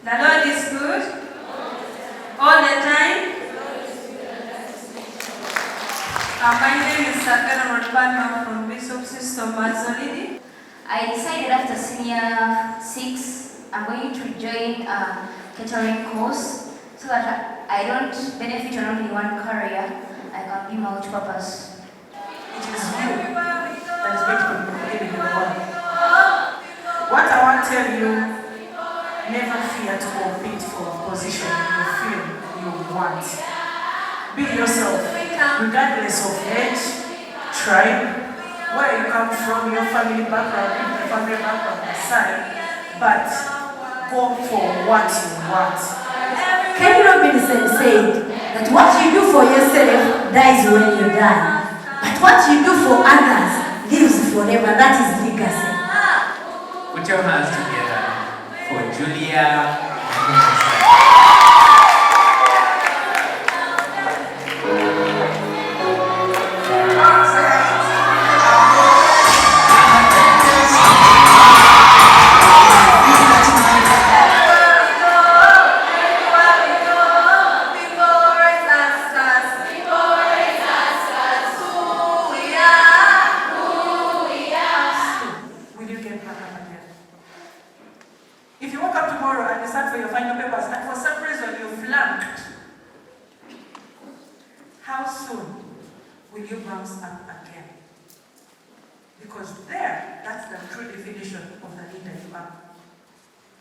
The Lord is good all the time. My name is Sakara Rodbana from Bishop System Mazolidi. I decided after senior 6, I'm going to join a catering course so that I don't benefit on only one career, I can be multi-purpose. It is you that is going to be living in the world. What I want to tell you, never fear to compete for a position you feel you want. Be yourself, regardless of age, tribe, where you come from, your family background, the family background aside, but go for what you want. Kenny Robinson said that what you do for yourself dies when you die, but what you do for others lives forever. That is legacy. Put your hands together for Julia. If you woke up tomorrow and you sat for your final papers and for some reason you flunked, how soon will you bounce up again? Because that's the true definition of the leader you are.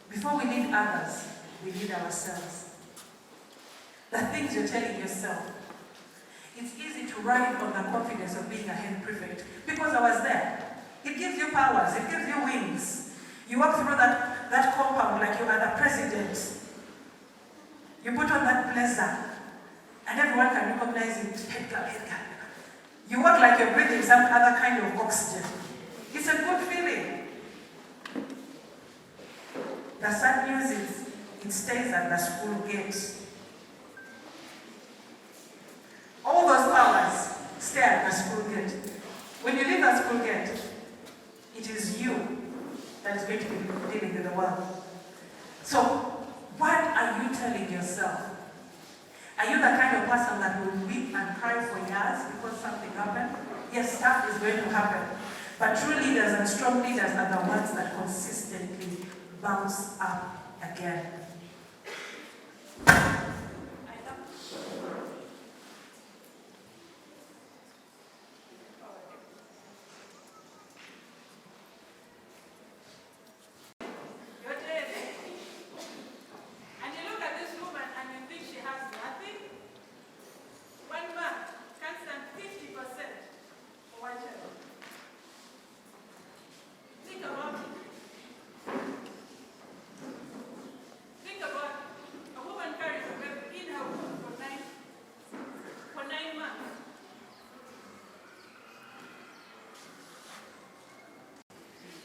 Before we lead others, we lead ourselves. The things you're telling yourself. It's easy to ride on the confidence of being a head prefect because I was there. It gives you powers, it gives you wings. You walk through that compound like you are the president. You put on that blazer, and everyone can recognize it. Head clap, head clap. You walk like you're breathing some other kind of oxygen. It's a good feeling. The sad news is, it stays at the school gate. All those powers stay at the school gate. When you leave the school gate, it is you that is going to be dealing with the world. So, what are you telling yourself? Are you the kind of person that will weep and cry for years because something happened? Yes, stuff is going to happen. But true leaders and strong leaders are the ones that consistently bounce up again.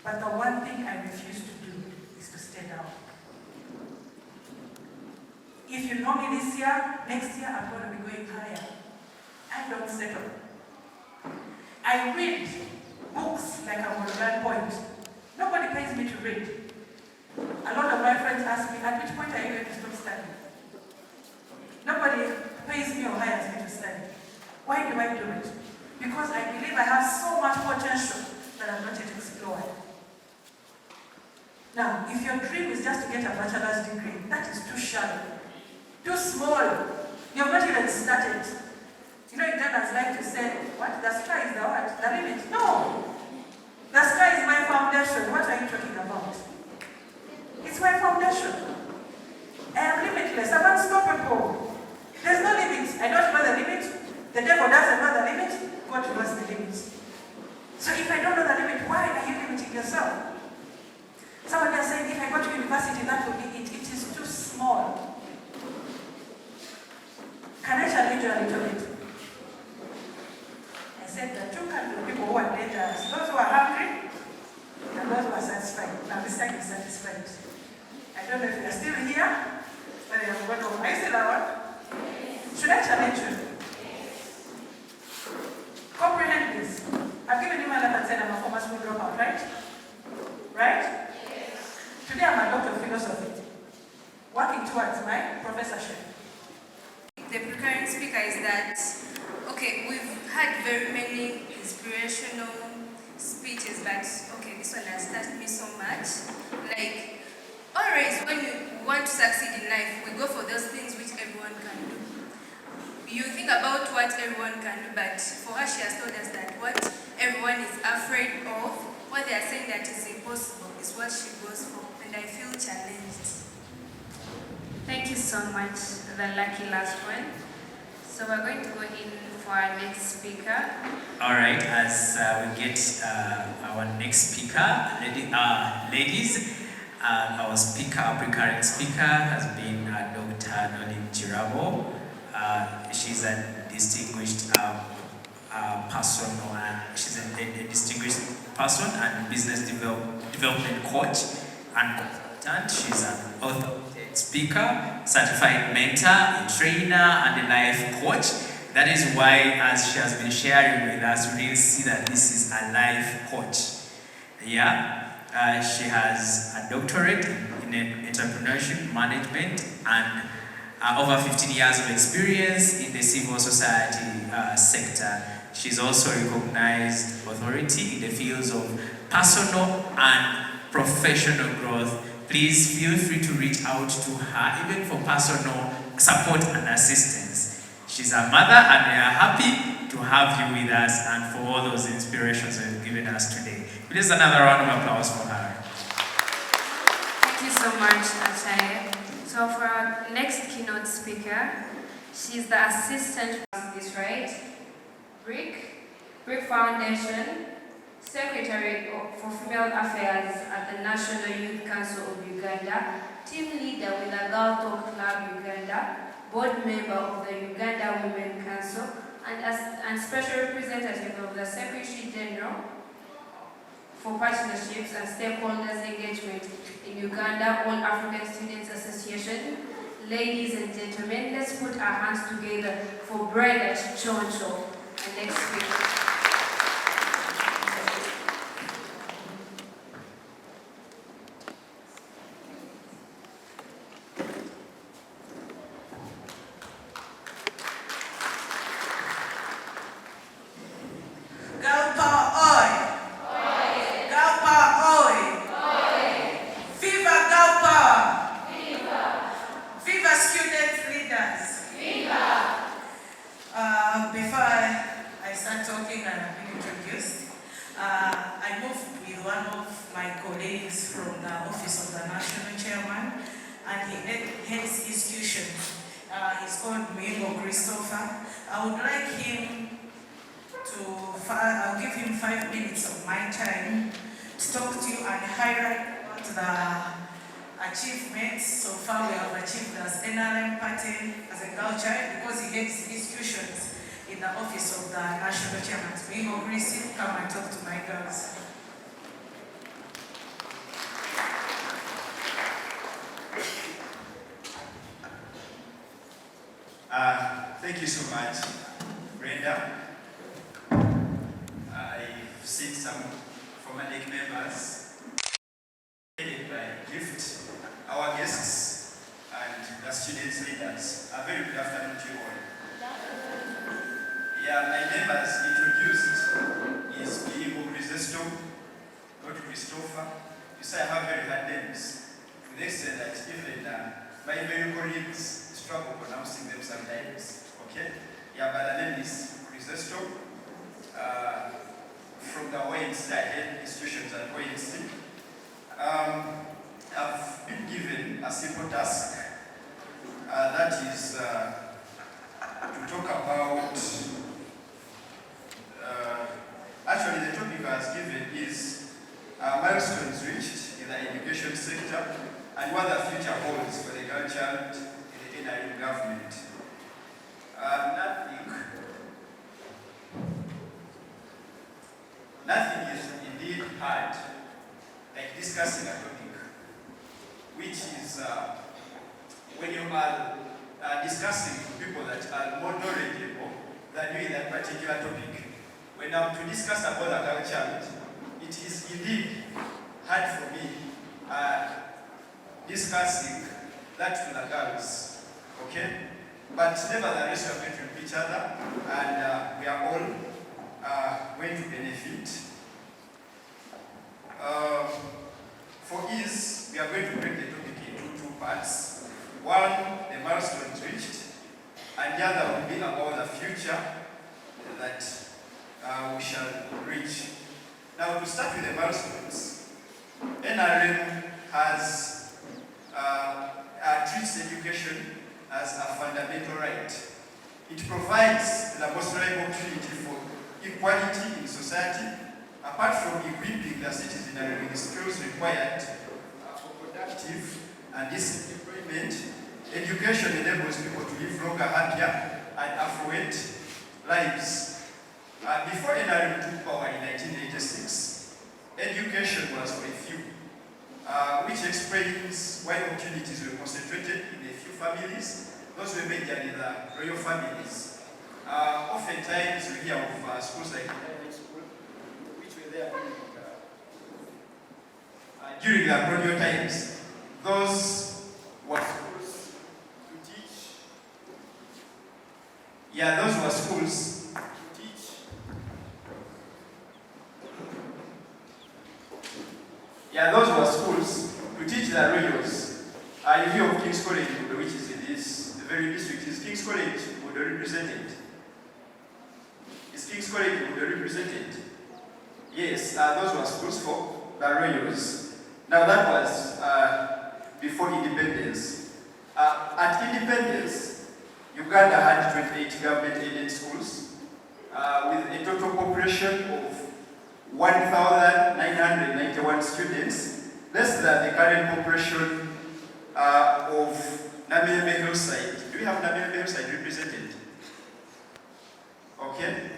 But the one thing I refuse to do is to stay down. If you know me this year, next year I'm going to be going higher. I don't settle. I read books like I'm on that point. Nobody pays me to read. A lot of my friends ask me, at which point are you going to stop studying? Nobody pays me or hires me to study. Why do I do it? Because I believe I have so much potential that I'm not yet explored. Now, if your dream is just to get a bachelor's degree, that is too shallow, too small. You have not even started. You know, Ugandans like to say, what? The sky is the what? The limit? No! The sky is my foundation. What are you talking about? It's my foundation. I am limitless. I'm unstoppable. There's no limit. I don't know the limit. Can I challenge you a little bit? I said there are two kinds of people who are dangerous. Those who are hungry and those who are satisfied. Now this time is satisfied. I don't know if you're still here, but I have gone home. Are you still around? Should I challenge you? Comprehend this. I've given you my letter and said I'm a former school dropout, right? Right? Yes. Today I'm a doctor of philosophy, working towards my professorship. The precurring speaker is that, okay, we've had very many inspirational speeches, but okay, this one has touched me so much. Like, always when you want to succeed in life, we go for those things which everyone can do. You think about what everyone can do, but for her, she has told us that what everyone is afraid of, what they are saying that is impossible, is what she goes for, and I feel challenged. Thank you so much, the lucky last one. So we're going to go in for our next speaker. All right, as we get our next speaker, ladies, our recurring speaker has been Dr. Nolin Jirabo. She's a distinguished person, she's a distinguished person and business development coach and consultant. She's an author, speaker, certified mentor, a trainer, and a life coach. That is why, as she has been sharing with us, we really see that this is a life coach. Yeah, she has a doctorate in entrepreneurship management and over 15 years of experience in the civil society sector. She's also a recognized authority in the fields of personal and professional growth. Please feel free to reach out to her even for personal support and assistance. She's a mother and we are happy to have you with us and for all those inspirations you've given us today. Please another round of applause for her. Thank you so much, Achaye. So for our next keynote speaker, she's the assistant, is right? Brick Foundation, Secretary for Female Affairs at the National Youth Council of Uganda, team leader with the Girl Talk Club Uganda, board member of the Uganda Women Council, and special representative of the Secretary General for Partnerships and Stakeholders Engagement in Uganda All African Students Association. Ladies and gentlemen, let's put our hands together for Brenda Choncho, the next speaker. I'll give him 5 minutes of my time to talk to you and highlight what the achievements so far we have achieved as NRM party, as a girl child, because he heads institutions in the office of the national chairman. Mingo Grisi, come and talk to my girls. Thank you so much, Brenda. I've seen some former NEC members headed by Gift, our guests, and the students leaders. A very good afternoon to you all. Yeah, my members introduced is Bibo Crisesto, not Christopher. You say I have very hard names. To the extent that even my very colleagues struggle pronouncing them sometimes. Okay? Yeah, but the name is Crisesto. From the ONC, I head institutions at ONC. I've been given a simple task. That is to talk about, actually the topic I was given is milestones reached in the education sector and what the future holds for the girl child in the NRM government. discussing a topic, which is when you are discussing with people that are more knowledgeable than you in that particular topic. When I'm to discuss about a girl child, it is indeed hard for me discussing that to the girls, okay? But nevertheless, we are going to help each other, and we are all going to benefit. For ease, we are going to break the topic into two parts. One, the milestones reached, and the other will be about the future that we shall reach. Now, to start with the milestones, NRM has treats education as a fundamental right. It provides the most reliable opportunity for equality in society, apart from equipping the citizenry with the skills required for productive and decent employment. Education enables people to live longer, happier, and affluent lives. Before NRM took power in 1986, education was for a few, which explains why opportunities were concentrated in a few families. Those were majorly the royal families. Oftentimes we hear of schools like Liberate school, which were there during the colonial times. Those were schools to teach. Yeah, those were schools to teach. Yeah, those were schools to teach the royals. You hear of King's College, which is in this very district. Is King's College would represented? Is King's College would represented? Yes, those were schools for the royals. Now that was before independence. At independence, Uganda had 28 government-aided schools with a total population of 1,991 students, less than the current population of Namirembe Hillside. Do we have Namirembe Hillside represented? Okay.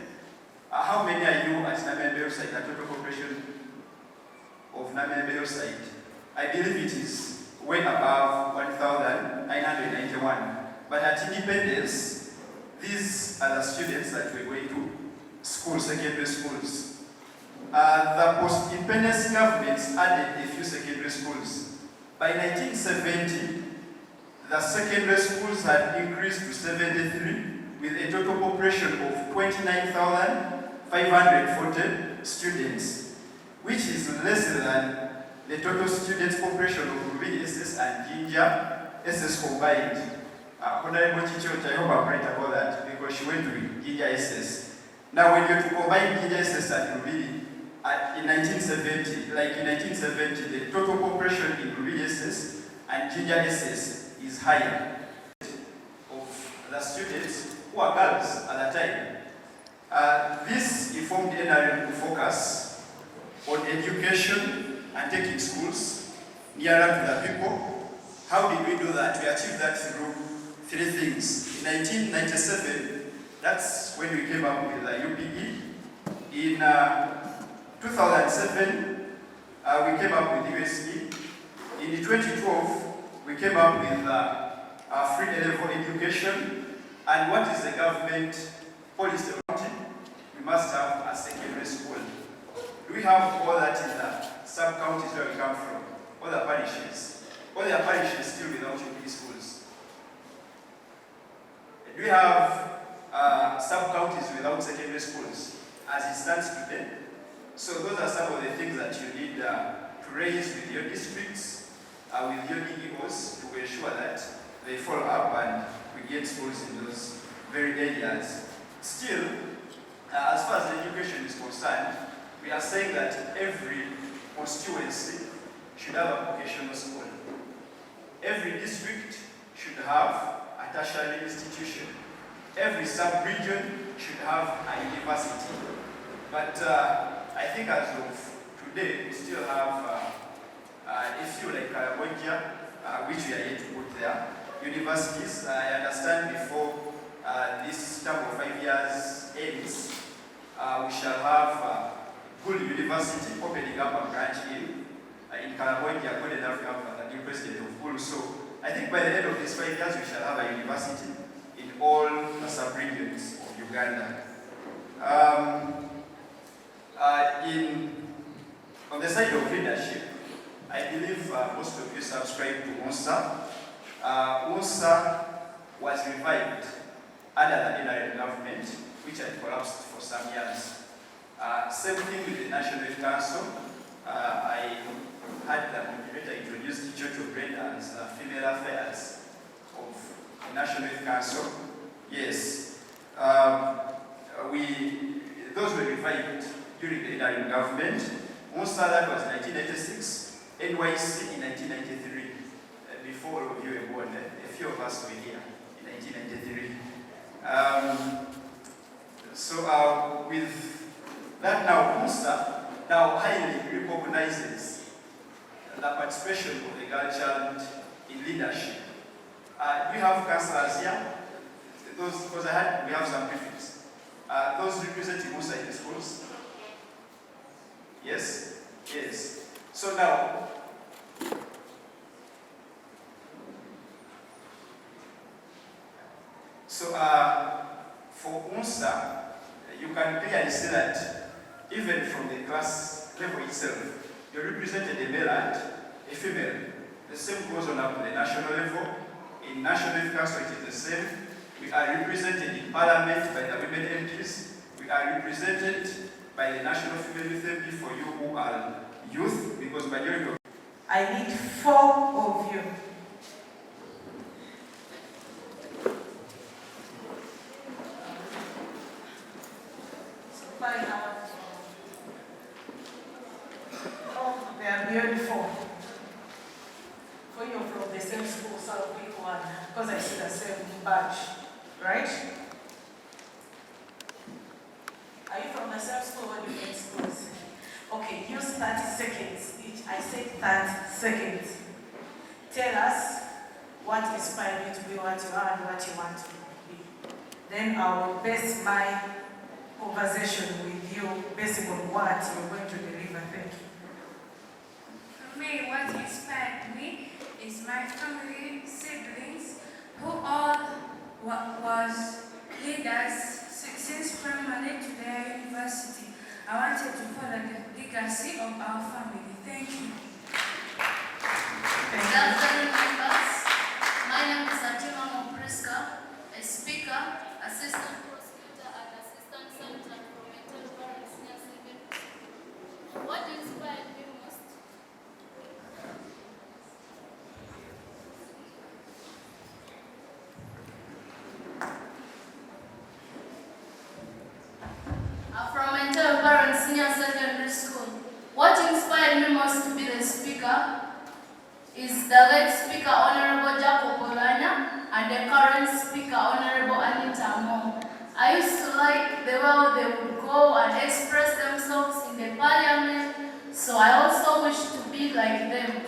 How many are you at Namirembe Hillside, the total population of Namirembe Hillside? I believe it is way above 1,991. But at independence, these are the students that were going to schools, secondary schools. The post-independence governments added a few secondary schools. By 1970, the secondary schools had increased to 73, with a total population of 29,540 students, which is less than the total students population of Rubini SS and Jinja SS combined. Honorable Chichot, I hope I'm right about that, because she went to Jinja SS. Now, when you combine Jinja SS and Rubini, in 1970, the total population in Rubini SS and Jinja SS is higher of the students who are girls at that time. This informed NRM to focus on education and taking schools nearer to the people. How did we do that? We achieved that through three things. In 1997, that's when we came up with the UPE. In 2007, we came up with USE. In 2012, we came up with free level education. And what is the government policy? We must have a secondary school. Do we have all that in the sub-counties where we come from? All the parishes? All the parishes still without UPE schools? Do we have sub-counties without secondary schools as it stands today? So those are some of the things that you need to raise with your districts, with your DEOs, to ensure that they follow up and we get schools in those very areas. Still, as far as the education is concerned, we are saying that every constituency should have a vocational school. Every district should have a tertiary institution. Every sub-region should have a university. But I think as of today, we still have a few like Karamoja, which we are yet to put there. Universities, I understand before this term of 5 years ends, we shall have good university opening up a branch in in California, good enough to have a new president of Ulu. So I think by the end of these 5 years, we shall have a university in all the sub-regions of Uganda. On the side of leadership, I believe most of you subscribe to Unsa. Unsa was revived under the Liberate government, which had collapsed for some years. Same thing with the National Youth Council. I had the moderator introduce the Church of Brenda as the female affairs of the National Youth Council. Yes. Those were revived during the Liberate government. Unsa, that was 1986, NYC in 1993. Before all of you were born, a few of us were here in 1993. With that now, Unsa now highly recognizes the participation of the girl child in leadership. We have councillors here. Those, because we have some prefects. Those representing Unsa in the schools. Yes? Yes. So now, for Unsa, you can clearly see that even from the class level itself, you represented a male and a female. The same goes on up to the national level. In National Youth Council, it is the same. We are represented in Parliament by the women MPs. We are represented by the National Female Youth MP for you who are youth, because majority of I need 4 of you. Oh, they are beautiful. For you from the same school, so I'll pick one, because I see the same badge, right? Are you from the same school or different schools? Okay, use 30 seconds each. I said 30 seconds. Tell us what inspired you to be what you are and what you want to be. Then I will base my conversation with you based on what you're going to deliver. Thank you. For me, what inspired me is my family, siblings, who all was leaders since primary to their university. I wanted to follow the legacy of our family. Thank you. Good afternoon, members. My name is Atima Mopreska, a speaker, assistant prosecutor, and assistant senator from Mental Health Senior Secondary School. What inspired me most? From Mental Health Senior Secondary School. What inspired me most to be the speaker is the late Speaker Honorable Jacob Olanya and the current Speaker Honorable Anita Mo. I used to like the way they would go and express themselves in the parliament, so I also wish to be like them.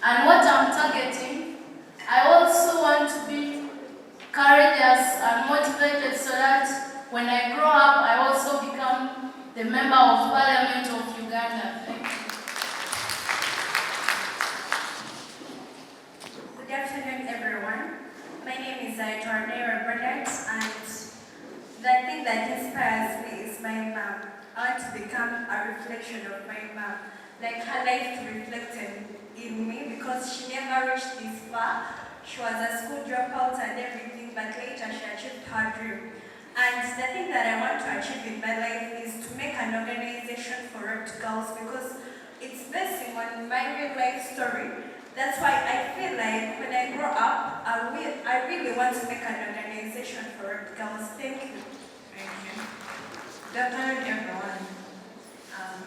And what I'm targeting, I also want to be courageous and motivated so that when I grow up, I also become the Member of Parliament of Uganda. Thank you. Good afternoon, everyone. My name is Tornera Burnett, and the thing that inspires me is my mom. I want to become a reflection of my mom, like her life reflected in me, because she never reached this far. She was a school dropout and everything, but later she achieved her dream. And the thing that I want to achieve in my life is to make an organization for raped girls, because it's basing on my real life story. That's why I feel like when I grow up, I really want to make an organization for raped girls. Thank you. Thank you. Good afternoon, everyone.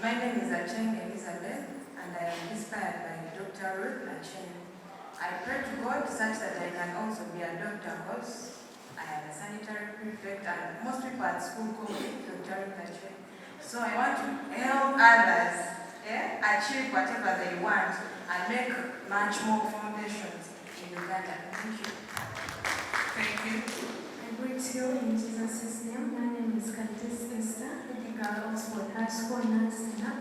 My name is Acheng Elizabeth, and I am inspired by Dr. Ruth Acheng. I pray to God such that I can also be a doctor, because I am a sanitary prefect, and most people at school call me Dr. Ruth Acheng. So I want to help others achieve whatever they want and make much more foundations in Uganda. Thank you. Thank you. I greet you in Jesus' name. My name is Countess Esther, heading girl Oxford High School, Nansana.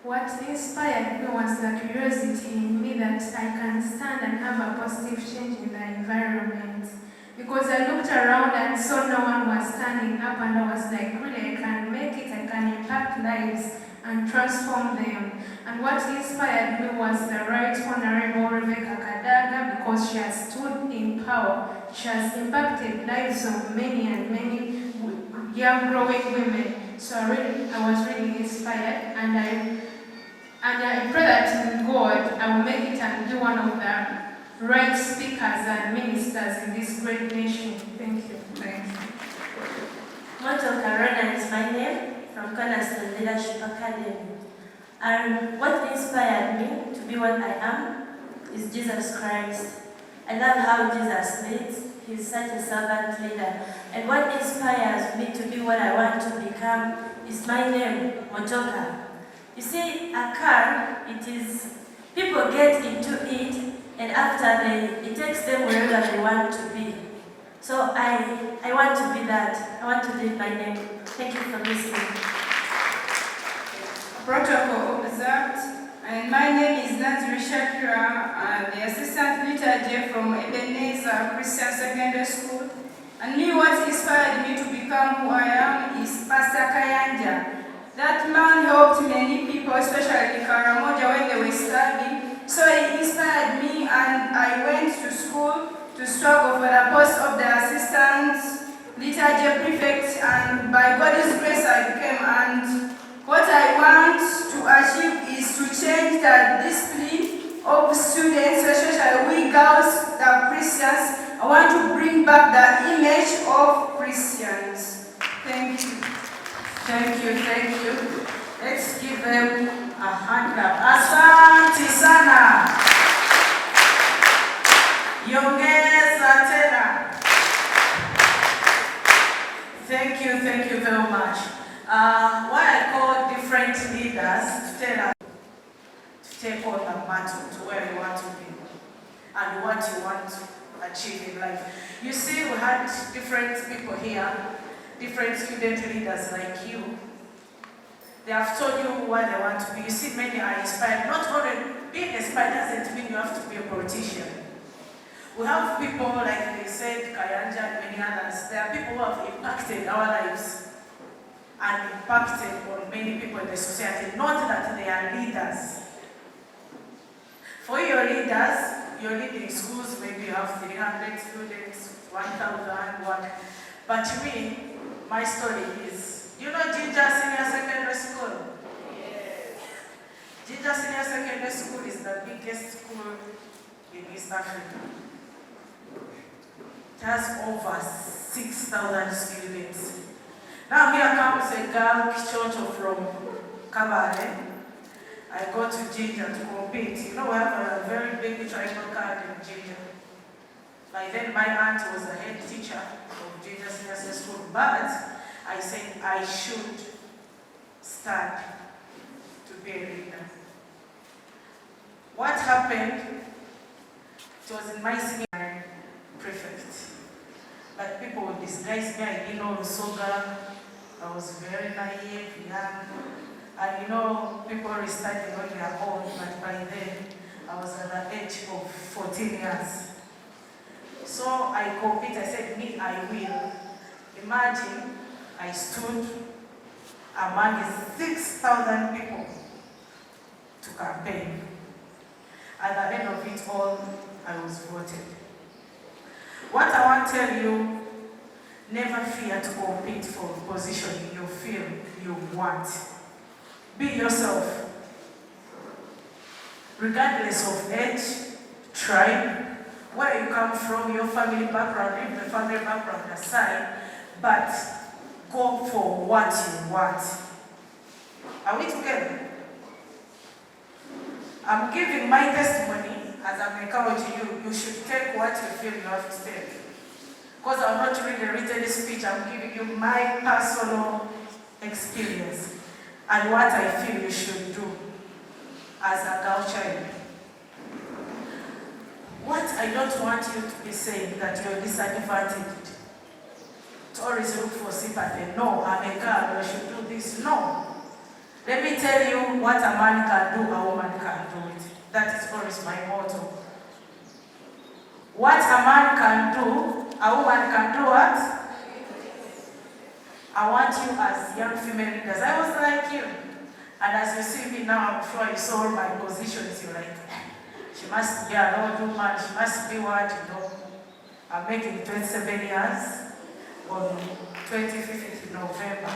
What inspired me was the curiosity in me that I can stand and have a positive change in the environment. Because I looked around and saw no one was standing up, and I was like, really, I can make it, I can impact lives and transform them. And what inspired me was the Right Honorable Rebecca Kadaga, because she has stood in power. She has impacted lives of many and many young growing women. So I was really inspired, and I pray that in God I will make it and be one of the right speakers and ministers in this great nation. Thank you. Thank you. Moto Karona is my name, from Cornerstone Leadership Academy. And what inspired me to be what I am is Jesus Christ. I love how Jesus leads. He's such a servant leader. And what inspires me to be what I want to become is my name, Motoka. You see, a car, people get into it, and after it takes them wherever they want to be. So I want to be that. I want to lead my name. Thank you for listening. Protocol observed. And my name is Nazri Shakira. I'm the assistant liturgy from Ebenezer Christian Secondary School. And me, what inspired me to become who I am is Pastor Kayanja. That man helped many people, especially in Karamoja, when they were studying. So he inspired me, and I went to school to struggle for the post of the assistant liturgy prefect, and by God's grace I became. And what I want to achieve is to change the discipline of students, especially we girls, the Christians. I want to bring back the image of Christians. Thank you. Thank you, thank you. Let's give them a hand clap. Asante sana. Yongeza tena. Thank you very much. Why I call different leaders to tell us to take on the battle to where you want to be and what you want to achieve in life. You see, we had different people here, different student leaders like you. They have told you what they want to be. You see, many are inspired. Not only being inspired doesn't mean you have to be a politician. We have people, like they said, Kayanja and many others. There are people who have impacted our lives and impacted on many people in the society. Not that they are leaders. For your leaders, you're leading schools, maybe you have 300 students, 1,000, what. But me, my story is, you know Ginger Senior Secondary School? Yes. Ginger Senior Secondary School is the biggest school in East Africa. It has over 6,000 students. Now here comes a girl, Kichocho from Kabale. I go to Ginger to compete. You know, we have a very big tribal card in Ginger. By then, my aunt was a head teacher of Ginger Senior School, but I said I should start to be a leader. What happened? It was in my senior prefect. But people would disguise me. I didn't know Soga. I was very naive, young. And you know, people restarting on their own, but by then, I was at the age of 14 years. So I compete, I said, me, I will. Imagine, I stood among 6,000 people to campaign. At the end of it all, I was voted. What I want to tell you, never fear to compete for a position in your field you want. Be yourself. Regardless of age, tribe, where you come from, your family background, leave the family background aside, but go for what you want. Are we together? I'm giving my testimony as I'm encouraging you. You should take what you feel you have to take. Because I'm not reading a written speech, I'm giving you my personal experience and what I feel you should do as a girl child. What I don't want you to be saying that you're disadvantaged. To always look for sympathy. No, I'm a girl, I should do this. No. Let me tell you what a man can do, a woman can do it. That is always my motto. What a man can do, a woman can do what? I want you as young female leaders. I was like you. And as you see me now, I'm sure you saw my positions, you're like, she must be an old woman, she must be what, you know. I'm making 27 years on 25th November.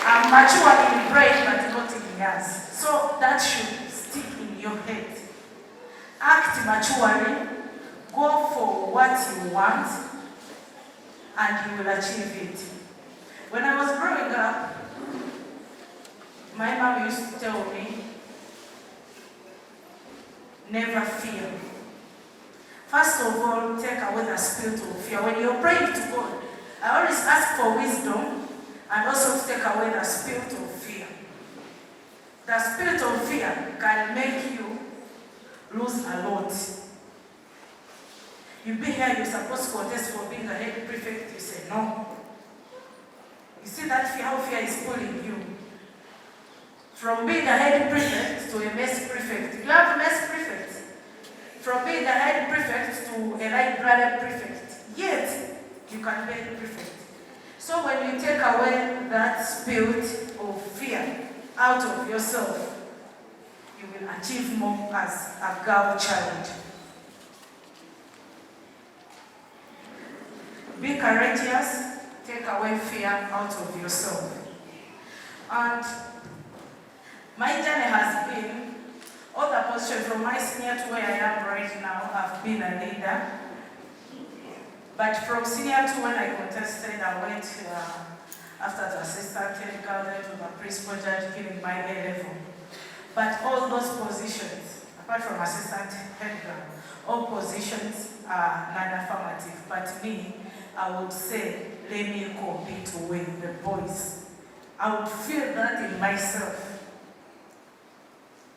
I'm mature in brain, but not in years. So that should stick in your head. Act maturely, go for what you want, and you will achieve it. When I was growing up, my mom used to tell me, never fear. First of all, take away the spirit of fear. When you're praying to God, I always ask for wisdom and also to take away the spirit of fear. The spirit of fear can make you lose a lot. You be here, you're supposed to contest for being a head prefect, you say no. You see that fear, how fear is pulling you. From being a head prefect to a mess prefect. You have mess prefect. From being a head prefect to a right brother prefect. Yet, you can be a prefect. So when you take away that spirit of fear out of yourself, you will achieve more as a girl child. Be courageous, take away fear out of yourself. And my journey has been, all the positions from my senior to where I am right now, I've been a leader. But from senior to when I contested, I went after the assistant head girl, then to the principal judge, giving my A level. But all those positions, apart from assistant head girl, all positions are non-affirmative. But me, I would say, let me compete with the boys. I would feel that in myself.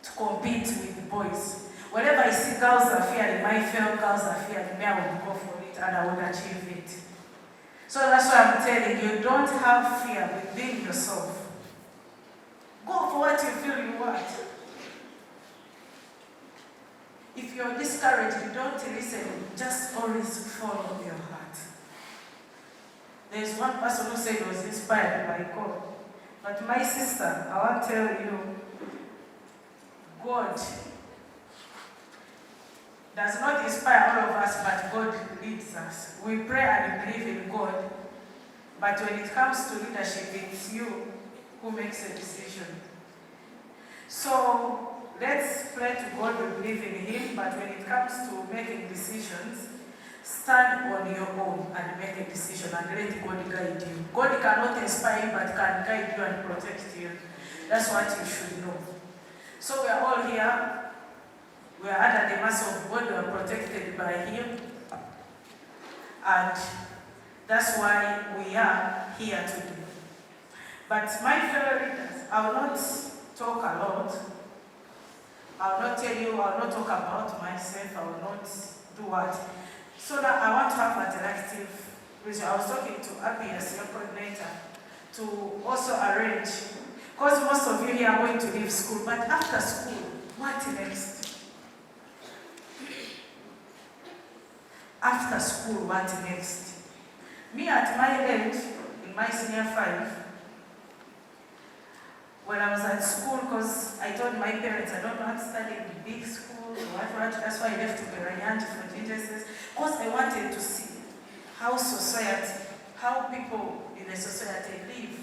To compete with the boys. Whenever I see girls are fearing, my fellow girls are fearing, me, I would go for it and I would achieve it. So that's why I'm telling you, don't have fear within yourself. Go for what you feel you want. If you're discouraged, don't listen, just always follow your heart. There's one person who said he was inspired by God. But my sister, I want to tell you, God does not inspire all of us, but God leads us. We pray and believe in God, but when it comes to leadership, it's you who makes a decision. So let's pray to God, we believe in Him, but when it comes to making decisions, stand on your own and make a decision and let God guide you. God cannot inspire you, but can guide you and protect you. That's what you should know. So we are all here. We are under the mercy of God. We are protected by Him. And that's why we are here today. But my fellow readers, I will not talk a lot. I will not tell you, I will not talk about myself. I will not do what. So that I want to have an interactive reason. I was talking to Abby as your coordinator to also arrange. Because most of you here are going to leave school, but after school, what next? After school, what next? Me at my age, in my senior 5, when I was at school, because I told my parents I don't want to study in big schools or what, that's why I left to Berayant for GSS, because I wanted to see how society, how people in the society live,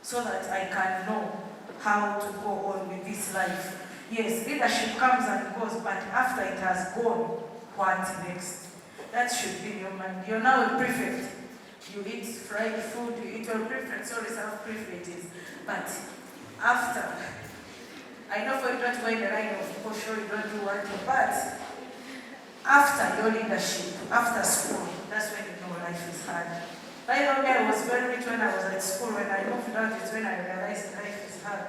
so that I can know how to go on with this life. Yes, leadership comes and goes, but after it has gone, what next? That should be in your mind. You're now a prefect. You eat fried food, you eat your prefects, always have prefects. But after, I know for you don't go in the line of for sure you don't do what, but after your leadership, after school, that's when you know life is hard. By the way, I was very rich when I was at school. When I moved out, it's when I realized life is hard.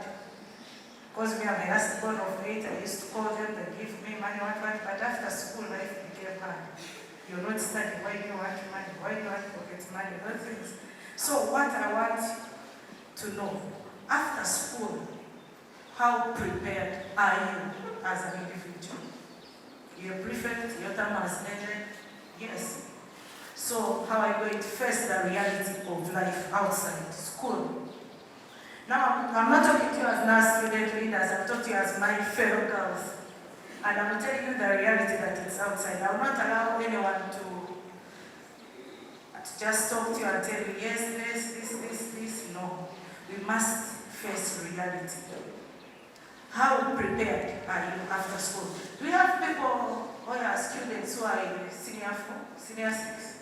Because me, I'm a last born of 8, I used to call them, they give me money, what, but after school, life became hard. You're not studying, why do you want money? Why do you want pocket money? Those things. So what I want to know, after school, how prepared are you as an individual? You're prefect, your term has ended, yes. So how are you going to face the reality of life outside school? Now, I'm not talking to you as nurse student leaders, I'm talking to you as my fellow girls. And I'm telling you the reality that is outside. I will not allow anyone to just talk to you and tell you, yes, this. No. We must face reality. How prepared are you after school? Do we have people who are students who are in senior 4, senior 6,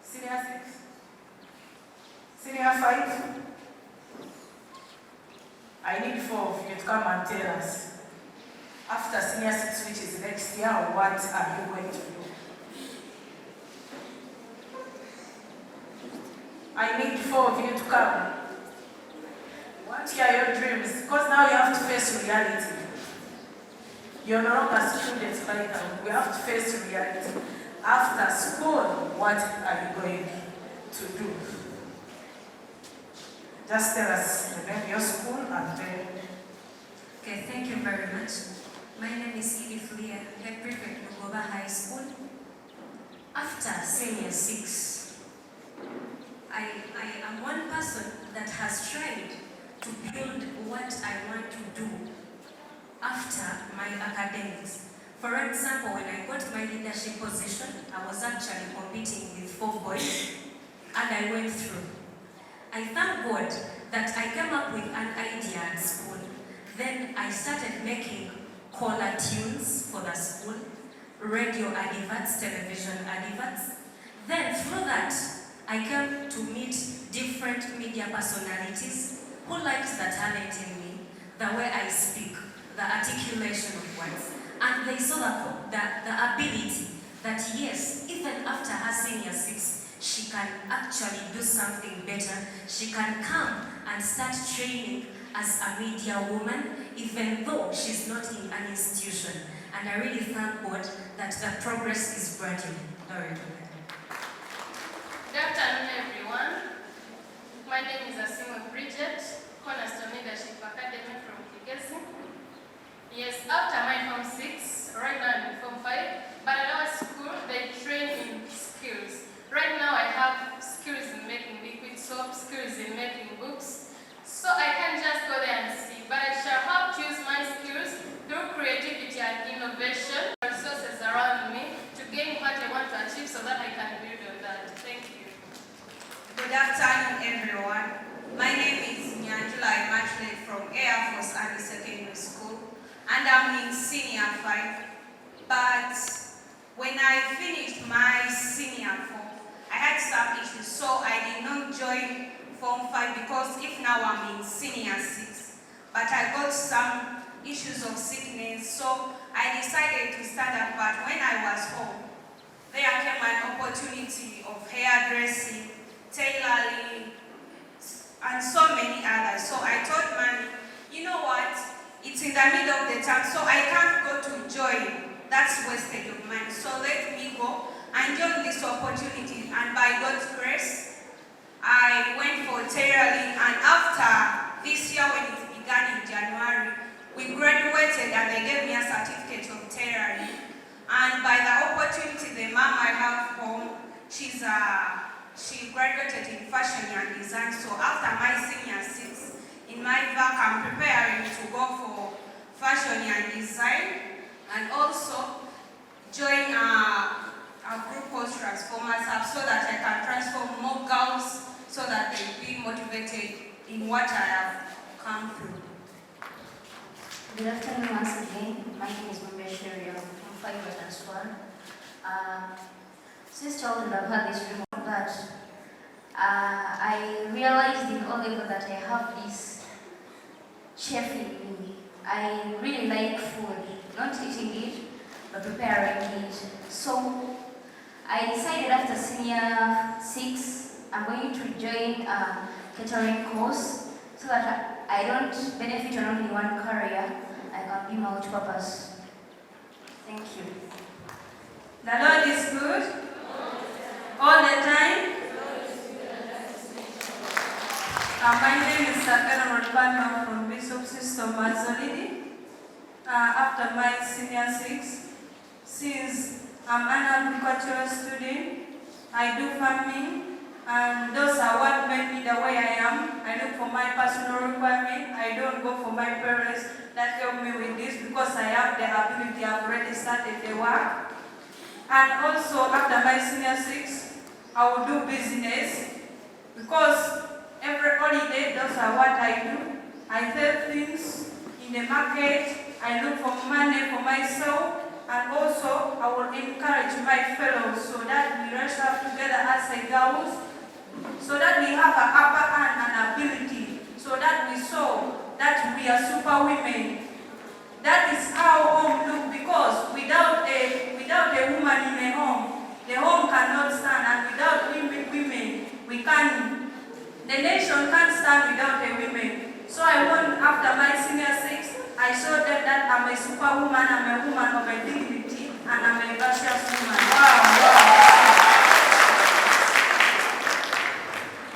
senior 6, senior 5? I need 4 of you to come and tell us, after senior 6, which is next year, what are you going to do? I need 4 of you to come. What are your dreams? Because now you have to face reality. You're no longer students right now. We have to face reality. After school, what are you going to do? Just tell us the name of your school and then. Okay, thank you very much. My name is Edith Leah, head prefect Nugova High School. After senior 6, I am one person that has tried to build what I want to do after my academics. For example, when I got my leadership position, I was actually competing with 4 boys, and I went through. I thank God that I came up with an idea at school. Then I started making caller tunes for the school, radio adverts, television adverts. Then through that, I came to meet different media personalities who liked the talent in me, the way I speak, the articulation of words. And they saw the ability that yes, even after her senior 6, she can actually do something better. She can come and start training as a media woman, even though she's not in an institution. And I really thank God that the progress is gradual. Good afternoon, everyone. My name is Asimo Bridget, Cornerstone Leadership Academy from Kigezi. Yes, after my Form 6, right now I'm in Form 5, but at our school they train in skills. Right now I have skills in making liquid soap, skills in making books. So I can't just go there and see, but I shall help to use my skills through creativity and innovation, resources around me to gain what I want to achieve so that I can build on that. Thank you. Good afternoon, everyone. My name is Nyanjula Immaculate from Air Force Army Secondary School, and I'm in Senior 5. But when I finished my Senior 4, I had some issues, so I did not join Form 5 because if now I'm in Senior 6. But I got some issues of sickness, so I decided to stand up. But when I was home, there came an opportunity of hairdressing, tailoring, and so many others. So I told Mommy, you know what, it's in the middle of the term, so I can't go to join. That's wasted of money. So let me go and join this opportunity. And by God's grace, I went for tailoring. And after this year, when it began in January, we graduated and they gave me a certificate of tailoring. And by the opportunity, the mom I have home, she graduated in fashion and design. So after my senior 6, in my back, I'm preparing to go for fashion and design and also join a group called Transformers Hub so that I can transform more girls so that they be motivated in what I have come through. Good afternoon once again. My name is Mumia Sheria from 5 as well. Since childhood I've had this dream that I realized in O level that I have this chef in me. I really like food, not eating it, but preparing it. So I decided after senior 6, I'm going to join a catering course so that I don't benefit on only one career, I can be multi-purpose. Thank you. The Lord is good all the time. My name is Sakana Rodbana from Bishop System Mazolidi. After my senior 6, since I'm an agricultural student, I do farming, and those are what made me the way I am. I look for my personal requirement. I don't go for my parents that help me with this because I have the ability. I've already started the work. And also after my senior 6, I will do business because every holiday, those are what I do. I sell things in the market. I look for money for myself, and also I will encourage my fellows so that we rise up together as a girls, so that we have an upper hand and ability, so that we show that we are super women. That is how home look, because without a woman in a home, the home cannot stand, and without women, we can't. The nation can't stand without a women. So I want, after my senior 6, I showed them that I'm a superwoman, I'm a woman of a dignity, and I'm a virtuous woman. Wow.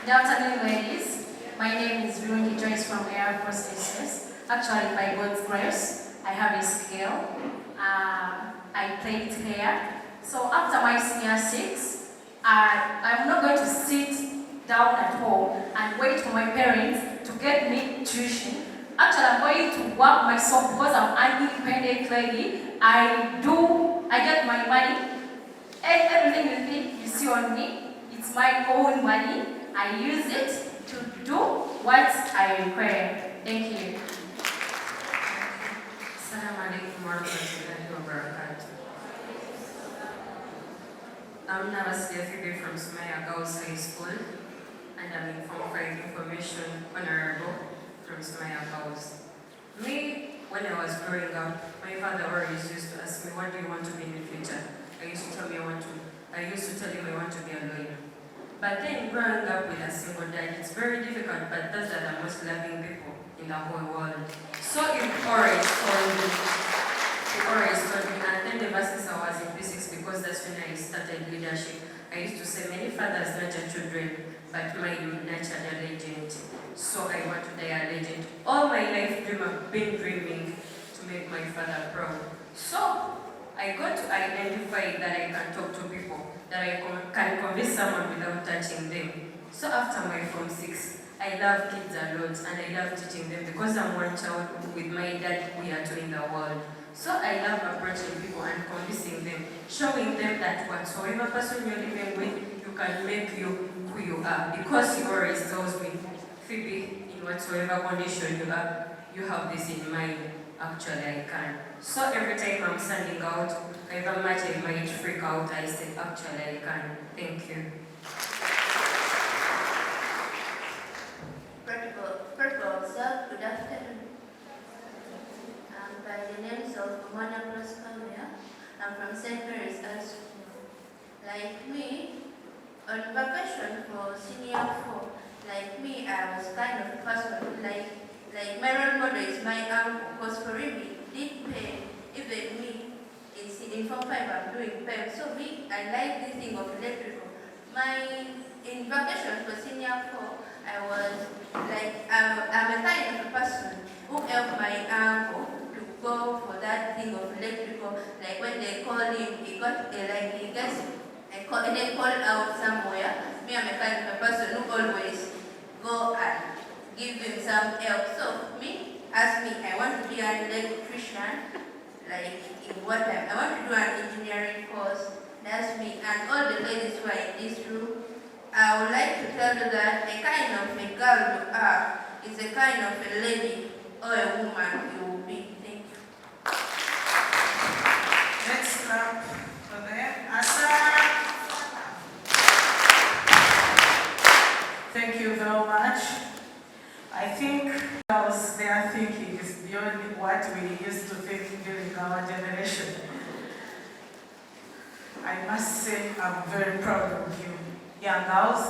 Good afternoon, ladies. My name is Rundi Joyce from Air Force SS. Actually, by God's grace, I have a skill. I played hair. So after my senior 6, I'm not going to sit down at home and wait for my parents to get me tuition. Actually, I'm going to work myself because I'm an independent lady. I get my money. Everything you see on me, it's my own money. I use it to do what I require. Thank you. Assalamu alaikum warahmatullahi wabarakatuh. I'm Navasia Fibi from Sumaya Girls High School, and I'm in Form 5 Information Honorable from Sumaya Girls. Me, when I was growing up, my father always used to ask me, what do you want to be in the future? I used to tell him I want to be a lawyer. But then growing up with a single dad, it's very difficult, but those are the most loving people in the whole world. So he always told me, and then ever since I was in P6, because that's when I started leadership, I used to say many fathers nurture children, but mine nurtured a legend. So I want to die a legend. All my life I've been dreaming to make my father proud. So I got to identify that I can talk to people, that I can convince someone without touching them. So after my Form 6, I love kids a lot, and I love teaching them because I'm one child with my dad. We are two in the world. So I love approaching people and convincing them, showing them that whatsoever person you're living with, you can make you who you are. Because he always tells me, Phoebe, in whatsoever condition you are, you have this in mind. Actually, I can. So every time I'm standing out, however much I might freak out, I say, actually, I can. Thank you. Purple, sir, good afternoon. By the names of Mona Proscomia, I'm from St. Mary's High School. Like me, on vacation for senior 4, like me, I was kind of a person, like my role model is my uncle, because for me, did pay, even me, in Form 5, I'm doing PEM. So me, I like this thing of electrical. In vacation for senior 4, I was like, I'm a kind of a person who helped my uncle to go for that thing of electrical. Like when they call him, he called out somewhere. Me, I'm a kind of a person who always go and give him some help. So me, I want to be an electrician. Like in what time? I want to do an engineering course. That's me. And all the ladies who are in this room, I would like to tell you that a kind of a girl you are is a kind of a lady or a woman you will be. Thank you. Let's clap for them. Asa. Thank you very much. I think their thinking is beyond what we used to think during our generation. I must say I'm very proud of you, young girls.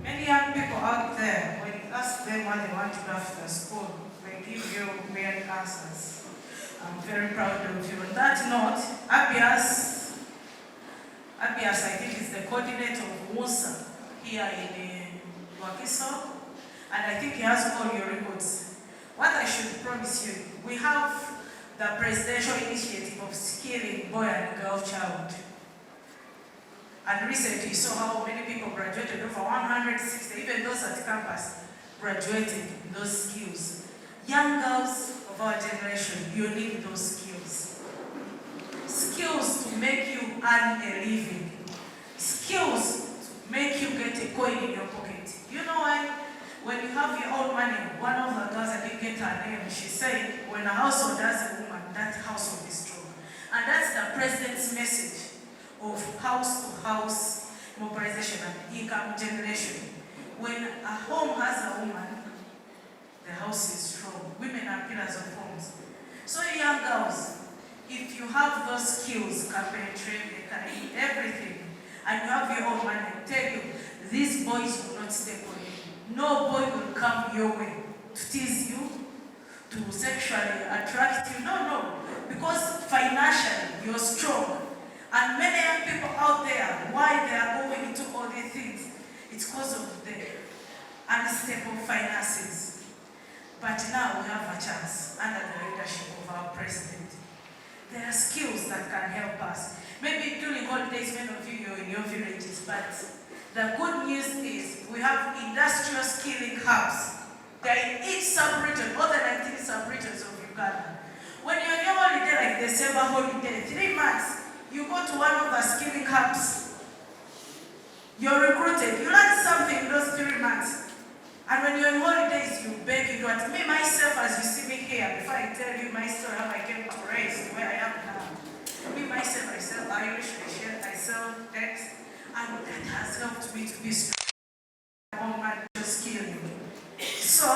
Many young people out there, when you ask them what they want to do after school. They give you weird answers. I'm very proud of you. On that note, Abias, I think, is the coordinator of Unsa here in Wakiso, and I think he has all your records. What I should promise you, we have the presidential initiative of skilling boy and girl child. And recently you saw how many people graduated, over 160, even those at campus graduated in those skills. Young girls of our generation, you need those skills. Skills to make you earn a living. Skills to make you get a coin in your pocket. You know why? When you have your own money, one of the girls, I didn't get her name, she said, when a household has a woman, that household is strong. And that's the president's message of house-to-house mobilization and income generation. When a home has a woman, the house is strong. Women are pillars of homes. So young girls, if you have those skills, carpentry, mechanic, everything, and you have your own money, I tell you, these boys will not step on you. No boy will come your way to tease you, to sexually attract you. No. Because financially, you're strong. And many young people out there, why they are going into all these things, it's because of the unstable finances. But now we have a chance under the leadership of our president. There are skills that can help us. Maybe during holidays, many of you are in your villages, but the good news is we have industrial skilling hubs. They are in each sub-region, all the 19 sub-regions of Uganda. When you're on your holiday, like December holiday, 3 months, you go to one of the skilling hubs. You're recruited. You learn something in those 3 months. And when you're on holidays, you beg, you do it. Me, myself, as you see me here, before I tell you my story, how I came to raise where I am now. Me, myself, I sell Irish, I sell text, and that has helped me to be strong and just skill you. So,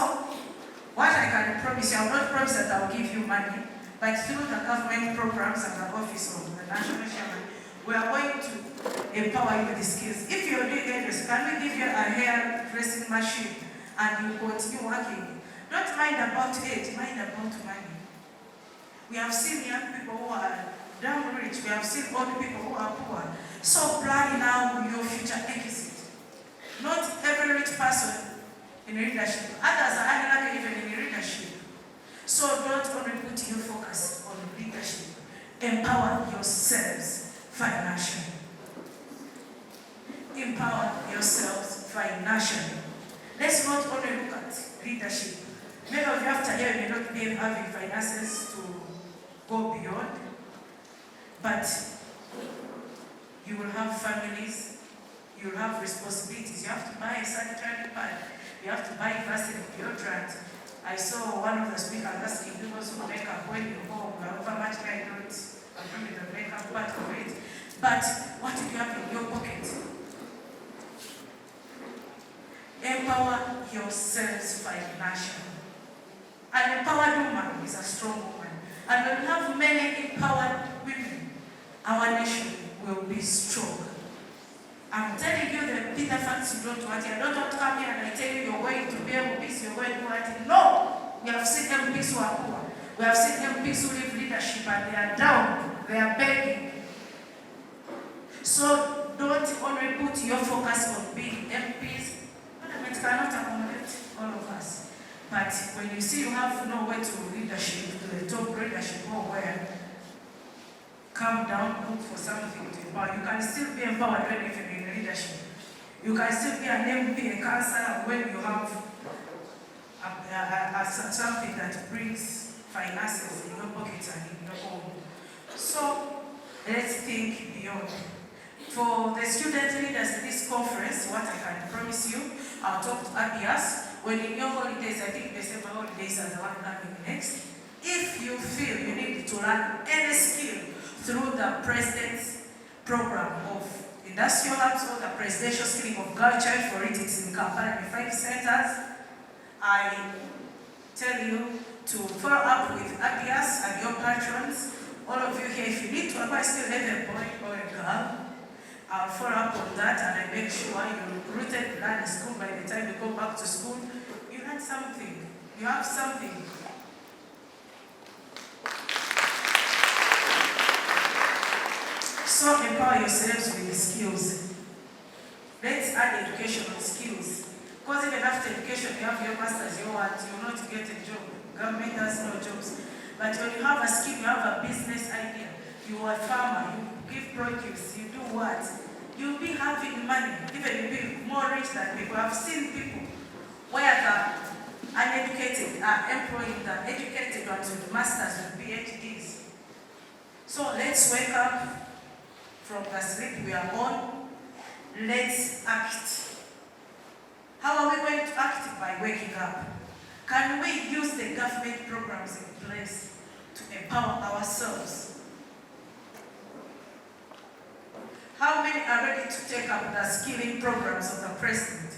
what I can promise you, I will not promise that I will give you money, but through the government programs and the office of the national chairman, we are going to empower you with the skills. If you're doing hairdressing, can we give you a hairdressing machine and you continue working? Don't mind about age, mind about money. We have seen young people who are down rich, we have seen old people who are poor. So plan now your future exit. Not every rich person in leadership. Others are unlucky even in leadership. So don't only put your focus on leadership. Empower yourselves financially. Empower yourselves financially. Let's not only look at leadership. Many of you after here may not be having finances to go beyond, but you will have families, you will have responsibilities. You have to buy a sanitary pad, you have to buy vaccine, deodorant. I saw one of the speakers asking people who make up when you go, however much I don't agree with the makeup part of it. But what do you have in your pocket? Empower yourselves financially. An empowered woman is a strong woman. And when we have many empowered women, our nation will be strong. I'm telling you the bitter facts you don't want. I don't want to come here and I tell you you're going to be MPs, you're going to do what? No! We have seen MPs who are poor. We have seen MPs who leave leadership and they are down. They are begging. So don't only put your focus on being MPs. Parliament cannot accommodate all of us. But when you see you have no way to leadership, to the top leadership or where, calm down, look for something to empower. You can still be empowered when you're in leadership. You can still be an MP, a councillor, when you have something that brings finances in your pocket and in your home. So let's think beyond. For the student leaders in this conference, what I can promise you, I'll talk to Abias. When in your holidays, I think December holidays are the one coming next. If you feel you need to learn any skill through the President's program of industrial hubs or the presidential skilling of girl child, for it, it's in Kampala in 5 centers, I tell you to follow up with Abias and your patrons. All of you here, if you need to acquire still have a boy or a girl, I'll follow up on that and I make sure you're recruited, learn in school. By the time you go back to school, you learn had something. You have something. So empower yourselves with the skills. Let's add educational skills. Because even after education, you have your masters, you will not get a job. Government has no jobs. But when you have a skill, you have a business idea, you are a farmer, you give produce, you do what? You'll be having money, even you'll be more rich than people. I've seen people where the uneducated are employing the educated ones with masters and PhDs. So let's wake up from the sleep we are on. Let's act. How are we going to act? By waking up. Can we use the government programs in place to empower ourselves? How many are ready to take up the skilling programs of the president?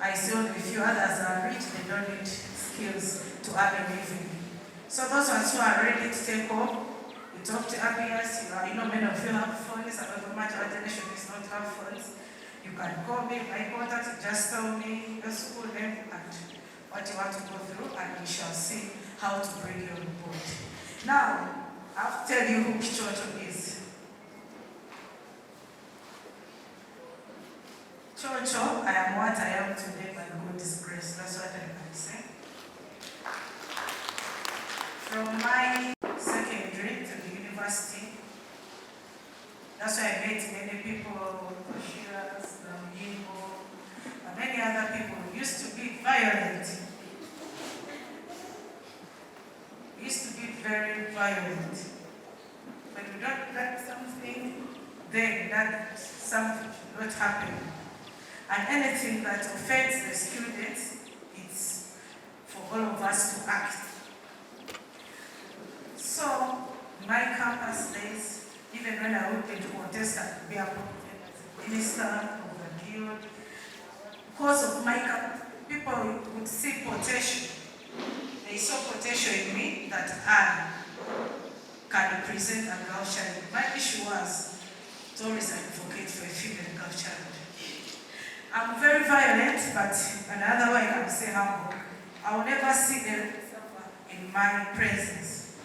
I see only a few others are rich, they don't need skills to earn a living. So those ones who are ready to take up, you talk to ABS, you know many of you have phones, I don't know much our generation does not have phones. You can call me, my contact, just tell me your school name and what you want to go through, and we shall see how to bring you on board. Now, I'll tell you who Chocho is. Chocho, I am what I am today by God's grace. That's what I can say. From my secondary to the university, that's why I met many people, Washiras, Namyibo, and many other people who used to be violent. We used to be very violent. When we don't like something, then that something should not happen. And anything that offends the students, it's for all of us to act. So, my campus days, even when I went into contest and be appointed as a minister of the guild, because of my campus, people would see potential. They saw potential in me that I can represent a girl child. My issue was to always advocate for a female girl child. I'm very violent, but another way I can say humble. I will never see them suffer in my presence.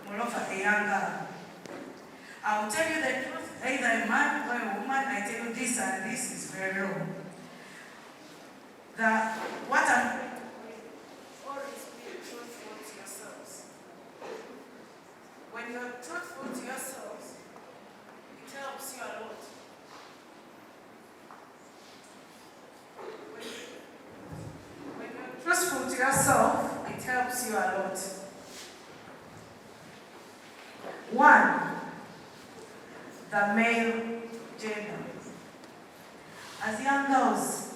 Moreover, a young girl. I will tell you the truth, either a man or a woman, I tell you this and this is very wrong. What I'm always be truthful to yourselves. When you're truthful to yourselves, it helps you a lot. When you're truthful to yourself, it helps you a lot. One, the male gender. As young girls,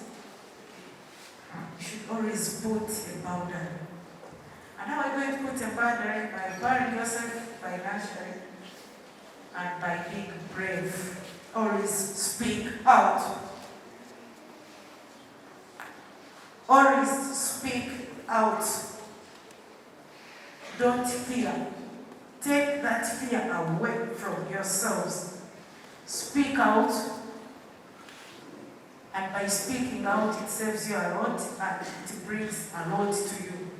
you should always put a boundary. And how are you going to put a boundary? By empowering yourself financially and by being brave. Always speak out. Always speak out. Don't fear. Take that fear away from yourselves. Speak out. And by speaking out, it saves you a lot and it brings a lot to you.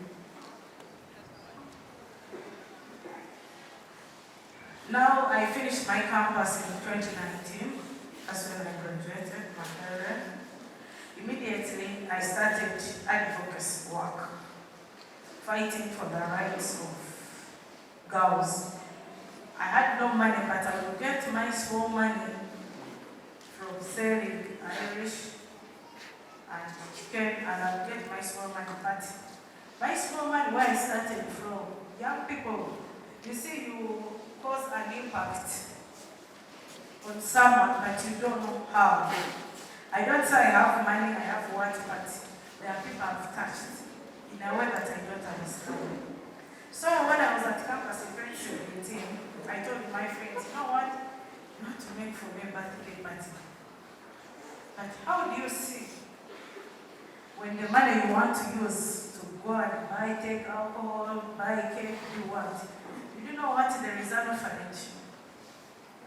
Now, I finished my campus in 2019. That's when I graduated my career. Immediately, I started advocacy work, fighting for the rights of girls. I had no money, but I would get my small money from selling Irish and chicken, and I'll get my small money. But my small money, where I started from, young people, you see, you cause an impact on someone, but you don't know how. I don't say I have money, I have what, but there are people I've touched in a way that I don't understand. So when I was at campus in 2017, I told my friends, you know what? Not to make for me a birthday party. But how do you see when the money you want to use to go and buy, take alcohol, buy cake, do what? You know what? There is an orphanage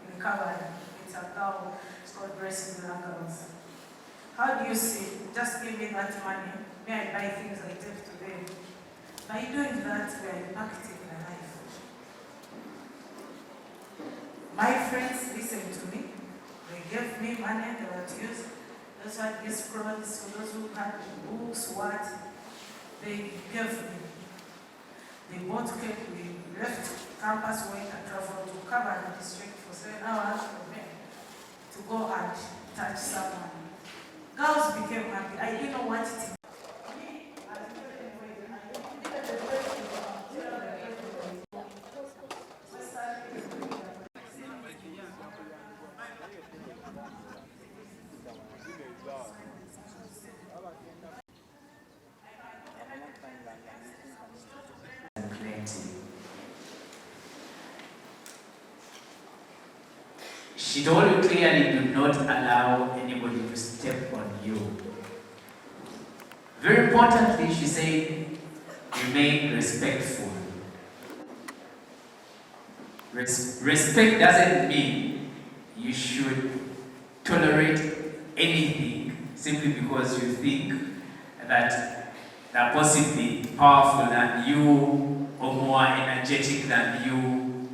in Kabbalah. It's a girl, it's called Blessing Young Girls. how do you see? Just give me that money. May I buy things I take to them. By doing that, we are impacting their life. My friends listened to me. They gave me money they were to use. Those who had these clothes, for those who had books, what they gave me. They bought cake. We left campus, went and traveled to cover the district for 7 hours for me to go and touch someone. Girls became happy. I didn't know what it is. She told you clearly, do not allow anybody to step on you. Very importantly, she said, remain respectful. Respect doesn't mean you should tolerate anything simply because you think that they're possibly powerful than you or more energetic than you.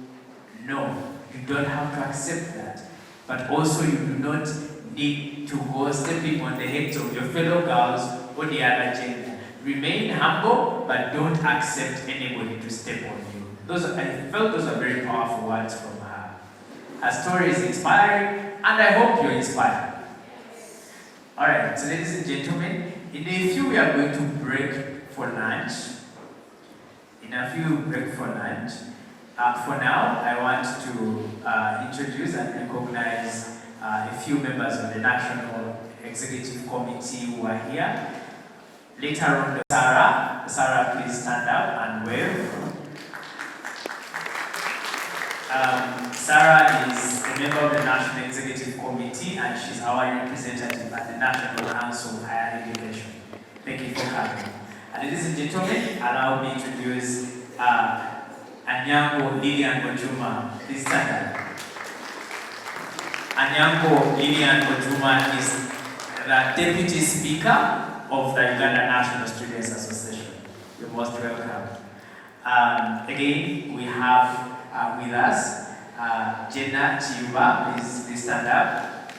No, you don't have to accept that. But also you do not need to go stepping on the heads of your fellow girls or the other gender. Remain humble, but don't accept anybody to step on you. I felt those are very powerful words from her. Her story is inspiring, and I hope you're inspired. Alright, so ladies and gentlemen, in a few we are going to break for lunch. For now, I want to introduce and recognize a few members of the National Executive Committee who are here. Later on, Sarah, please stand up and wave. Sarah is a member of the National Executive Committee and she's our representative at the National Council of Higher Education. Thank you for coming. Ladies and gentlemen, allow me to introduce Anyango Lilian Ojuma. Please stand up. Anyango Lilian Ojuma is the Deputy Speaker of the Uganda National Students Association. You're most welcome. Again, we have with us Jenna Chiuba. Please stand up.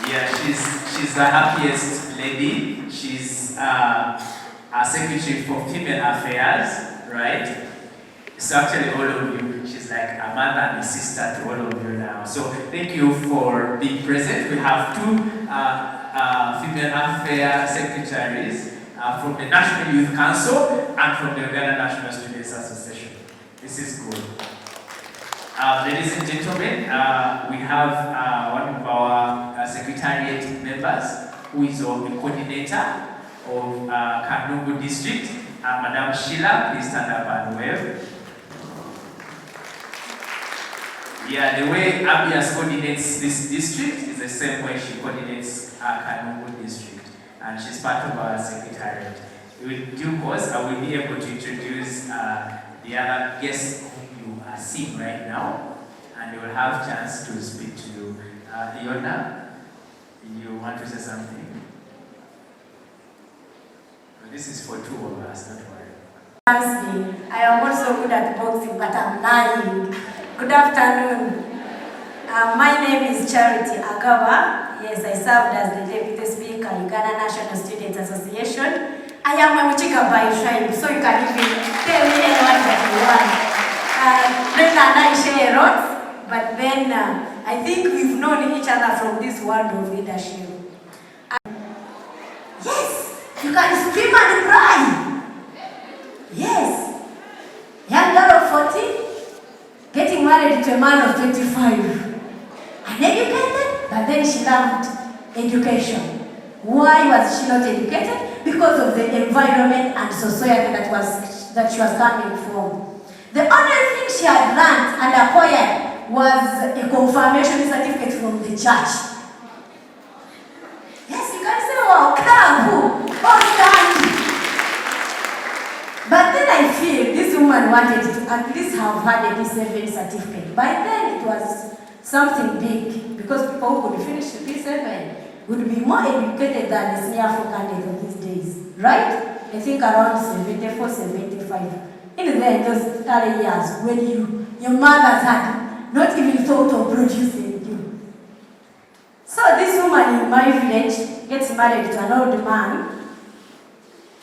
Yeah, she's the happiest lady. She's our Secretary for Female Affairs, right? So actually all of you, she's like a mother and a sister to all of you now. So thank you for being present. We have two Female Affairs Secretaries from the National Youth Council and from the Uganda National Students Association. This is good. Ladies and gentlemen, we have one of our Secretariat members who is a coordinator of Kanungu District, Madam Sheila. Please stand up and wave. Yeah, the way Abias coordinates this district is the same way she coordinates Kanungu District, and she's part of our Secretariat. With due course, I will be able to introduce the other guests whom you are seeing right now, and they will have a chance to speak to you. Leona, you want to say something? This is for two of us, don't worry. I am also good at boxing, but I'm lying. Good afternoon. My name is Charity Agaba. Yes, I served as the Deputy Speaker, Uganda National Students Association. I am a Muchiga by tribe, so you can even tell me anyone that you want. Then I share a lot, but then I think we've known each other from this world of leadership. Yes! You can scream and cry. Yes. Young girl of 14, getting married to a man of 25. Uneducated, but then she loved education. Why was she not educated? Because of the environment and society that she was coming from. The only thing she had learned and acquired was a confirmation certificate from the church. Yes, you can say, wow, come. But then I feel this woman wanted to at least have had a D7 certificate. By then it was something big, because people who could finish P7 would be more educated than the senior for candidates these days, right? I think around 74, 75. In those early years when your mothers had not even thought of producing you. So this woman in my village gets married to an old man.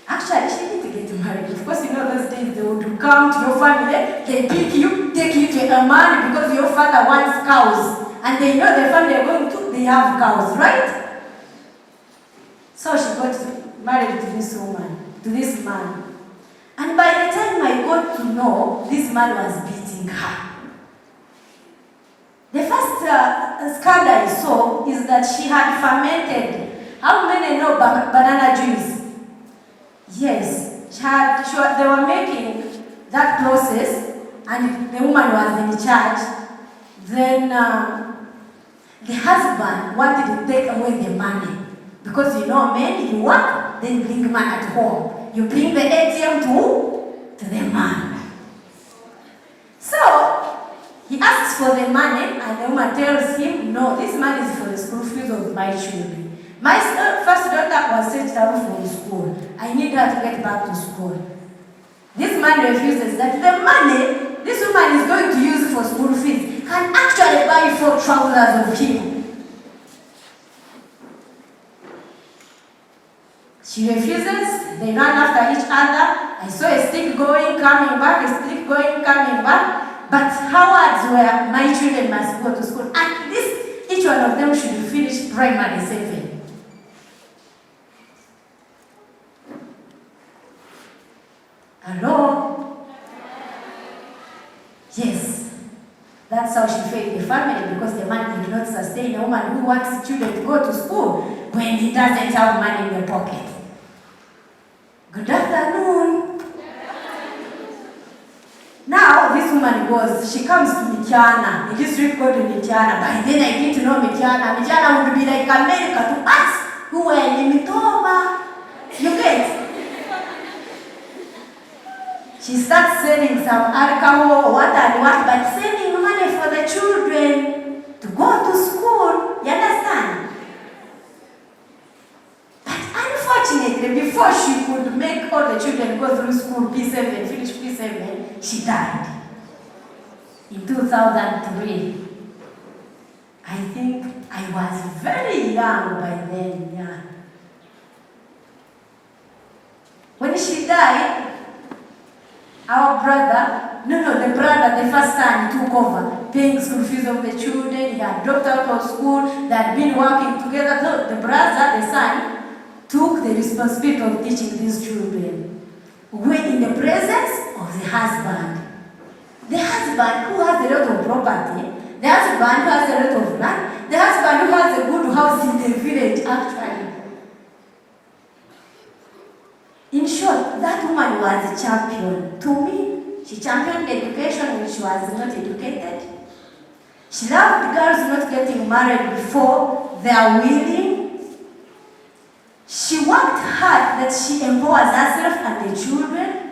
Actually, she didn't get married. Of course, those days they would come to your family, they pick you, take you to a man because your father wants cows. And they know the family are going to, they have cows, right? So she got married to this woman, to this man. And by the time I got to know, this man was beating her. The first scandal I saw is that she had fermented. How many know banana juice? Yes, they were making that process, and the woman was in charge. Then the husband wanted to take away the money. Because men, you work, then bring man at home. You bring the ATM to the man. So, he asks for the money, and the woman tells him, no, this money is for the school fees of my children. My first daughter was sent out from school. I need her to get back to school. This man refuses that the money this woman is going to use for school fees can actually buy 4 trousers of him. She refuses, they run after each other. I saw a stick going, coming back, a stick going, coming back. But her words were, my children must go to school. At least each one of them should finish primary 7. Hello? Yes. That's how she fed the family, because the man did not sustain a woman who wants children to go to school when he doesn't have money in the pocket. Good afternoon. Now this woman goes, she comes to Mityana, a district called Mityana. By then I didn't know Mityana. Mityana would be like America to us who were in Mitoma. You get? She starts selling some alcohol, what and what, but saving money for the children to go to school. You understand? But unfortunately, before she could make all the children go through school, P7, finish P7, she died. In 2003. I think I was very young by then, yeah. When she died, our brother, the first son took over, paying school fees of the children. He had dropped out of school, they had been working together. So the brother, the son, took the responsibility of teaching these children. When in the presence of the husband. The husband who has a lot of property, the husband who has a lot of land, the husband who has a good house in the village, actually. In short, that woman was a champion. To me, she championed education when she was not educated. She loved girls not getting married before they are willing. She worked hard that she empowers herself and the children,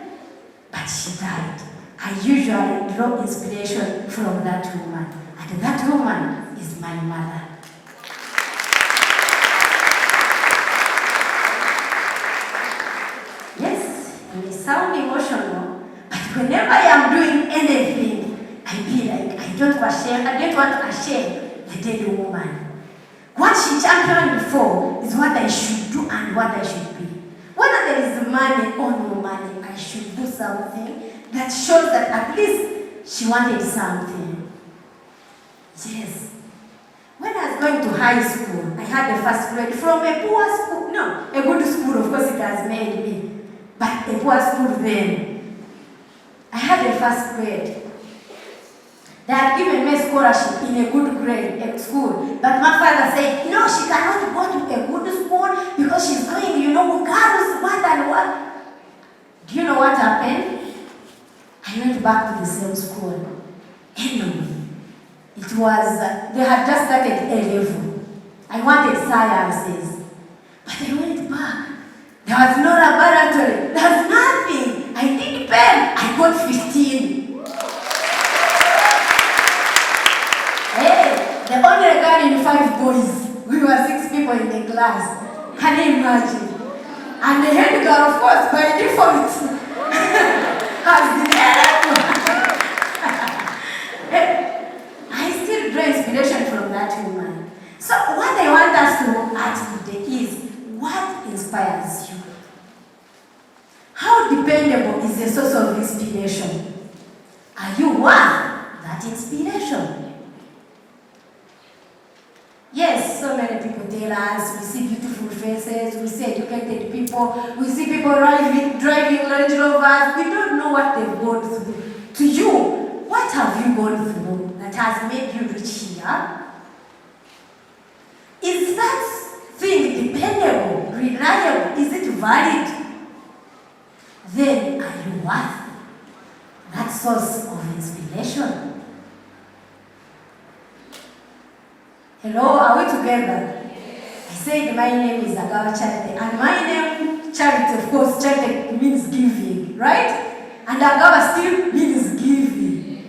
but she died. I usually draw inspiration from that woman, and that woman is my mother. It may sound emotional, but whenever I am doing anything, I be like, I don't want to shame the dead woman. What she championed for is what I should do and what I should be. Whether there is money or no money, I should do something that shows that at least she wanted something. Yes. When I was going to high school, I had the first grade from a poor school. No, a good school, of course it has made me. But a poor school then. I had a first grade. They had given me a scholarship in a good grade at school. But my father said, no, she cannot go to a good school because she's going, girls, what and what. Do you know what happened? I went back to the same school. Anyway, it was, they had just started A-level. I wanted sciences. But I went back. There was no laboratory. There was nothing. I did pen. I got 15. Hey, 105 boys. We were 6 people in the class. Can you imagine? And the head girl, of course, by default, has the I still draw inspiration from that woman. So what I want us to look at today is what inspires you? How dependable is the source of inspiration? Are you worth that inspiration? Yes, so many people tell us, we see beautiful faces, we see educated people, we see people driving Range Rovers. We don't know what they've gone through. To you, what have you gone through that has made you reach here? Is that thing dependable, reliable? Is it valid? Then are you worth that source of inspiration? Hello, are we together? I said my name is Agawa Charity, and my name, Charity, of course, Charity means giving, right? And Agawa still means giving.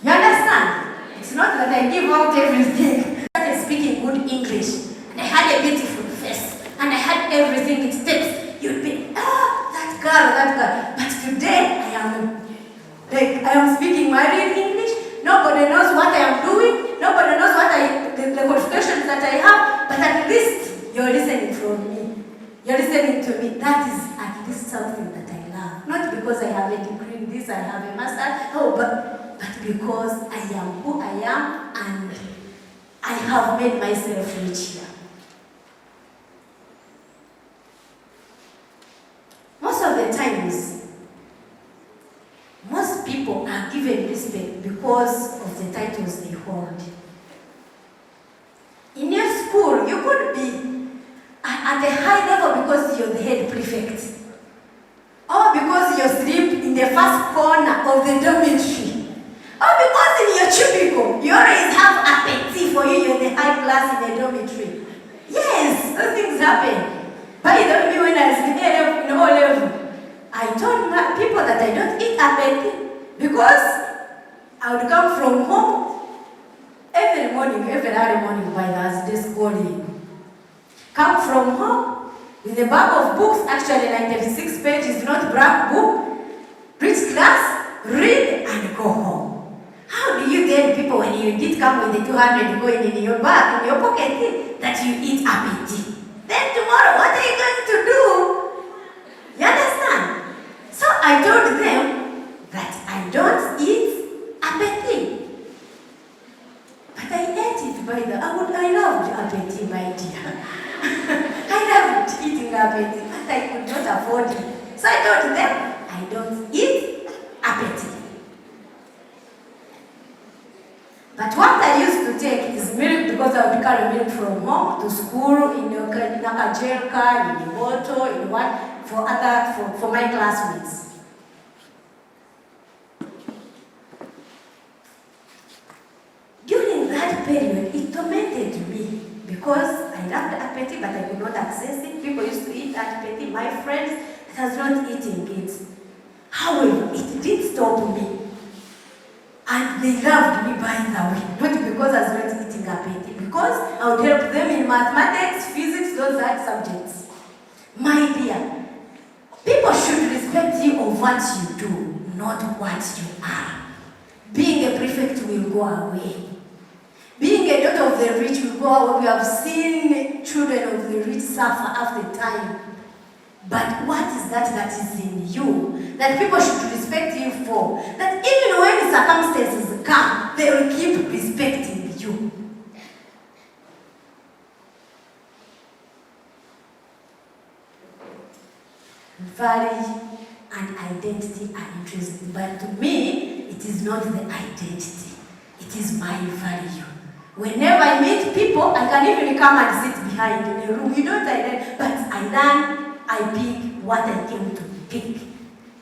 You understand? It's not that I give out everything. I started speaking good English, and I had a beautiful face, and I had everything it takes. You'd be, that girl. But today, I am speaking my real English. Nobody knows what I am doing. Nobody knows what the qualifications that I have. But at least you're listening from me. You're listening to me. That is at least something that I love. Not because I have a degree in this, I have a master. No, but because I am who I am, and I have made myself rich here. Most of the times, most people are given respect because of the titles they hold. In your school, you could be at a high level because you're the head prefect, or because you sleep in the first corner of the dormitory, or because in your cubicle, you always have a petit for you, you're the high class in the dormitory. Yes, those things happen. By the way, when I was in O level, I told people that I don't eat apeti because I would come from home every early morning by Thursday schooling. Come from home with a bag of books, actually 96 pages, not black book, reach class, read, and go home. How do you tell people when you did come with the 200 going in your bag, in your pocket, that you eat apeti? Then tomorrow, what are you going to do? You understand? So I told them that I don't eat apeti. But I ate it by I loved apeti, my dear. I loved eating apeti, but I could not afford it. So I told them, I don't eat apeti. But what I used to take is milk because I would carry milk from home to school in a gel can, in a bottle, in one for my classmates. During that period, it tormented me because I loved apeti, but I could not access it. People used to eat apeti. My friends, I was not eating it. However, it did stop me. And they loved me, by the way, not because I was not eating apeti, because I would help them in mathematics, physics, those hard subjects. My dear, people should respect you of what you do, not what you are. Being a prefect will go away. Being a daughter of the rich will go away. We have seen children of the rich suffer after time. But what is that is in you that people should respect you for? That even when circumstances come, they will keep respecting you. Value and identity are interesting, but to me, it is not the identity. It is my value. Whenever I meet people, I can even come and sit behind in a room. You don't identify, but I pick what I came to pick.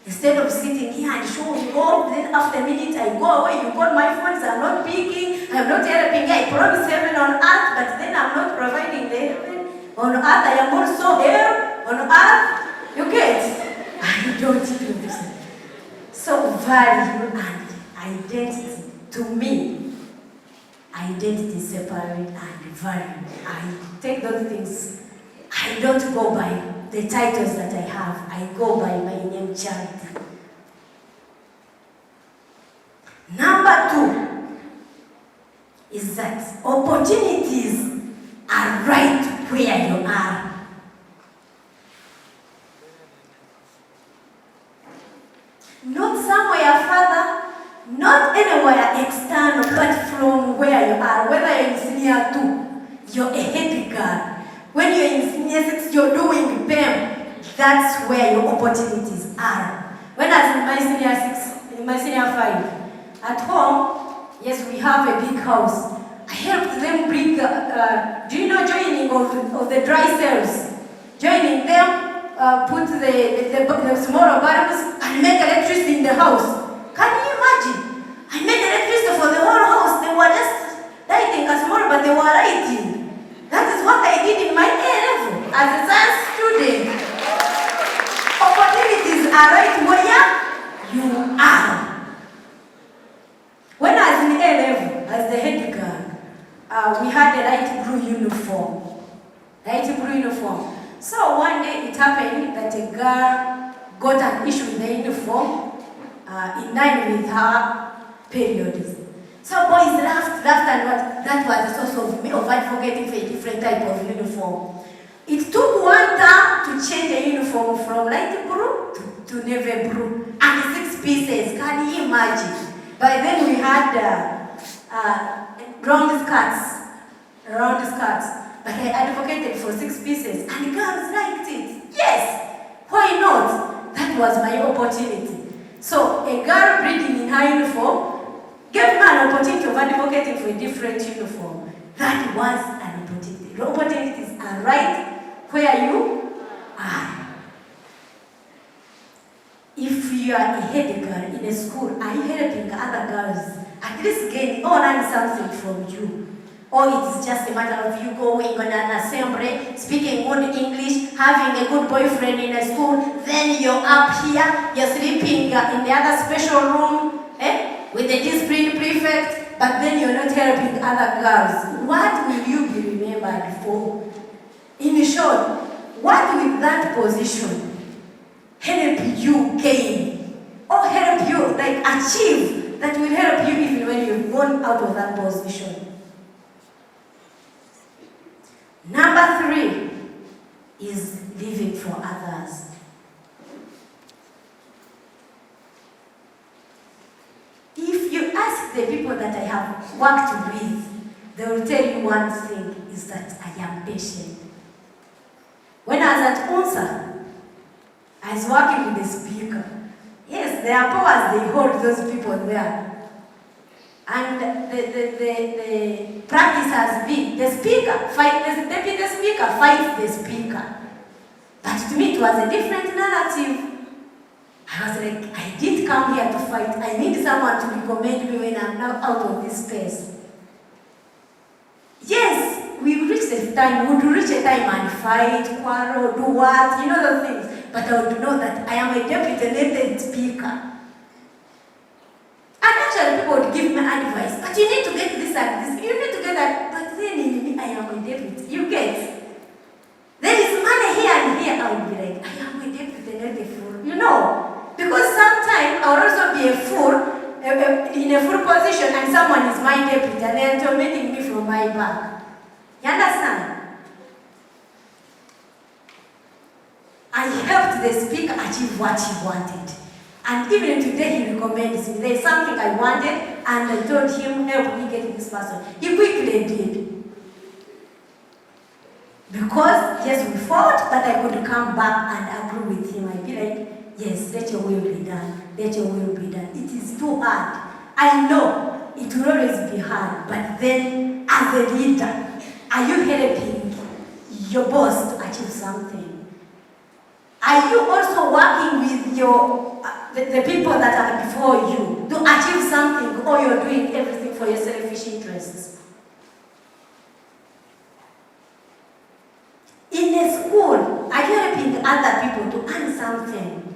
Instead of sitting here and showing off, then after a minute I go away, you call my phones, I'm not picking, I'm not helping. I promise heaven on earth, but then I'm not providing the heaven. On earth, I am also here. On earth, you get? I don't do this. So value and identity, to me, identity separate and value. I take those things. I don't go by the titles that I have. I go by my name, Charity. Number 2 is that opportunities are right where you are. Not somewhere further, not anywhere external, but from where you are. Whether you're in senior 2, you're a head girl. When you're in senior 6, you're doing BEM. That's where your opportunities are. When I was in my senior 6, in my senior 5, at home, yes, we have a big house. I helped them bring, do you know joining of the dry cells? Joining them, put the smaller bulbs and make electricity in the house. Can you imagine? I made electricity for the whole house. They were just lighting a small, but they were lighting. That is what I did in my A level as a science student. Opportunities are right where you are. When I was in A level, as the head girl, we had a light blue uniform. Light blue uniform. So one day it happened that a girl got an issue with the uniform in line with her periods. So boys laughed, and what? That was the source of advocating for a different type of uniform. It took one term to change the uniform from light blue to navy blue and 6 pieces. Can you imagine? By then we had round skirts. But I advocated for 6 pieces and girls liked it. Yes, why not? That was my opportunity. So a girl breeding in her uniform gave me an opportunity of advocating for a different uniform. That was an opportunity. The opportunities are right where you are. If you are a head girl in a school, are you helping other girls at least gain or learn something from you? Or it's just a matter of you going on an assembly, speaking good English, having a good boyfriend in a school, then you're up here, you're sleeping in the other special room, with the discipline prefect, but then you're not helping other girls. What will you be remembered for? In short, what will that position help you gain? Or help you achieve that will help you even when you've gone out of that position? Number 3 is living for others. If you ask the people that I have worked with, they will tell you one thing is that I am patient. When I was at Unsa, I was working with the speaker. Yes, there are powers they hold those people there. And the practice has been the deputy speaker fights the speaker. But to me it was a different narrative. I was like, I didn't come here to fight. I need someone to recommend me when I'm now out of this space. Yes, we would reach a time and fight, quarrel, do what, you know those things. But I would know that I am a deputy speaker. And actually people would give me advice, but you need to get this and this, you need to get that, but then in me, I am a deputy, you get. There is money here and here, I would be like, I am a deputy, not a fool, you know. Because sometimes I will also be a fool, in a full position, and someone is my deputy, and they are tormenting me from my back. You understand? I helped the speaker achieve what he wanted. And even today he recommends me. There's something I wanted and I told him, help me get this person. He quickly did. Because, yes, we fought, but I could come back and agree with him. I'd be like, yes, let your will be done. Let your will be done. It is too hard. I know it will always be hard, but then as a leader, are you helping your boss to achieve something? Are you also working with the people that are before you to achieve something, or you're doing everything for your selfish interests? In a school, are you helping other people to earn something?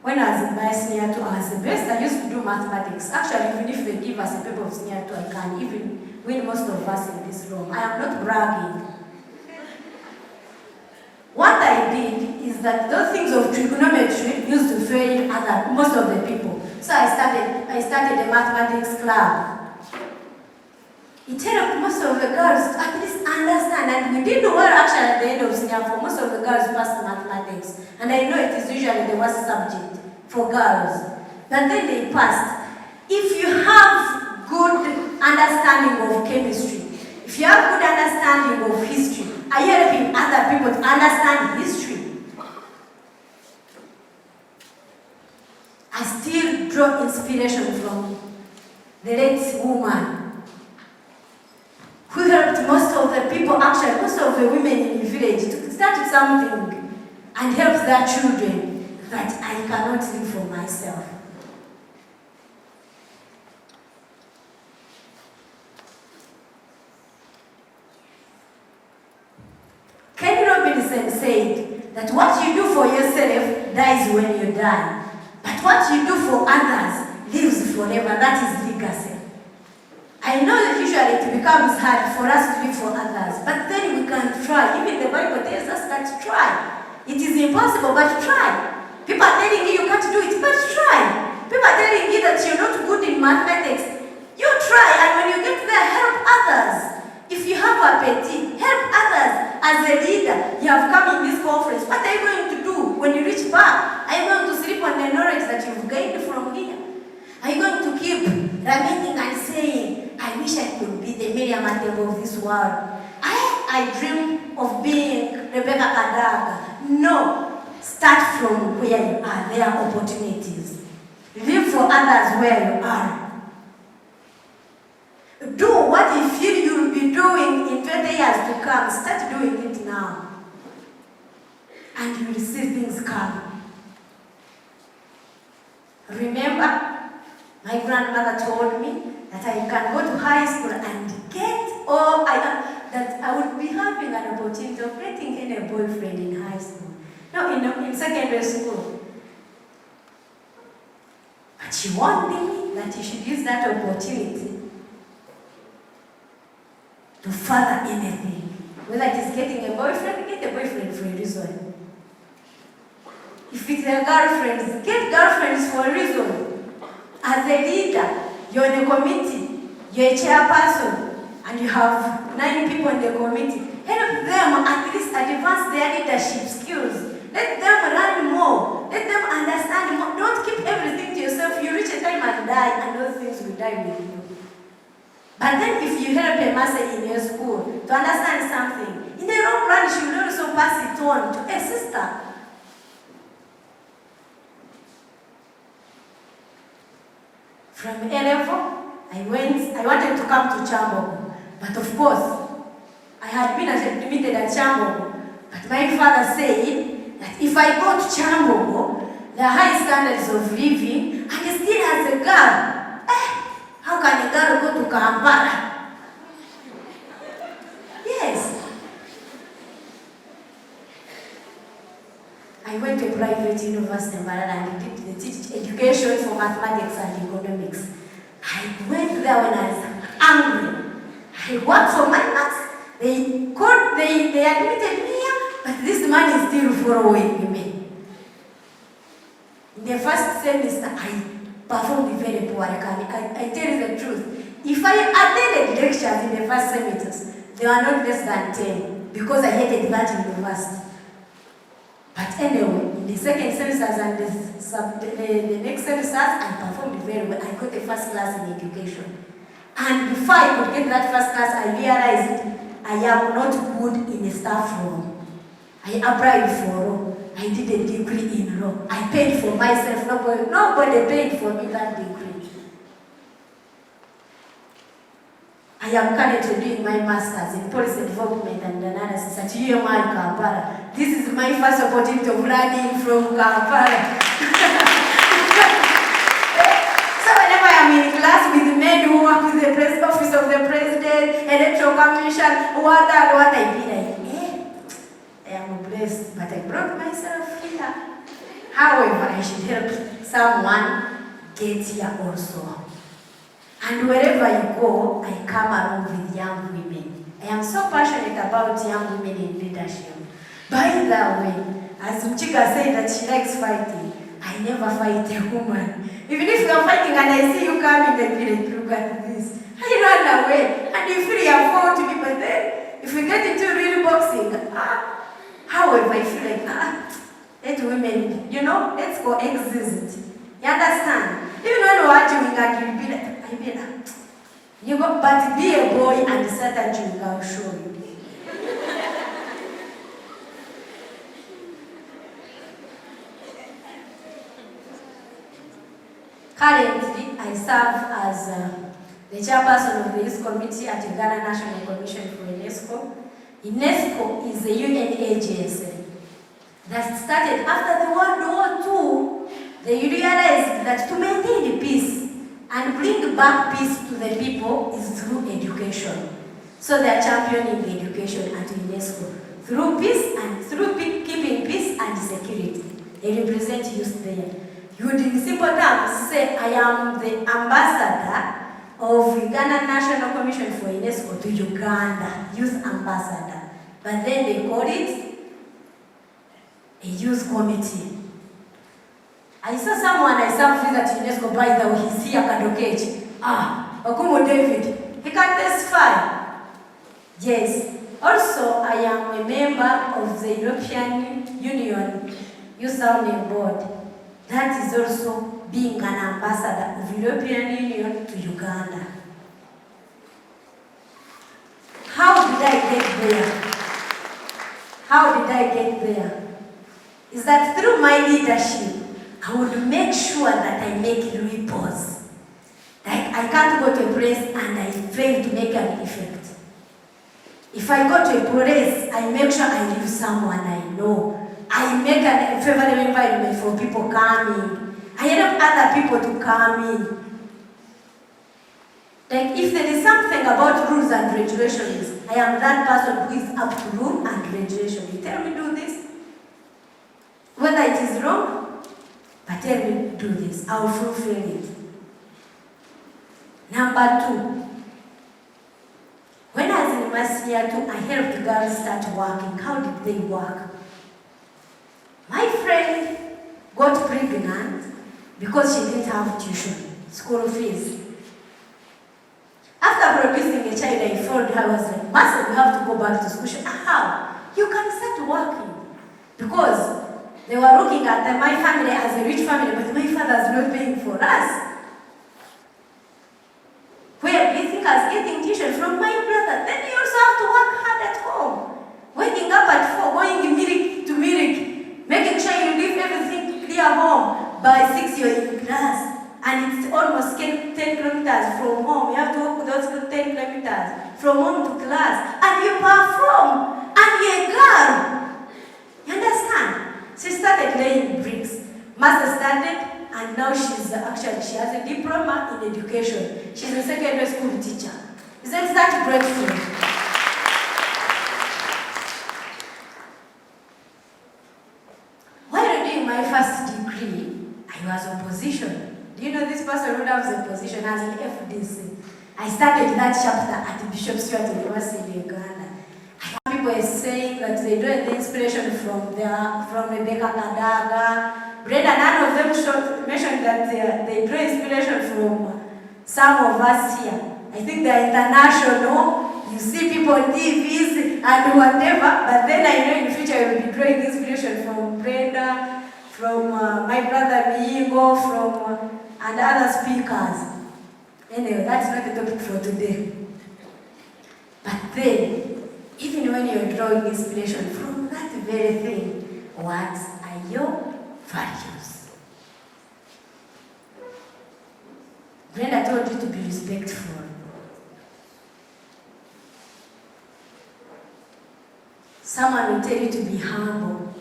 When I was in my senior senior 2, I was the best. I used to do mathematics. Actually, even if they give us a paper of senior 2, I can even win most of us in this room. I am not bragging. What I did is that those things of trigonometry used to fail most of the people. So I started a mathematics club. It helped most of the girls to at least understand, and we did well actually at the end of senior 4. Most of the girls passed mathematics, and I know it is usually the worst subject for girls. But then they passed. If you have good understanding of chemistry, if you have good understanding of history, are you helping other people to understand history? I still draw inspiration from the late woman who helped most of the people, actually most of the women in the village, to start something and help their children that I cannot live for myself. Ken Robinson said that what you do for yourself dies when you die, but what you do for others lives forever. That is legacy. I know that usually it becomes hard for us to live for others, but then we can try. Even the Bible tells us that try. It is impossible, but try. People are telling you you can't do it, but try. People are telling you that you're not good in mathematics. You try, and when you get there, help others. If you have appetite, help others. As a leader, you have come in this conference. What are you going to do when you reach back? Are you going to sleep on the knowledge that you've gained from here? Are you going to keep remaining and saying, I wish I could be the Miriam Matebo of this world? I dream of being Rebecca Kadaga. No. Start from where you are. There are opportunities. Live for others where you are. Do what you feel you'll be doing in 20 years to come. Start doing it now. And you will see things come. Remember, my grandmother told me that I can go to high school and get, that I would be having an opportunity of getting any boyfriend in high school. No, in secondary school. But she warned me that you should use that opportunity to further anything. Whether it is getting a boyfriend, get a boyfriend for a reason. If it's a girlfriend, get girlfriends for a reason. As a leader, you're in a committee, you're a chairperson, and you have 9 people in the committee. Help them at least advance their leadership skills. Let them learn more. Let them understand more. Don't keep everything to yourself. You reach a time and die, and those things will die with you. But then if you help a master in your school to understand something, in the long run, she will also pass it on to a sister. From A level, I wanted to come to Chambogo, but of course, I had been admitted at Chambogo. But my father said that if I go to Chambogo, the high standards of living, and still as a girl, how can a girl go to Kampala? Yes. I went to a private university in Malala and did the education for mathematics and economics. I went there when I was angry. I worked for my maths. They admitted me here, but this man is still following me. In the first semester, I performed very poorly. I tell you the truth. If I attended lectures in the first semesters, they were not less than 10 because I hated that university. But anyway, in the second semesters and the next semesters, I performed very well. I got a first class in education. And before I could get that first class, I realized I am not good in a staff room. I applied for law. I did a degree in law. I paid for myself. Nobody paid for me that degree. I am currently doing my master's in policy development and analysis at UMI Kampala. This is my first opportunity of learning from Kampala. So whenever I am in class with men who work with the office of the president, electoral commission, what I did, I am blessed, but I brought myself here. However, I should help someone get here also. And wherever you go, I come along with young women. I am so passionate about young women in leadership. By the way, as Mchika said that she likes fighting, I never fight a woman. Even if we are fighting and I see you coming, I feel like, look at this. I run away. And you feel you have fought me, but then, if we get into real boxing, however, I feel like, let women, let's coexist. You understand? Even when we're arguing, I be like, but be a boy and start arguing, I'll show you. Currently, I serve as the chairperson of the Youth Committee at Uganda National Commission for UNESCO. UNESCO is a UN agency that started after the World War II. They realized that to maintain peace and bring back peace to the people is through education. So they are championing education at UNESCO through peace and through keeping peace and security. They represent youth there. You would in simple terms say, I am the ambassador of Uganda National Commission for UNESCO to Uganda, youth ambassador. But then they call it a youth committee. I saw someone I served with at UNESCO, by the way, he's here, Kadokechi. Okumo David. He can testify. Yes. Also, I am a member of the European Union Youth Sounding Board. That is also being an ambassador of European Union to Uganda. How did I get there? How did I get there? Is that through my leadership, I would make sure that I make ripples. Like I can't go to a place and I fail to make an effect. If I go to a place, I make sure I leave someone I know. I make a favorable environment for people coming. I help other people to come in. Like if there is something about rules and regulations, I am that person who is up to rule and regulation. You tell me do this, whether it is wrong, but tell me do this, I will fulfill it. Number 2, when I was in university year 2, I helped girls start working. How did they work? My friend got pregnant because she didn't have tuition, school fees. After producing a child, I told her, I was like, Master, you have to go back to school. She said, how? You can start working. Because they were looking at my family as a rich family, but my father's not paying for us. Where do you think I was getting tuition from my brother? Then you also have to work hard at home. Waking up at 4, going milk to milk, making sure you leave everything clear home. By 6 you're in class. And it's almost 10 kilometers from home. You have to walk those 10 kilometers from home to class. And you perform. And you're a girl. You understand? She started laying bricks. Master started, and now she has a diploma in education. She's a secondary school teacher. Isn't that breakthrough? While doing my first degree, I was opposition. Do you know this person who loves opposition as an FDC? I started that chapter at Bishop Stewart University in Uganda. People are saying that they draw the inspiration from Rebecca Kadaga. Brenda, none of them mentioned that they draw inspiration from some of us here. I think they're international. You see people on TVs and whatever, but then I know in the future I will be drawing inspiration from Brenda, from my brother Miingo, and other speakers. Anyway, that's not the topic for today. But then, even when you're drawing inspiration from that very thing, what are your values? Brenda told you to be respectful. Someone will tell you to be humble.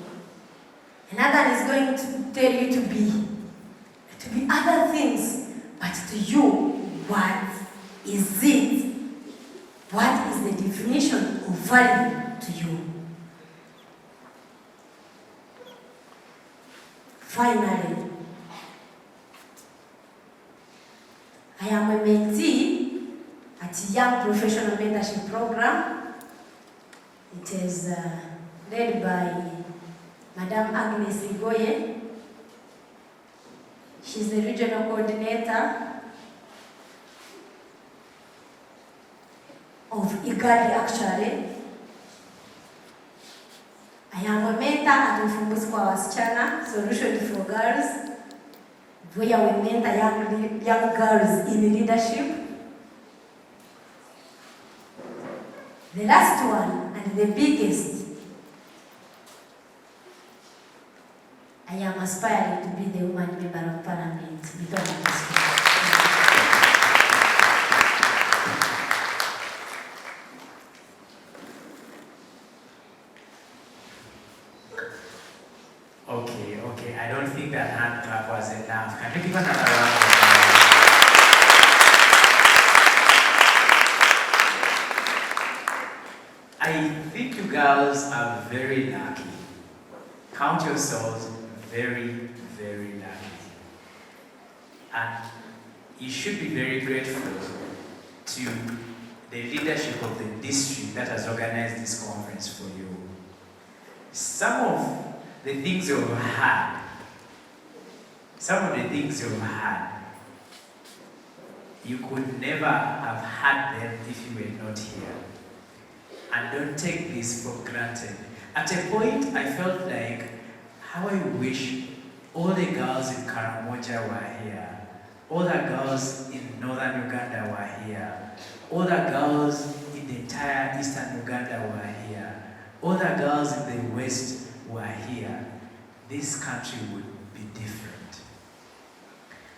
Another is going to tell you to be other things. But to you, what is it? What is the definition of value to you? Finally, I am a mentee at Young Professional Mentorship Program. It is led by Madam Agnes Igoye. She's the regional coordinator of IGADI actually. I am a mentor at Ufumbuzi kwa Wasichana, Solution for Girls, where we mentor young girls in leadership. The last one and the biggest, I am aspiring to be the woman member of parliament because of this. Okay, I don't think that hand clap was enough. Can you give another round of applause? I think you girls are very lucky. Count yourselves very, very lucky. And you should be very grateful to the leadership of the district that has organized this conference for you. Some of the things you've had, you could never have had them if you were not here. And don't take this for granted. At a point, I felt like, how I wish all the girls in Karamoja were here. All the girls in northern Uganda were here. All the girls in the entire eastern Uganda were here. All the girls in the west were here. This country would be different.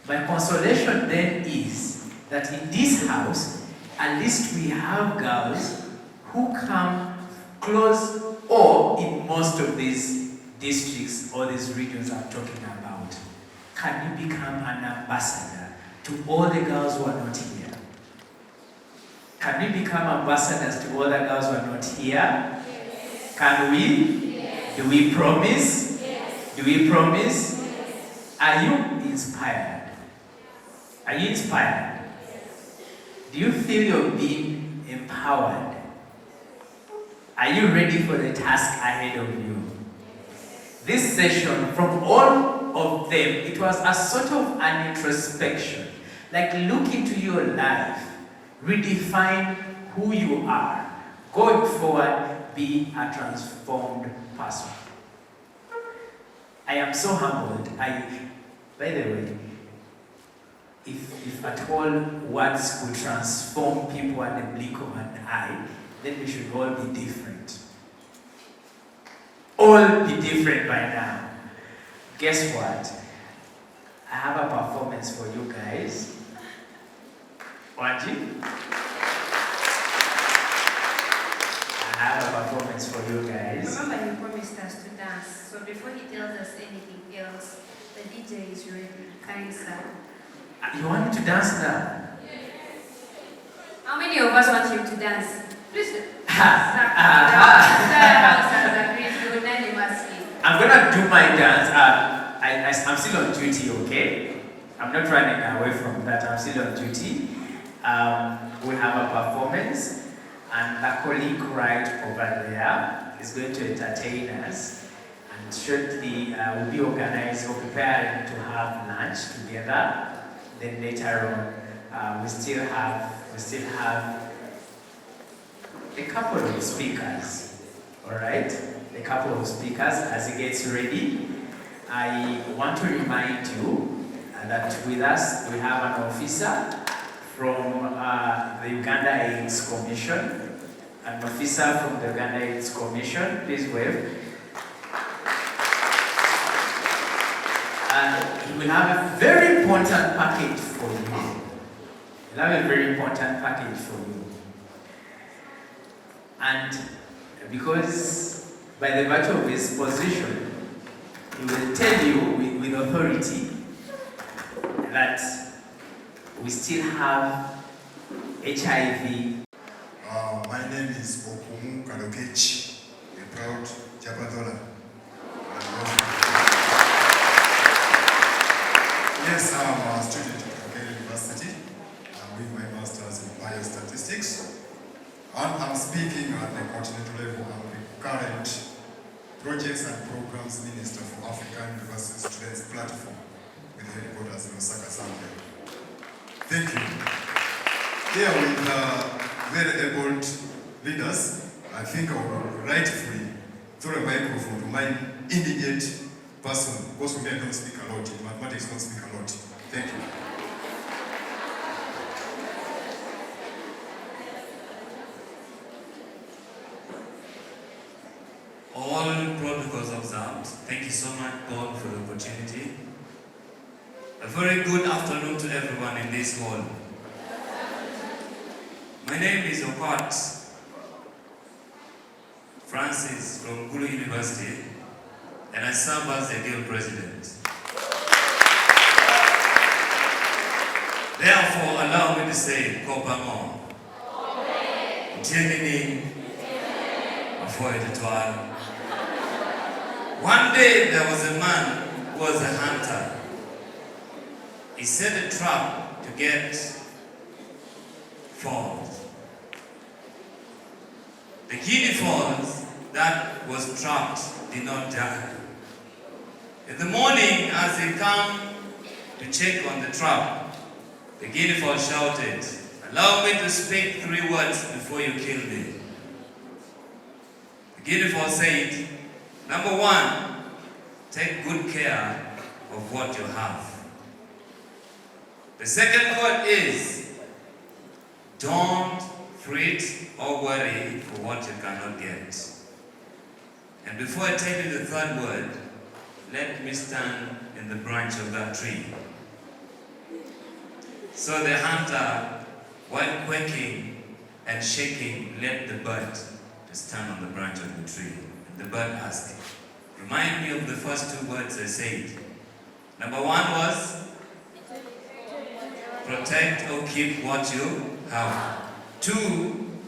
My consolation then is that in this house, at least we have girls who come close or in most of these districts or these regions I'm talking about. Can you become an ambassador to all the girls who are not here? Can we become ambassadors to all the girls who are not here? Yes. Can we? Yes. Do we promise? Yes. Do we promise? Yes. Are you inspired? Are you inspired? Yes. Do you feel you're being empowered? Are you ready for the task ahead of you? This session, from all of them, it was a sort of an introspection. Like look into your life, redefine who you are. Going forward, be a transformed person. I am so humbled. By the way, if at all words could transform people at the blink of an eye, then we should all be different. All be different by now. Guess what? I have a performance for you guys. Wanji? I have a performance for you guys. Remember you promised us to dance, so before he tells us anything else, the DJ is ready. Kind sir. You want me to dance now? Yes. How many of us want you to dance? Please. I'm gonna do my dance. I'm still on duty, okay? I'm not running away from that. I'm still on duty. We have a performance, and the colleague right over there is going to entertain us. And shortly, we'll be organizing, we're preparing to have lunch together. Then later on, we still have a couple of speakers, all right? A couple of speakers as he gets ready. I want to remind you that with us, we have an officer from the Uganda AIDS Commission. An officer from the Uganda AIDS Commission, please wave. And we have a very important package for you. We have a very important package for you. And because by the virtue of his position, he will tell you with authority that we still have HIV. My name is Okumu Kadokechi, a proud Japatola. Yes, I'm a student at Uganda University. I'm with my master's in biostatistics. And I'm speaking at the continental level. I'm the current Projects and Programs Minister for African University Students Platform with headquarters in Osaka, Zambia. Thank you. Here with very able leaders, I think I would rightfully throw a microphone to my indigent person, because for me I don't speak a lot, in mathematics I don't speak a lot. Thank you. All protocols observed. Thank you so much, Paul, for the opportunity. A very good afternoon to everyone in this hall. My name is Opat Francis from Gulu University, and I serve as the guild president. Therefore, allow me to say, Kopamo, Tienini, Afoy. One day there was a man who was a hunter. He set a trap to get fawns. The guinea fawns that was trapped did not die. In the morning, as they come to check on the trap, the guinea fowl shouted, "Allow me to speak 3 words before you kill me." The guinea fowl said, "Number 1, take good care of what you have. The second word is, don't fret or worry for what you cannot get. And before I tell you the third word, let me stand in the branch of that tree." So the hunter, while quaking and shaking, led the bird to stand on the branch of the tree. And the bird asked, "Remind me of the first 2 words I said." Number 1 was, protect or keep what you have. 2,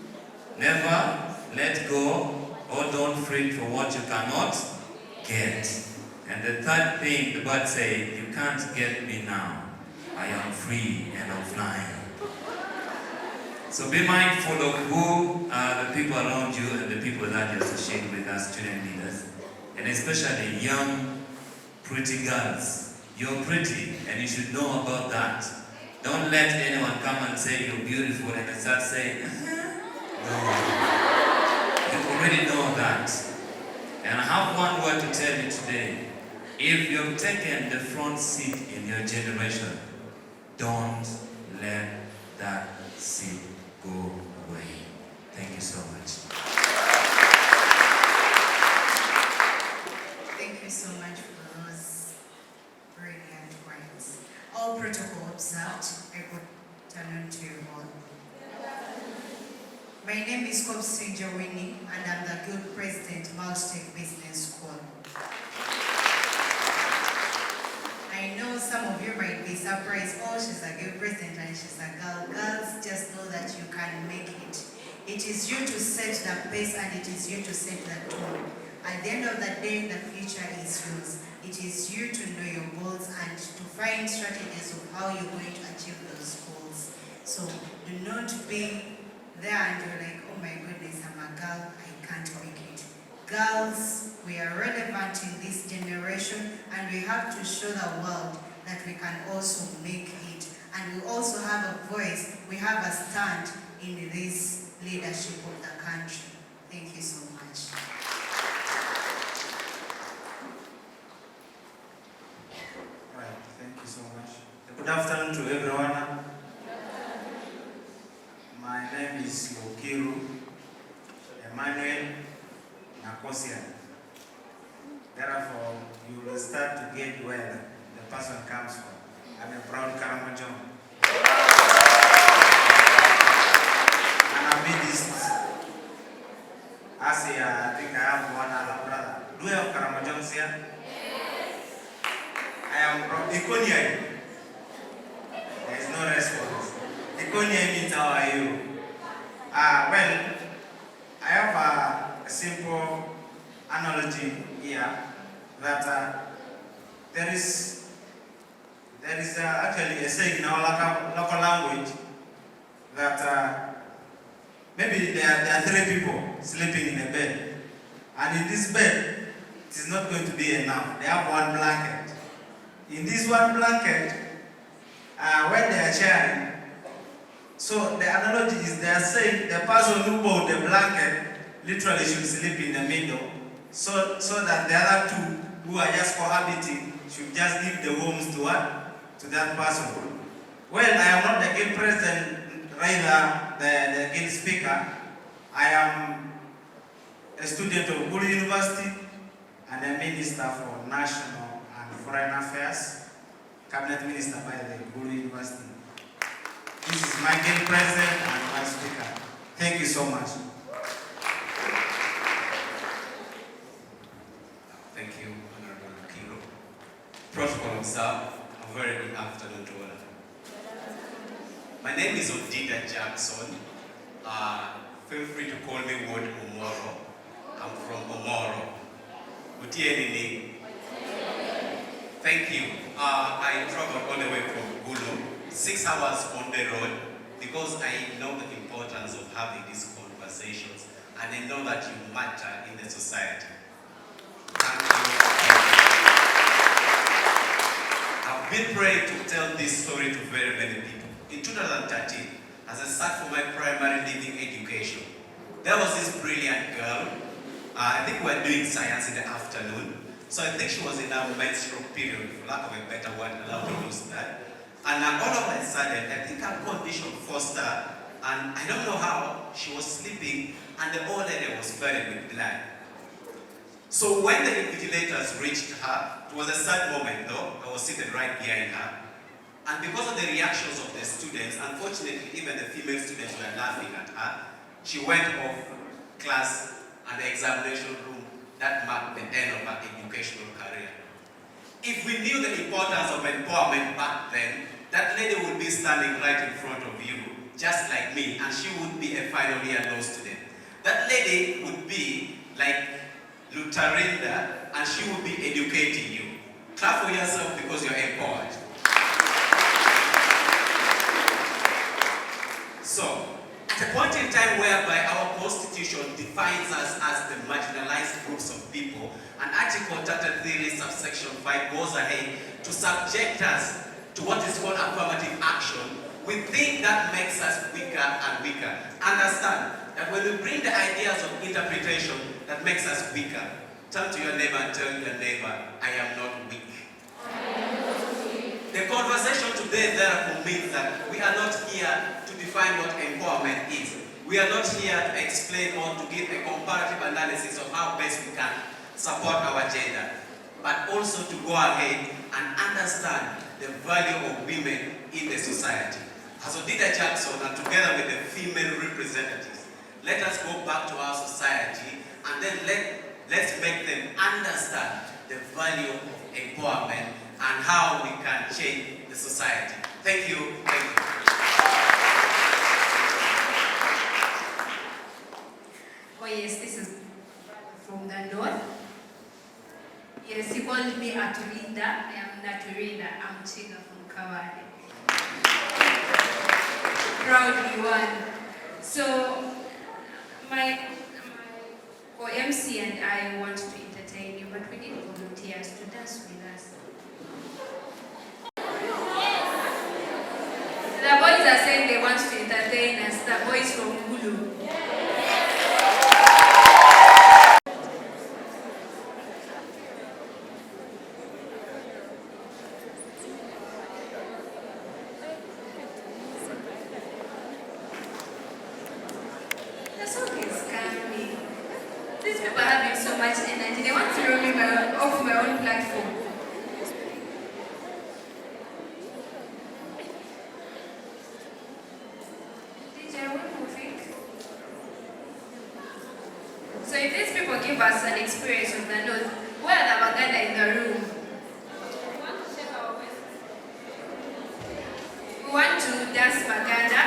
never let go or don't fret for what you cannot get. And the third thing the bird said, "You can't get me now. I am free and I'm flying." So be mindful of who are the people around you and the people that you associate with as student leaders. And especially young, pretty girls. You're pretty and you should know about that. Don't let anyone come and say you're beautiful and start saying, no. You already know that. And I have one word to tell you today. If you've taken the front seat in your generation, don't let that seat go away. Thank you so much. Thank you so much for those brilliant words. All protocol observed. A good afternoon to you all. My name is Kopsi Jawini, and I'm the Guild President, Multitech Business School. I know some of you might be surprised, oh, she's a Guild President and she's a girl. Girls, just know that you can make it. It is you to set the pace and it is you to set the tone. At the end of the day, the future is yours. It is you to know your goals and to find strategies of how you're going to achieve those goals. So do not be there and you're like, oh my goodness, I'm a girl, I can't make it. Girls, we are relevant in this generation and we have to show the world that we can also make it. And we also have a voice, we have a stand in this leadership of the country. Thank you so much. Right, thank you so much. Good afternoon to everyone. My name is Wakiso Emmanuel Nakosia. Therefore, you will start to get where the person comes from. I'm a proud Karamojon. And I'm Midist. Asia, I think I have one other brother. Do you have Karamojons here? Yes. I am from Ikonia. There is no response. Ikonia means how are you? Well, I have a simple analogy here that there is There is actually a saying in our local language that maybe there are three people sleeping in a bed. And in this bed, it is not going to be enough. They have one blanket. In this one blanket, when they are sharing, so the analogy is they are saying the person who bought the blanket literally should sleep in the middle, so that the other two who are just cohabiting should just give the warmth to what? To that person. Well, I am not the guild president, rather the guild speaker. I am a student of Gulu University and a minister for national and foreign affairs, cabinet minister by the Gulu University. This is my guild president and my speaker. Thank you so much. Thank you, Honorable Kiro. Protocol observed. A very good afternoon to all. My name is Odida Jackson. Feel free to call me Ward Omoro. I'm from Omoro. Utienini. Thank you. I traveled all the way from Gulu, 6 hours on the road, because I know the importance of having these conversations, and I know that you matter in the society. Thank you. I've been praying to tell this story to very many people. In 2013, as I sat for my primary living education, there was this brilliant girl. I think we were doing science in the afternoon. So I think she was in her menstrual period, for lack of a better word, allow me to use that. And all of a sudden, I think her condition forced her, and I don't know how, she was sleeping, and the whole area was flooded with blood. So when the invigilators reached her, it was a sad moment though. I was seated right behind her. And because of the reactions of the students, unfortunately even the female students were laughing at her, she went off class and the examination room. That marked the end of her educational career. If we knew the importance of empowerment back then, that lady would be standing right in front of you, just like me, and she would be a final year law student. That lady would be like Lutharinda, and she would be educating you. Clap for yourself because you're empowered. So, at a point in time whereby our constitution defines us as the marginalized groups of people, and Article 33, subsection 5 goes ahead to subject us to what is called affirmative action, we think that makes us weaker and weaker. Understand that when we bring the ideas of interpretation, that makes us weaker. Turn to your neighbor and tell your neighbor, I am not weak. The conversation today therefore means that we are not here to define what empowerment is. We are not here to explain or to give a comparative analysis of how best we can support our gender, but also to go ahead and understand the value of women in the society. As Odida Jackson, and together with the female representatives, let us go back to our society and then let's make them understand the value of empowerment and how we can change the society. Thank you. Thank you. Oh yes, this is from the north. Yes, he called me Aturinda. I am Naturinda. I'm Chiga from Kawale. Proudly won. So, my MC and I want to entertain you, but we need volunteers to dance with us. The boys are saying they want to entertain us, the boys from Gulu. The song is coming. These people are having so much energy. They want to throw me off my own platform. So if these people give us an experience of the north, where are the Waganda in the room? We want to dance Waganda.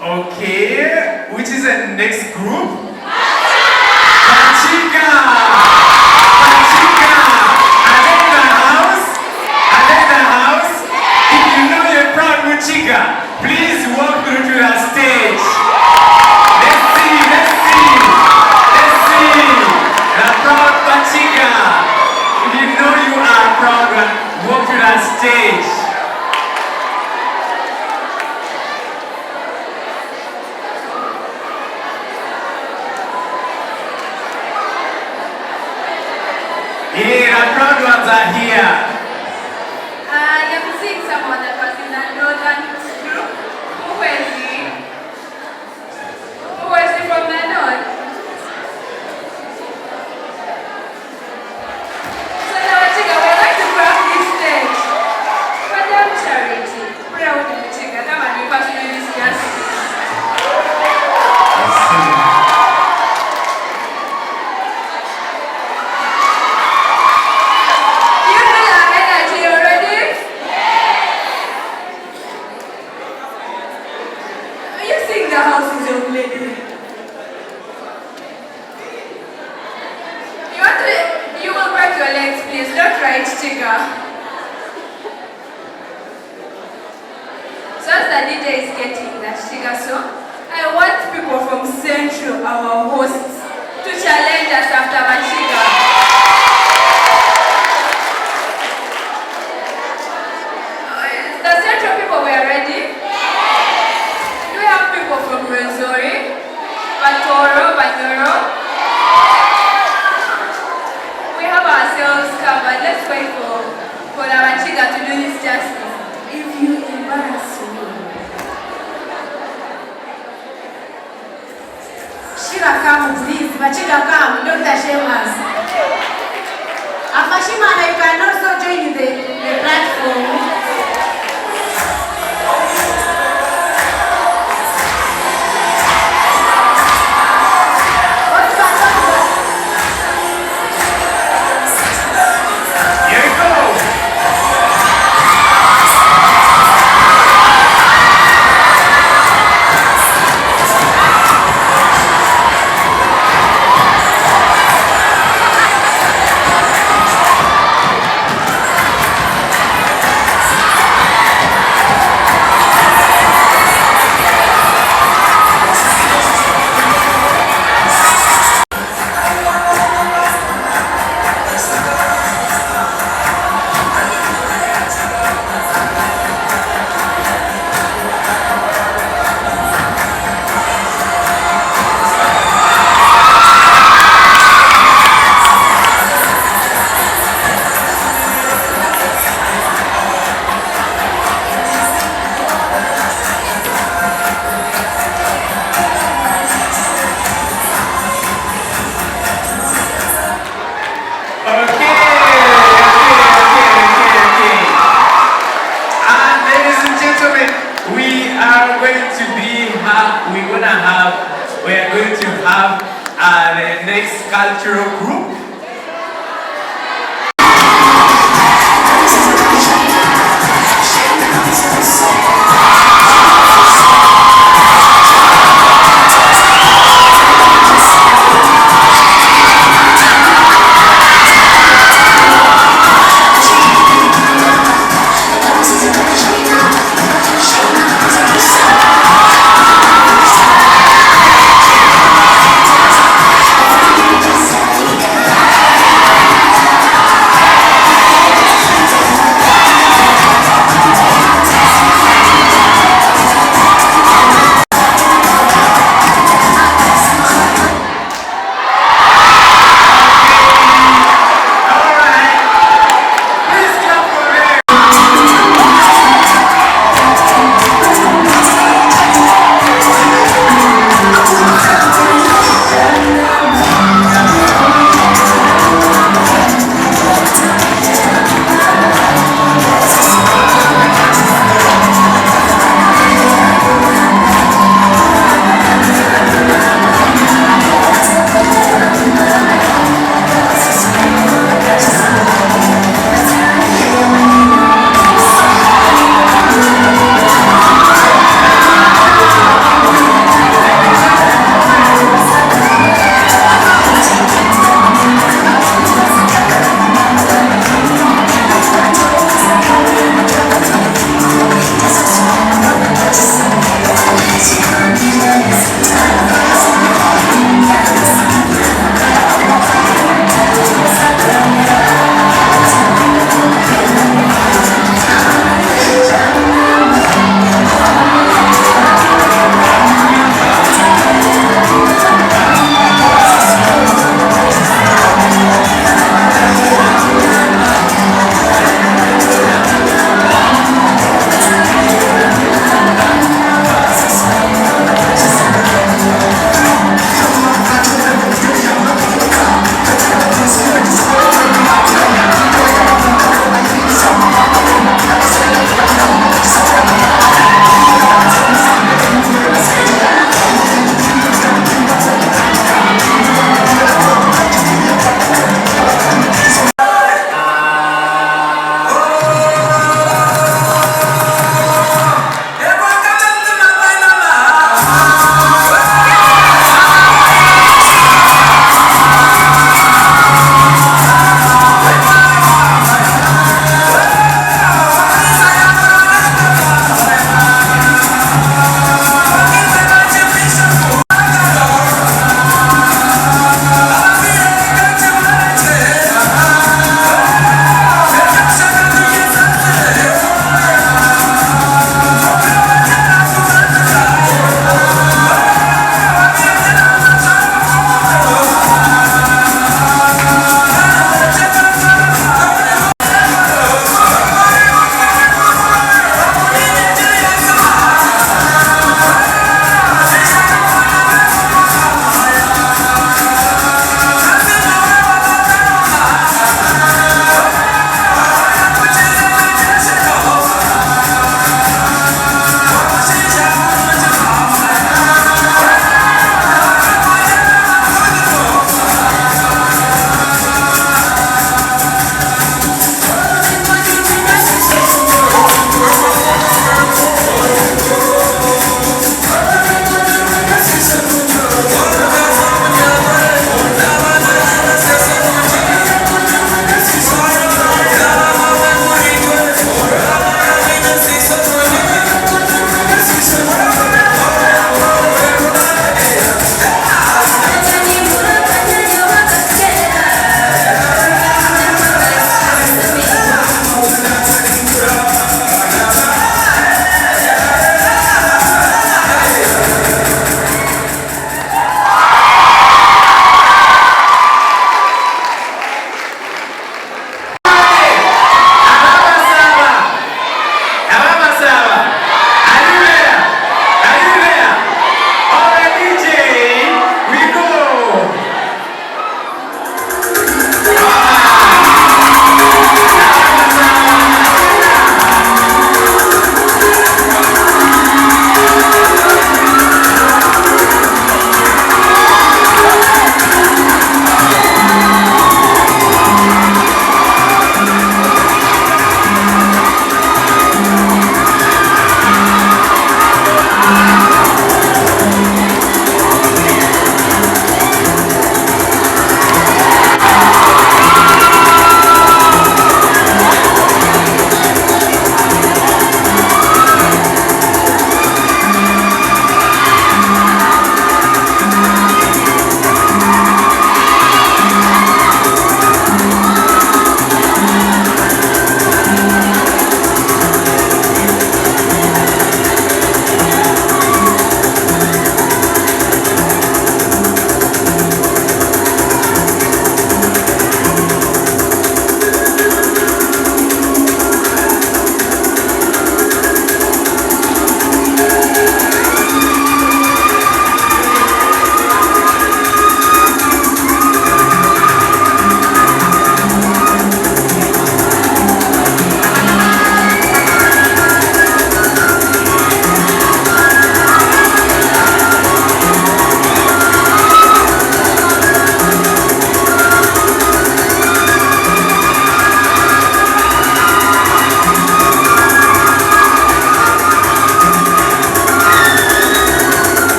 Okay, which is the next group? Wakiso! Are they in the house? Are they in the house? If you know you're proud Wakiso, please walk through to the stage. Let's see. The proud Wakiso. If you know you are proud, walk to the stage. Yeah, the proud ones are here. I'm seeing someone that was in the northern group. Who is he? Who is he from the north? So now, Chica, we're going to grab this stage. Madam Charity, proud Chica, come on, you pass me this justice. The house is young lady. You will break your legs, please. Don't try it, Chica. So as the DJ is getting that Chica song, I want people from Central, our hosts, to challenge us after Machiga. The Central people, we are ready? From Renzori, Batoro, Banyoro. We have ourselves covered. Let's wait for our Chica to do this justice. If you embarrass me. Shira, come, please. Wakiso, come. Don't shame us. Afashimana, you can also join the platform. We are going to have the next cultural group. Thank you.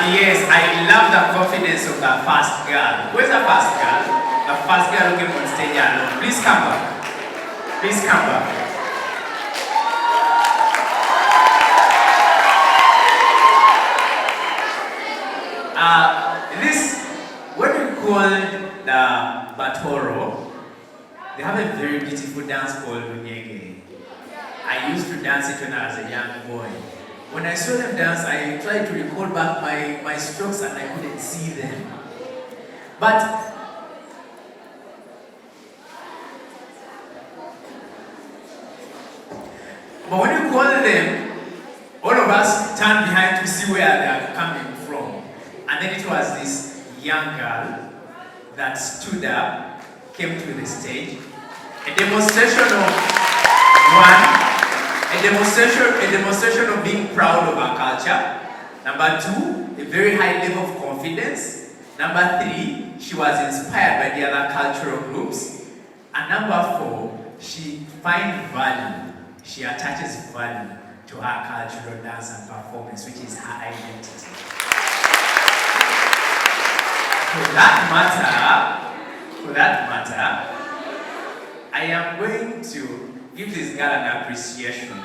Yes, I love the confidence of the first girl. Where's the first girl? The first girl who came on stage alone. Please come back. Please come back. This, what we call the Batoro, they have a very beautiful dance called Unyege. I used to dance it when I was a young boy. When I saw them dance, I tried to recall back my strokes and I couldn't see them. But when you call them, all of us turned behind to see where they are coming from. And then it was this young girl that stood up, came to the stage, a demonstration of being proud of our culture. Number 2, a very high level of confidence. Number 3, she was inspired by the other cultural groups. And number 4, she finds value. She attaches value to her cultural dance and performance, which is her identity. For that matter, I am going to give this girl an appreciation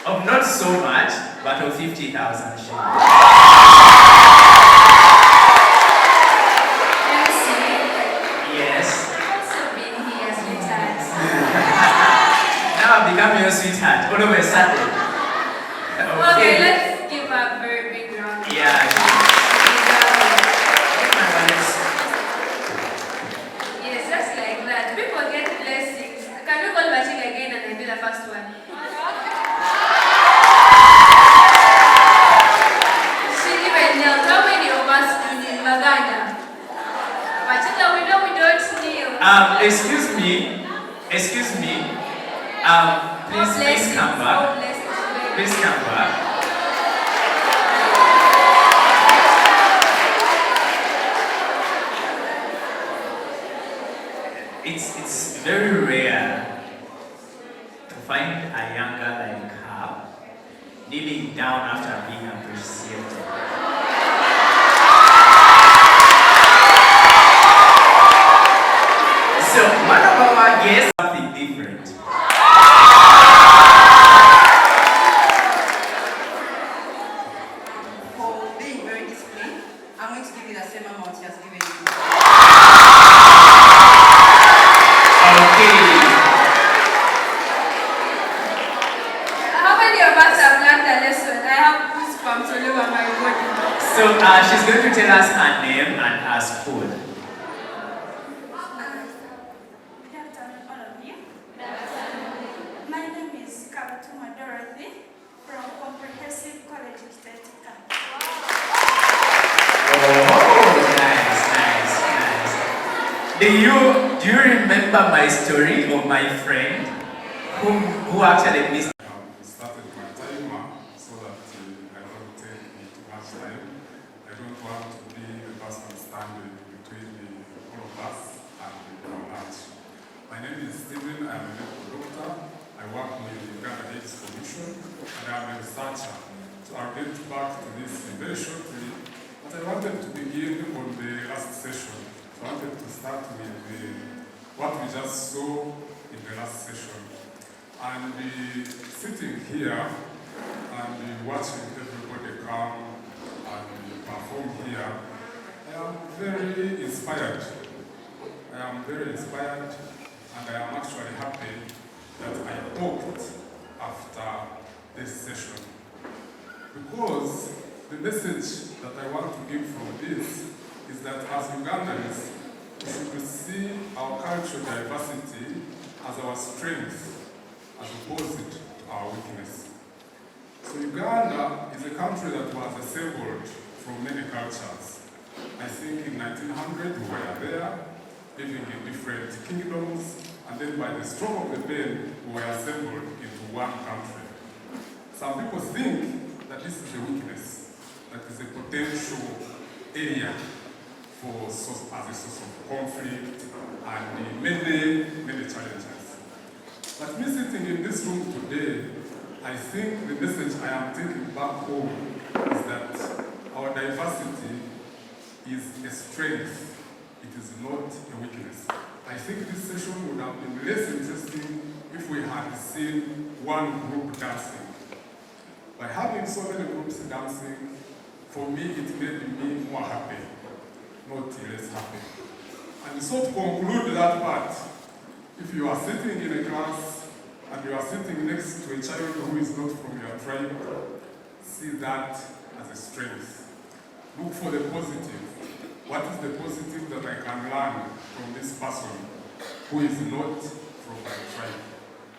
of not so much, but of 50,000 shillings. Yes. I've also been here, sweetheart. Now I've become your sweetheart, all of a sudden. Okay, let's give a very big round. Yeah. Yes, just like that. People get blessings. Can you call Bachik again and I'll be the first one? She even knelt. How many of us do in Uganda? Bachika, we know we don't kneel. Excuse me. Please come back. Please come back. It's very rare to find a young girl like her kneeling down after being appreciated. So one of our guests something different. For being very disciplined, I'm going to give you the same amount he has given you. How many of us have learned a lesson? I have goosebumps all over my body. So she's going to tell us her name and her school. Good afternoon, all of you. My name is Kabatuma Dorothy from Comprehensive College Estetica. Oh, nice. Do you remember my story of my friend who actually missed? Started my timer so that I don't take too much time. I don't want to be the person standing between all of us and our lunch. My name is Stephen. I'm a medical doctor. I work with the Uganda AIDS Commission and I'm a researcher. So I'll get back to this very shortly. But I wanted to begin on the last session. So I wanted to start with what we just saw in the last session. And sitting here and watching everybody come and perform here, I am very inspired. And I am actually happy that I talked after this session. Because the message that I want to give from this is that as Ugandans, we should see our cultural diversity as our strength, as opposed to our weakness. So Uganda is a country that was assembled from many cultures. I think in 1900 we were there, living in different kingdoms, and then by the stroke of the pen, we were assembled into one country. Some people think that this is a weakness, that is a potential area for as a source of conflict and many challenges. But me sitting in this room today, I think the message I am taking back home is that our diversity is a strength, it is not a weakness. I think this session would have been less interesting if we had seen one group dancing. By having so many groups dancing, for me it made me more happy, not less happy. And so to conclude that part, if you are sitting in a class and you are sitting next to a child who is not from your tribe, see that as a strength. Look for the positive. What is the positive that I can learn from this person who is not from my tribe?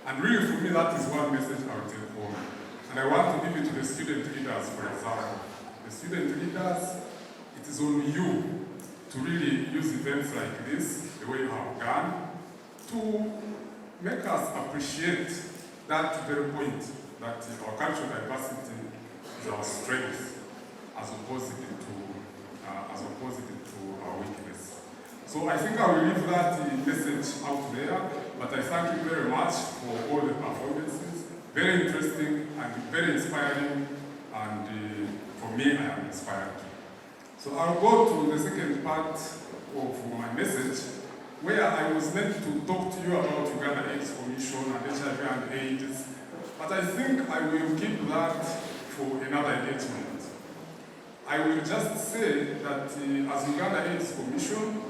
And really for me, that is one message I will take home. And I want to give it to the student leaders, for example. The student leaders, it is on you to really use events like this, the way you have done, to make us appreciate that very point that our cultural diversity is our strength as opposed to our weakness. So I think I will leave that message out there, but I thank you very much for all the performances. Very interesting and very inspiring, and for me, I am inspired. So I'll go to the second part of my message, where I was meant to talk to you about Uganda AIDS Commission and HIV and AIDS, but I think I will keep that for another engagement. I will just say that as Uganda AIDS Commission,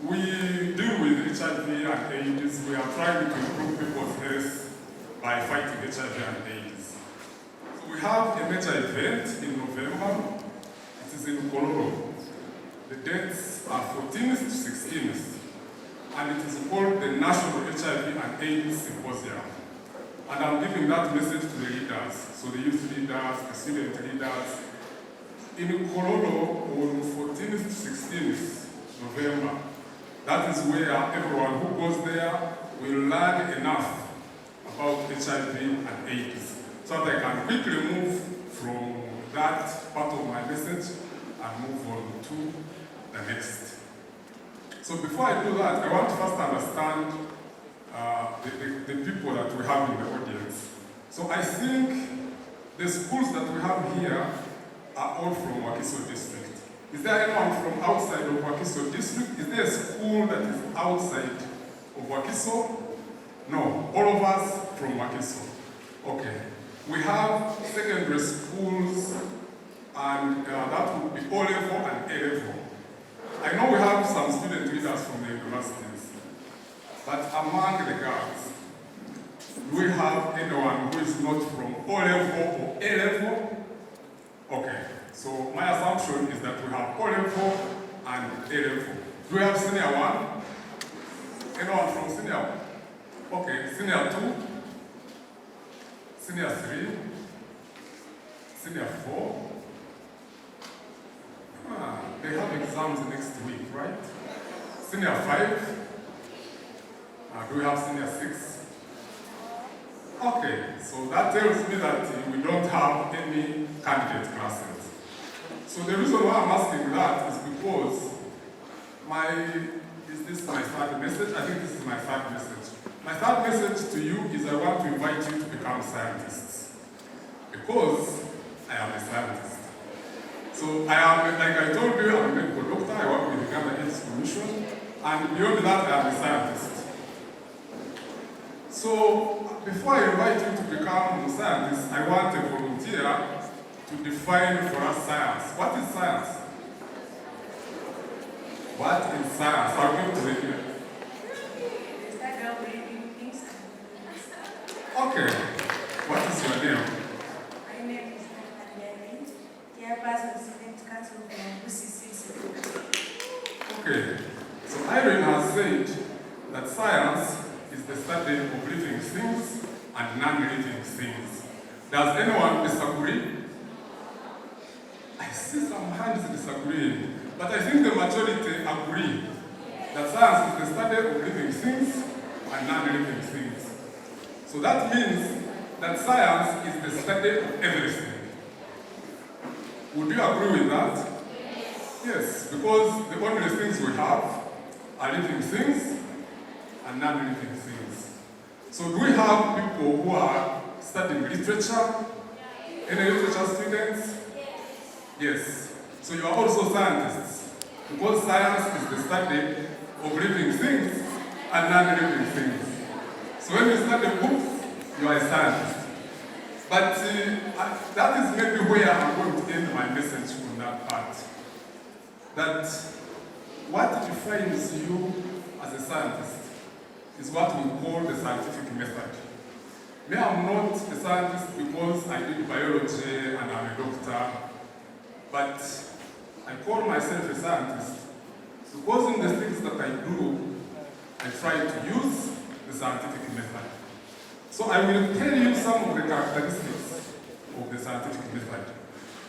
we deal with HIV and AIDS. We are trying to improve people's health by fighting HIV and AIDS. So we have a major event in November. It is in Kololo. The dates are 14th to 16th. And it is called the National HIV and AIDS Symposium. And I'm giving that message to the leaders, so the youth leaders, the student leaders. In Kololo, on 14th to 16th November, that is where everyone who goes there will learn enough about HIV and AIDS, so that I can quickly move from that part of my message and move on to the next. So before I do that, I want to first understand the people that we have in the audience. So I think the schools that we have here are all from Wakiso district. Is there anyone from outside of Wakiso district? Is there a school that is outside of Wakiso? No, all of us from Wakiso. Okay. We have secondary schools, and that would be O-level and A-level. I know we have some student leaders from the universities, but among the girls, do we have anyone who is not from O-level or A-level? Okay, so my assumption is that we have O-level and A-level. Do we have senior one? Anyone from senior one? Okay, senior 2, senior 3, senior 4. They have exams next week, right? Senior 5. Do we have senior 6? Okay, so that tells me that we don't have any candidate classes. So the reason why I'm asking that is because is this my third message? I think this is my third message. My third message to you is I want to invite you to become scientists. Because I am a scientist. So I am, like I told you, I'm a medical doctor, I work with the Uganda AIDS Commission, and beyond that, I am a scientist. So before I invite you to become a scientist, I want a volunteer to define for us science. What is science? What is science? I'll give to the ear. Okay. What is your name? My name is Irene, chairperson of the Student Council from UCC. Okay. So Irene has said that science is the study of living things and non-living things. Does anyone disagree? I see some hands disagreeing, but I think the majority agree that science is the study of living things and non-living things. So that means that science is the study of everything. Would you agree with that? Yes, because the only things we have are living things and non-living things. So do we have people who are studying literature? Any literature students? Yes. So you are also scientists, because science is the study of living things and non-living things. So when you study books, you are a scientist. But that is maybe where I'm going to end my message on that part. That what defines you as a scientist is what we call the scientific method. Me, I'm not a scientist because I did biology and I'm a doctor, but I call myself a scientist because in the things that I do, I try to use the scientific method. So I will tell you some of the characteristics of the scientific method.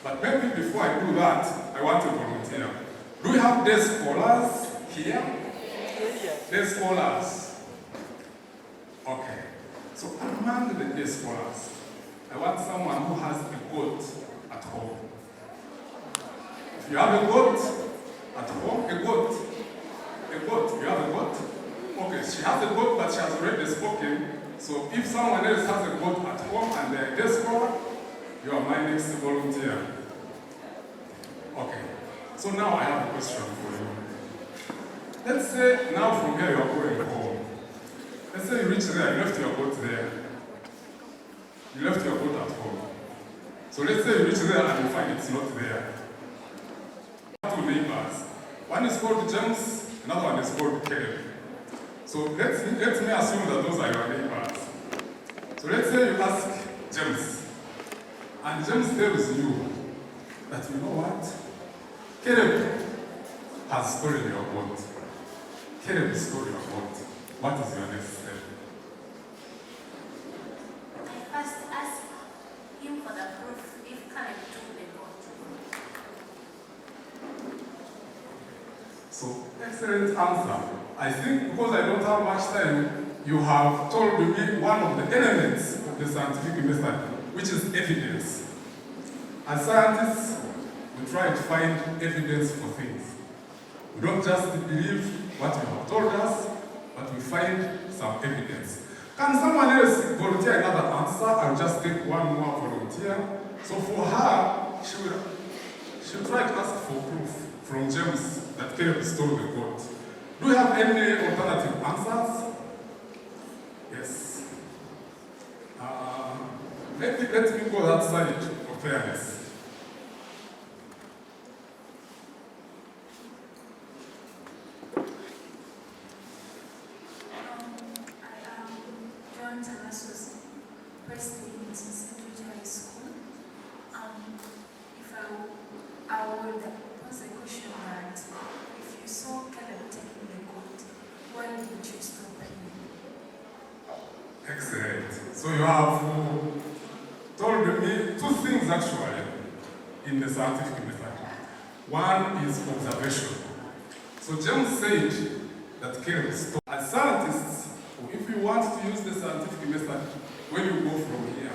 But maybe before I do that, I want to volunteer. Do we have day scholars here? Day scholars. Okay. So among the day scholars, I want someone who has a goat at home. If you have a goat at home, a goat, you have a goat? Okay, she has a goat, but she has already spoken. So if someone else has a goat at home and they're a day scholar, you are my next volunteer. Okay, so now I have a question for you. Let's say now from here you are going home. Let's say you reach there, you left your goat there. You left your goat at home. So let's say you reach there and you find it's not there. Two neighbors. One is called James, another one is called Caleb. So let me assume that those are your neighbors. So let's say you ask James, and James tells you that, you know what? Caleb has stolen your goat. Caleb stole your goat. What is your next step? I first ask him for the proof if Caleb took the goat. So, excellent answer. I think because I don't have much time, you have told me one of the elements of the scientific method, which is evidence. As scientists, we try to find evidence for things. We don't just believe what you have told us, but we find some evidence. Can someone else volunteer another answer? I'll just take one more volunteer. So for her, she'll try to ask for proof from James that Caleb stole the goat. Do you have any alternative answers? Yes. Maybe let me go that side for fairness. President Secretary School. If I would pose a question that if you saw Caleb taking the goat, why would you stop him? Excellent. So you have told me two things actually in the scientific method. One is observation. So James said that Caleb stopped. As scientists, if you want to use the scientific method, when you go from here,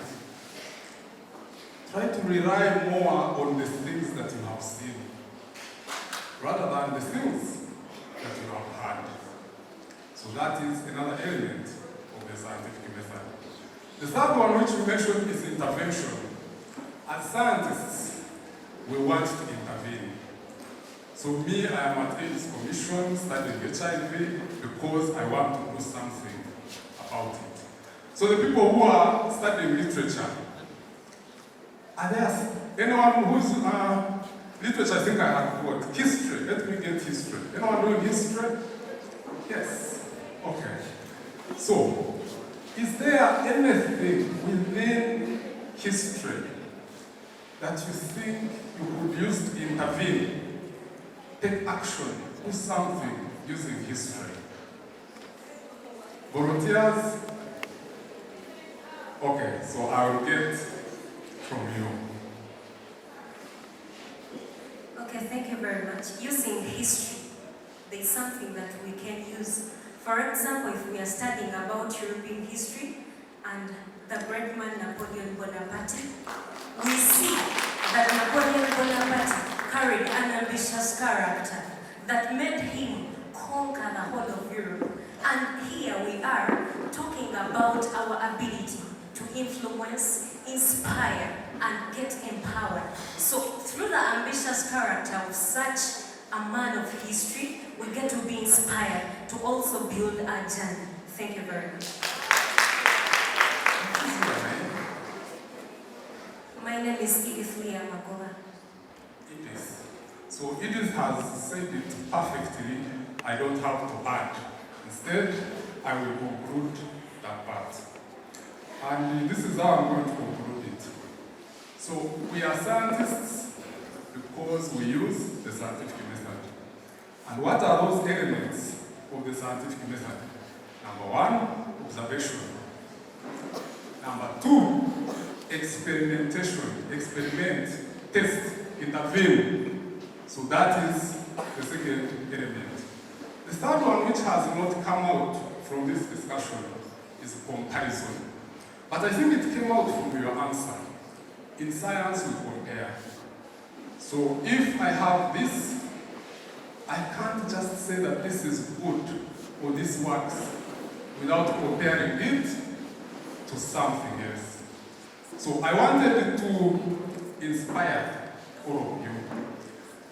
try to rely more on the things that you have seen, rather than the things that you have heard. So that is another element of the scientific method. The third one which you mentioned is intervention. As scientists, we want to intervene. So me, I am at AIDS Commission studying HIV because I want to do something about it. So the people who are studying literature, are there anyone who's literature? I think I have what? History. Let me get history. Anyone doing history? Yes. Okay. So, is there anything within history that you think you could use to intervene, take action, do something using history? Volunteers? Okay, so I will get from you. Okay, thank you very much. Using history, there is something that we can use. For example, if we are studying about European history and the great man Napoleon Bonaparte, we see that Napoleon Bonaparte carried an ambitious character that made him conquer the whole of Europe. And here we are talking about our ability to influence, inspire, and get empowered. So through the ambitious character of such a man of history, we get to be inspired to also build our journey. Thank you very much. My name is Edith Leah Magola. Edith. So Edith has said it perfectly. I don't have to add. Instead, I will conclude that part. And this is how I'm going to conclude it. So we are scientists because we use the scientific method. And what are those elements of the scientific method? Number one, observation. Number two, experimentation. Experiment, test, intervene. So that is the second element. The third one, which has not come out from this discussion, is comparison. But I think it came out from your answer. In science, we compare. So if I have this, I can't just say that this is good or this works without comparing it to something else. So I wanted to inspire all of you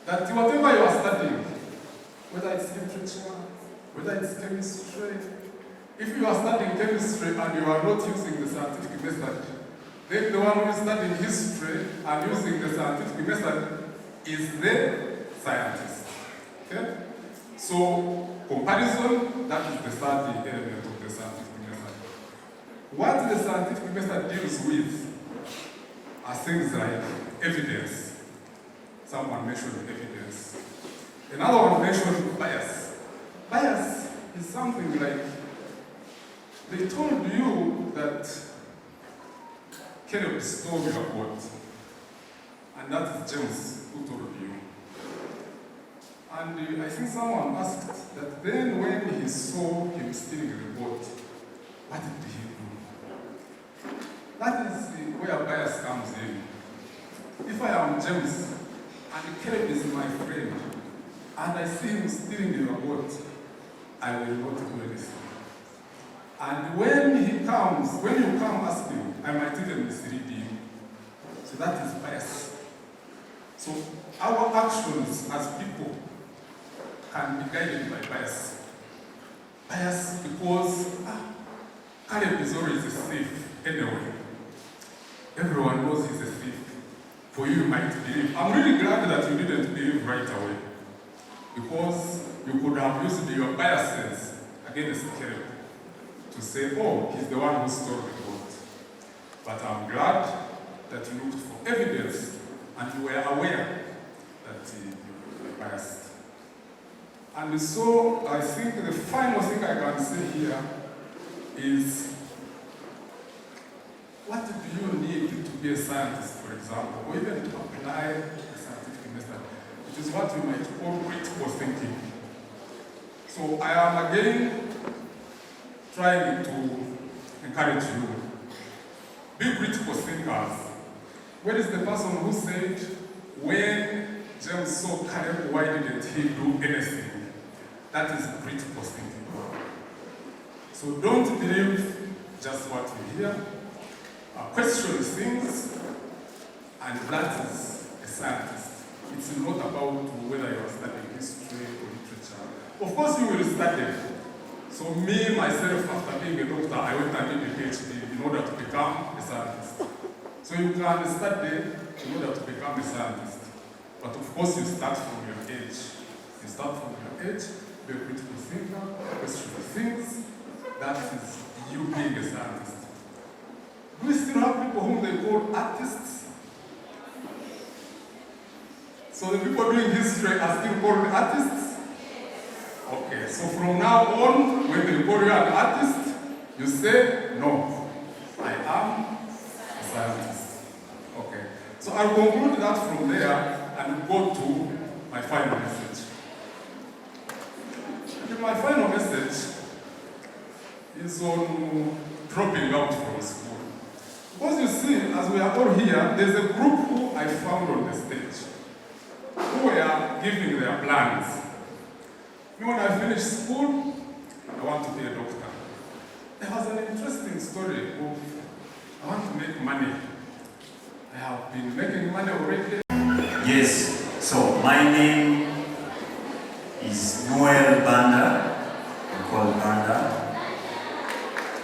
that whatever you are studying, whether it's literature, whether it's chemistry, if you are studying chemistry and you are not using the scientific method, then the one who is studying history and using the scientific method is the scientist. Okay? So, comparison, that is the third element of the scientific method. What the scientific method deals with are things like evidence. Someone mentioned evidence. Another one mentioned bias. Bias is something like they told you that Caleb stole your boat, and that is James who told you. And I think someone asked that then when he saw him stealing the boat, what did he do? That is where bias comes in. If I am James and Caleb is my friend, and I see him stealing your boat, I will not do anything. And when he comes, when you come asking, I might even mislead you. So that is bias. So our actions as people can be guided by bias. Bias because Caleb is always a thief anyway. Everyone knows he's a thief. For you might believe. I'm really glad that you didn't believe right away. Because you could have used your biases against Caleb to say, oh, he's the one who stole the boat. But I'm glad that you looked for evidence and you were aware that you were biased. And so I think the final thing I can say here is, what do you need to be a scientist, for example, or even to apply the scientific method? It is what you might call critical thinking. So I am again trying to encourage you. Be critical thinkers. Where is the person who said, when James saw Caleb, why didn't he do anything? That is critical thinking. So don't believe just what you hear. Question things, and that is a scientist. It's not about whether you are studying history or literature. Of course you will study. So me, myself, after being a doctor, I went and did a PhD in order to become a scientist. So you can study in order to become a scientist. But of course you start from your age. You start from your age, be a critical thinker, question things. That is you being a scientist. Do we still have people whom they call artists? So the people doing history are still called artists? Okay, so from now on, when they call you an artist, you say, no, I am a scientist. Okay, so I'll conclude that from there and go to my final message. And my final message is on dropping out from school. Because you see, as we are all here, there's a group who I found on the stage who were giving their plans. You know, when I finished school, I want to be a doctor. There was an interesting story of I want to make money. I have been making money already. Yes, so my name is Noel Banda, I'm called Banda.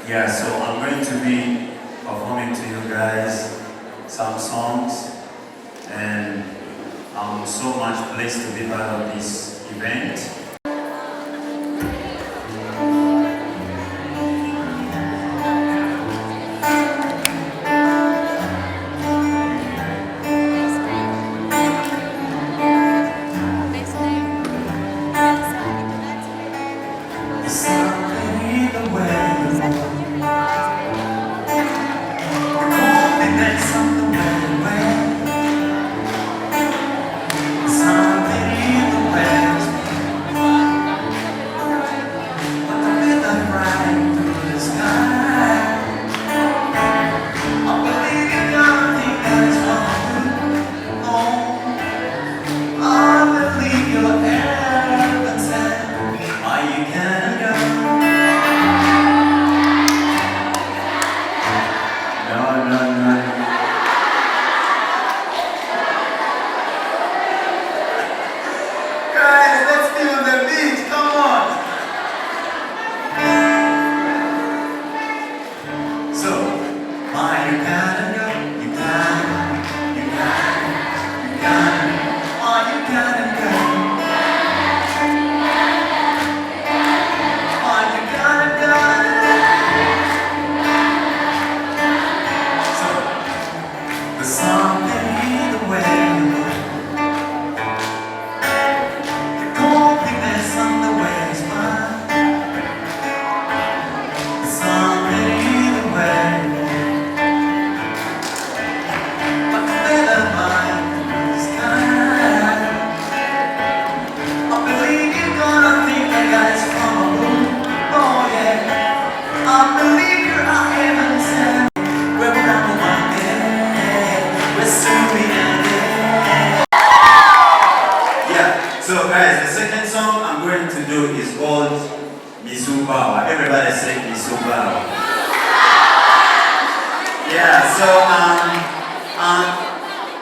Yeah, so I'm going to be performing to you guys some songs, and I'm so much blessed to be part of this event. So guys, the second song I'm going to do is called Misubawa. Everybody say Misubawa. Yeah, so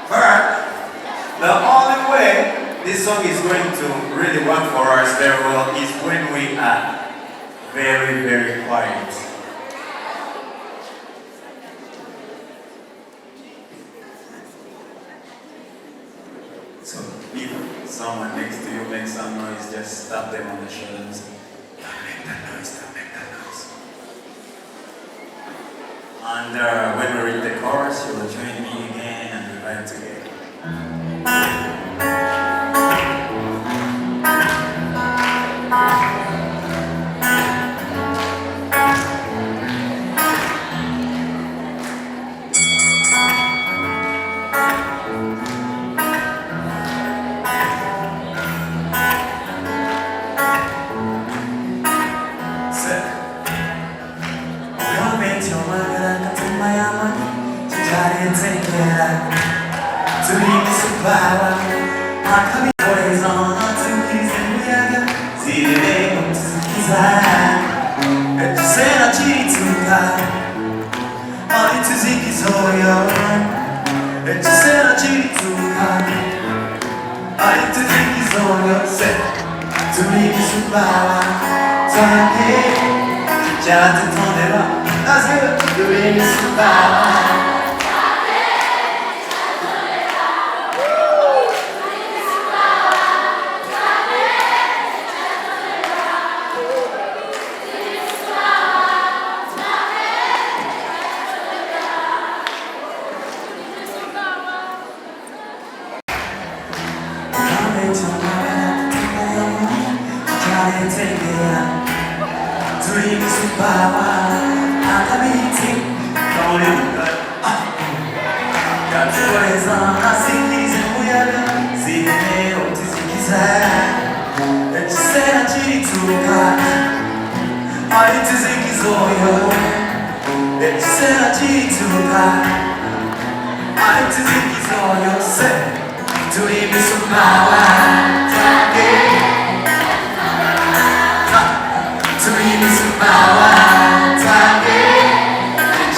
but the only way this song is going to really work for us very well is when we are very, very quiet. So if someone next to you makes some noise, just tap them on the shoulder and say, "Don't make that noise, don't make that noise." And when we reach the chorus, you will join me again and we vibe together.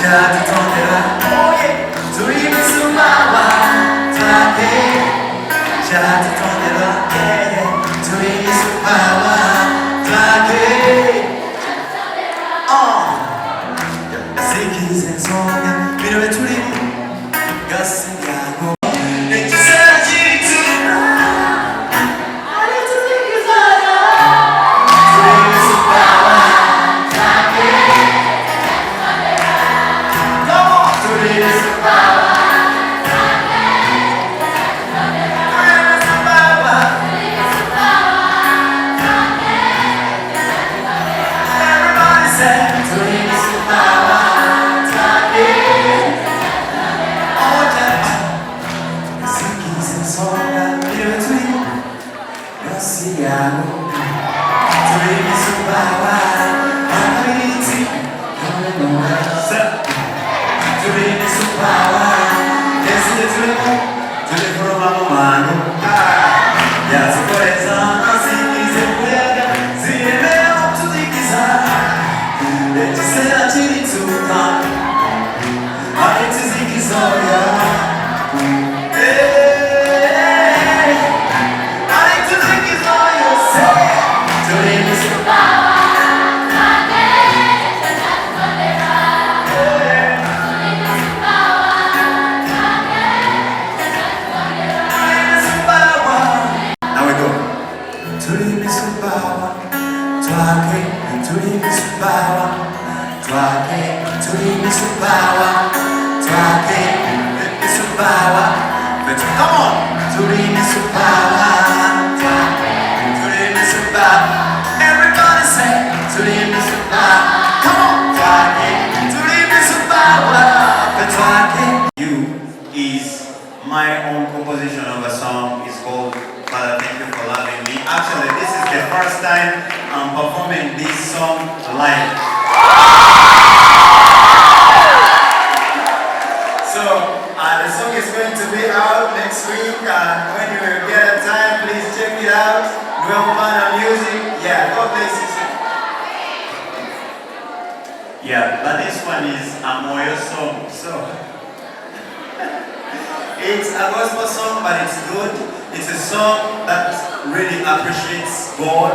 Just Yeah, but this one is a Moyo song, so it's a gospel song, but it's good. It's a song that really appreciates God.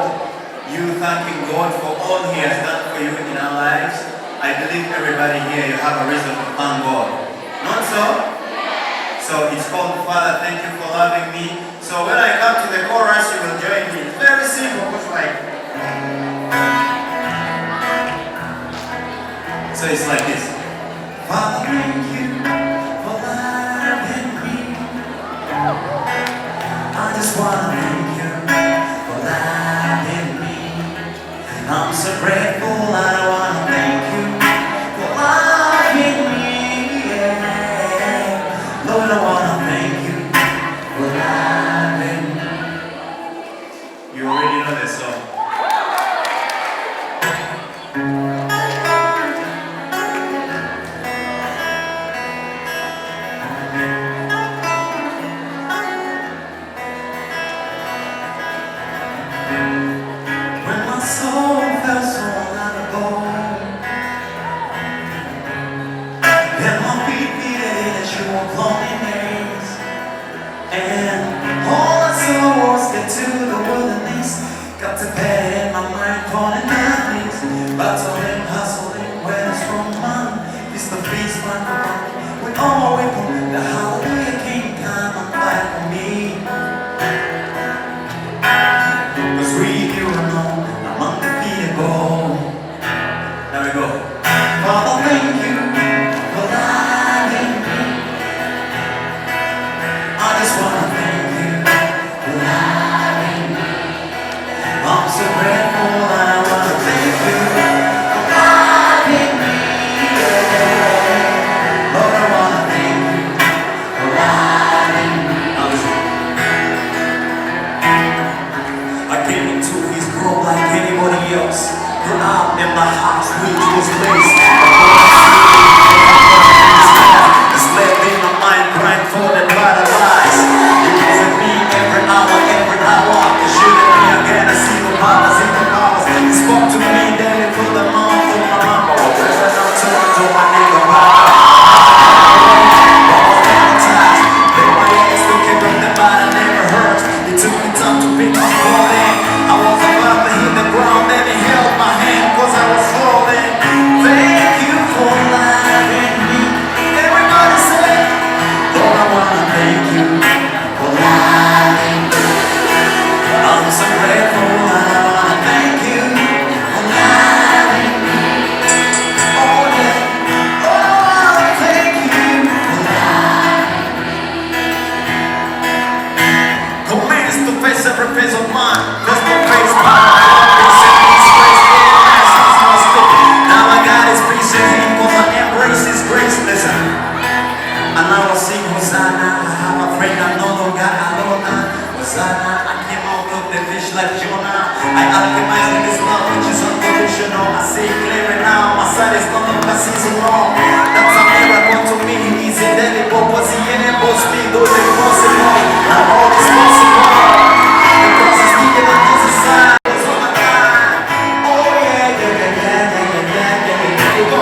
You thanking God for all He has done for you in our lives. I believe everybody here, you have a reason to thank God. Not so? So it's called Father, thank you for loving me. So when I come to the chorus, you will join me. It's very simple, it's like. So it's like this. Father, thank you for loving me. I just want to thank you for loving me. I'm so grateful, I want to thank you for loving me. Yeah. Lord, I want to thank you for loving me. You already know the song. That's a miracle to me. He's indelible, was he in it, do the impossible. I'm always possible. Because it's bigger than this inside. It's on my mind. Oh yeah, yeah, yeah, yeah, yeah, yeah, yeah, yeah. Here we go.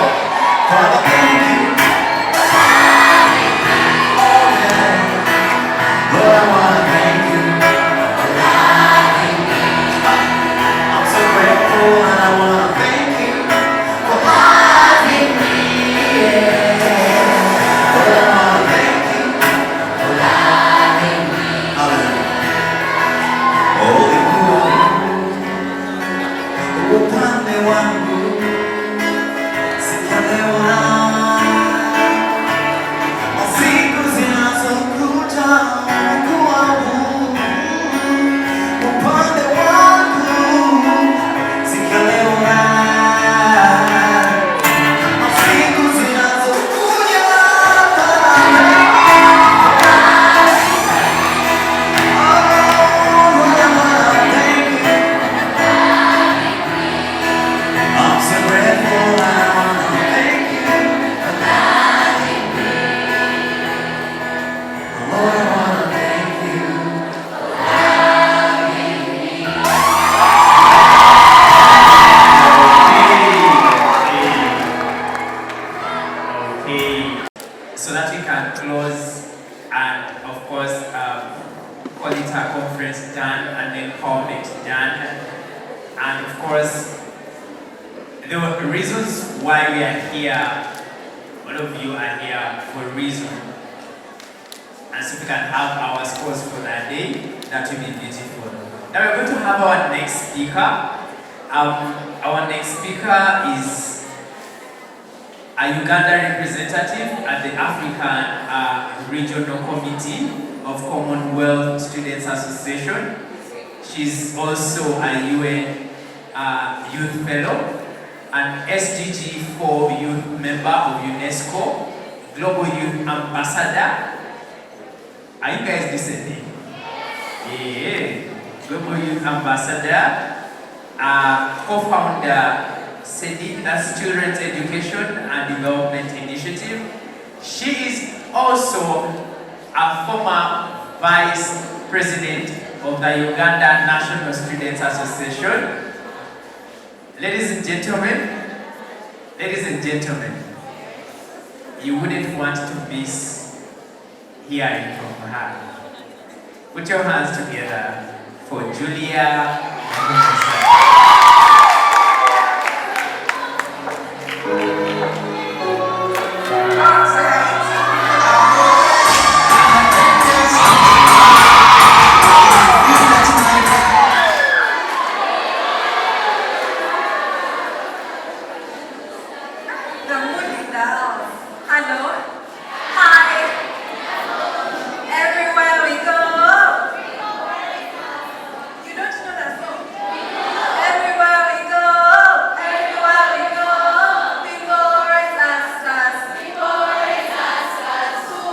Father, thank you. Oh yeah. Lord, I wanna thank you. I'm so grateful and I wanna thank you for loving me. Yeah. Lord, I wanna thank you for loving me. Upande wangu sitaona siku zinazokuja kuwa upande wangu sitaona siku zinazokuja I'm so grateful and I wanna thank you for loving me. Lord, I wanna thank you for loving me. Okay. So that we can close and of course call it a conference done and empowerment done. And of course there were reasons why we are here. All of you are here for a reason. And so we can have our scores for that day. That will be beautiful. Now we're going to have our next speaker. Our next speaker is a Uganda representative at the African Regional Committee of Commonwealth Students Association. She's also a UN Youth Fellow, an SDG 4 Youth Member of UNESCO, Global Youth Ambassador. Are you guys listening? Yeah. Global Youth Ambassador, co-founder SEDI, that's Children's Education and Development Initiative. She is also a former Vice President of the Uganda National Students Association. Ladies and gentlemen, you wouldn't want to miss hearing from her. Put your hands together for Julia. The mood in the house. Hello? Hi. Everywhere we go. You don't know that song? Everywhere we go. Everywhere we go. People always ask us. People always ask us who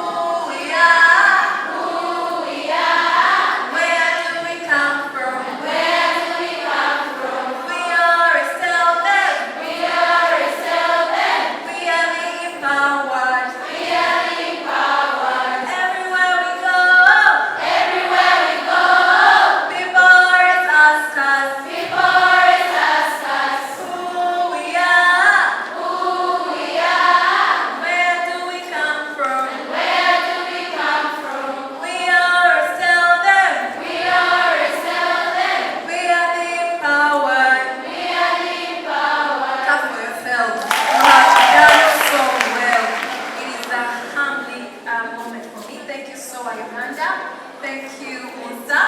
we are. Who we are. Where do we come from? Where do we come from? We always tell them. We always tell them. We are the empowered. We are the empowered. Everywhere we go. Everywhere we go. People always ask us. People always ask us who we are. Who we are. Where do we come from? Where do we come from? We always tell them. We always tell them. We are the empowered. We are the empowered. Clap for yourself. You have done so well. It is a humbling moment for me. Thank you so much, Uganda. Thank you, Unsa.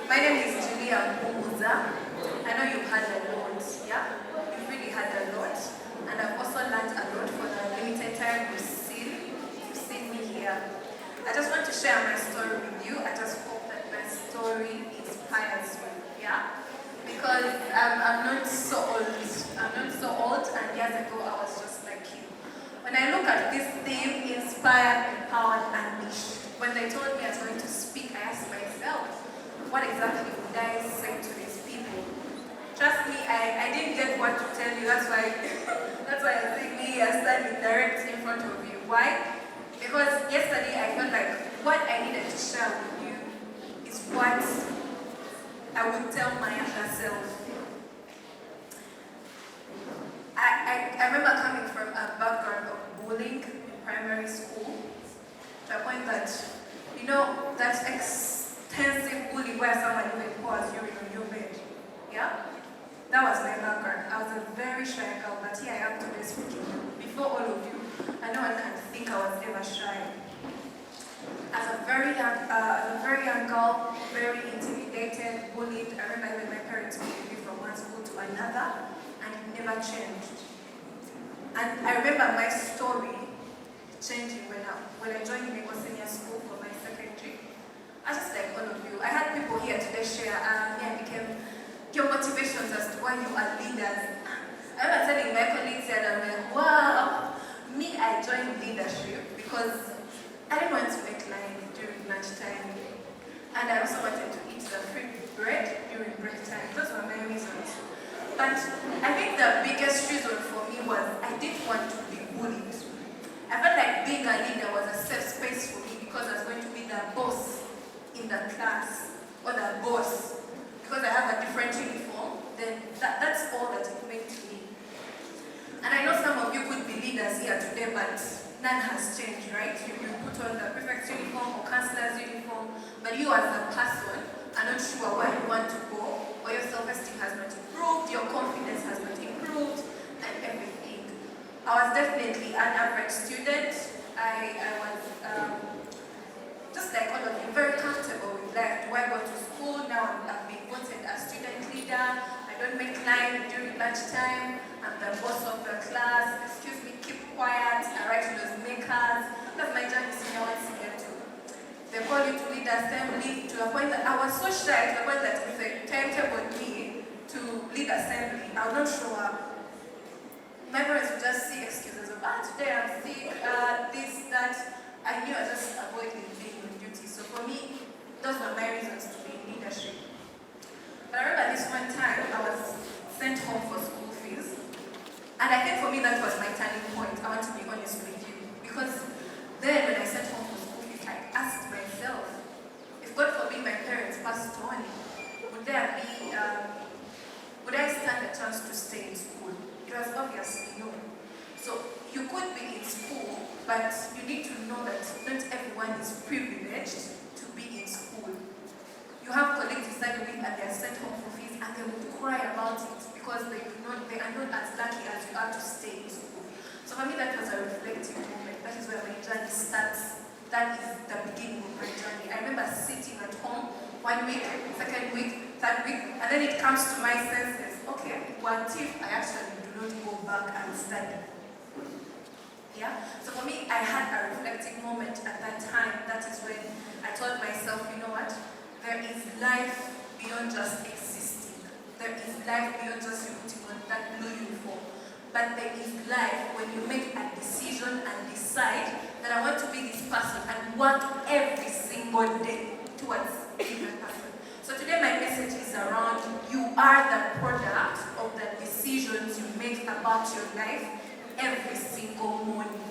My name is Julia Unsa. I know you've had a lot, yeah? You've really had a lot. And I've also learned a lot for the limited time you've seen me here. I just want to share my story with you. I just hope that my story inspires you, yeah? Because I'm not so old. I'm not so old, and years ago I was just like you. When I look at this theme, inspired, empowered, unleashed, when they told me I was going to speak, I asked myself, what exactly would I say to these people? Trust me, I didn't get what to tell you. That's why I think me standing direct in front of you. Why? Because yesterday I felt like what I needed I would tell my younger self. I remember coming from a background of bullying in primary school to a point that, you know, that extensive bullying where someone even pours urine on your bed. Yeah? That was my background. I was a very shy girl, but here I am today speaking before all of you. And no one can think I was ever shy. As a very young girl, very intimidated, bullied. I remember even my parents moved me from one school to another, and it never changed. And I remember my story changing when I joined Lagos Senior School for my secondary. I just like all of you. I had people here today share, I became your motivations as to why you are leaders. I remember telling my colleagues and I'm like, wow, me, I joined leadership because I didn't want to make line during lunchtime. And I also wanted to eat the free bread during break time. Those were my reasons. But I think the biggest reason for me was I didn't want to be bullied. I felt like being a leader was a safe space for me because I was going to be the boss in the class, or the boss. Because I have a different uniform, then that's all that it meant to me. And I know some of you could be leaders here today, but none has changed, right? You put on the prefect's uniform or counselor's uniform, but you as a person are not sure where you want to go, or your self-esteem has not improved, your confidence has not improved, and everything. I was definitely an average student. I was just like all of you, very comfortable with life. Do I go to school? Now I've been voted as student leader. I don't make line during lunchtime. I'm the boss of the class. Excuse me, keep quiet. I write those makers. That's my journey senior 1, senior 2. They call you to lead assembly to a point that I was so shy to a point that if they timetabled me to lead assembly, I would not show up. My parents would just see excuses of, today I'm sick, this, that. I knew I just avoided being on duty. So for me, those were my reasons to be in leadership. But I remember this one time I was sent home for school fees. And I think for me that was my turning point. I want to be honest with you. Because then when I sent home for school fees, I asked myself, if God forbid my parents passed on, would I stand a chance to stay in school? It was obviously no. So you could be in school, but you need to know that not everyone is privileged to be in school. You have colleagues you study with and they are sent home for fees and they would cry about it because they are not as lucky as you are to stay in school. So for me that was a reflective moment. That is where my journey starts. That is the beginning of my journey. I remember sitting at home 1 week, second week, third week, and then it comes to my senses. Okay, what if I actually do not go back and study? Yeah? So for me, I had a reflective moment at that time. That is when I told myself, you know what? There is life beyond just existing. There is life beyond just you putting on that blue uniform. But there is life when you make a decision and decide that I want to be this person and work every single day towards being that person. So today my message is around you are the product of the decisions you make about your life every single morning.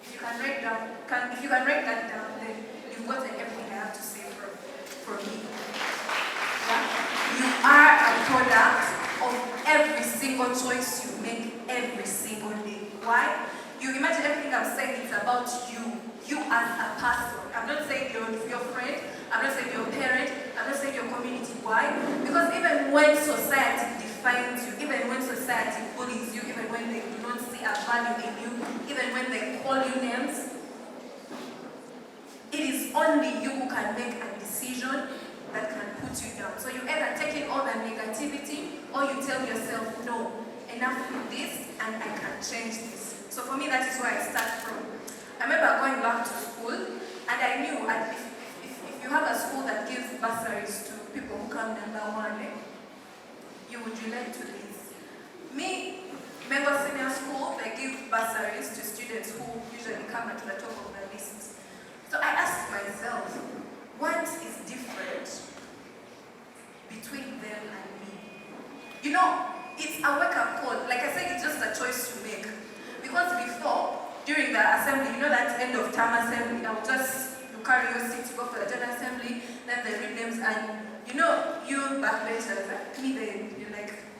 If you can write that down, then you've got everything I have to say from me. Yeah? You are a product of every single choice you make every single day. Why? You imagine everything I'm saying is about you as a person. I'm not saying your friend, I'm not saying your parent, I'm not saying your community. Why? Because even when society defines you, even when society bullies you, even when they do not see a value in you, even when they call you names, it is only you who can make a decision that can put you down. So you either take in all the negativity or you tell yourself, no, enough with this and I can change this. So for me, that is where I start from. I remember going back to school and I knew if you have a school that gives bursaries to people who come number 1, you would relate to this. Me, Member Senior School, they give bursaries to students who usually come at the top of the list. So I asked myself, what is different between them and me? You know, it's a wake-up call. Like I said, it's just a choice you make. Because before, during the assembly, you know that end of term assembly, you carry your seat to go for the general assembly, then they read names, and you know, you backbenchers, like me,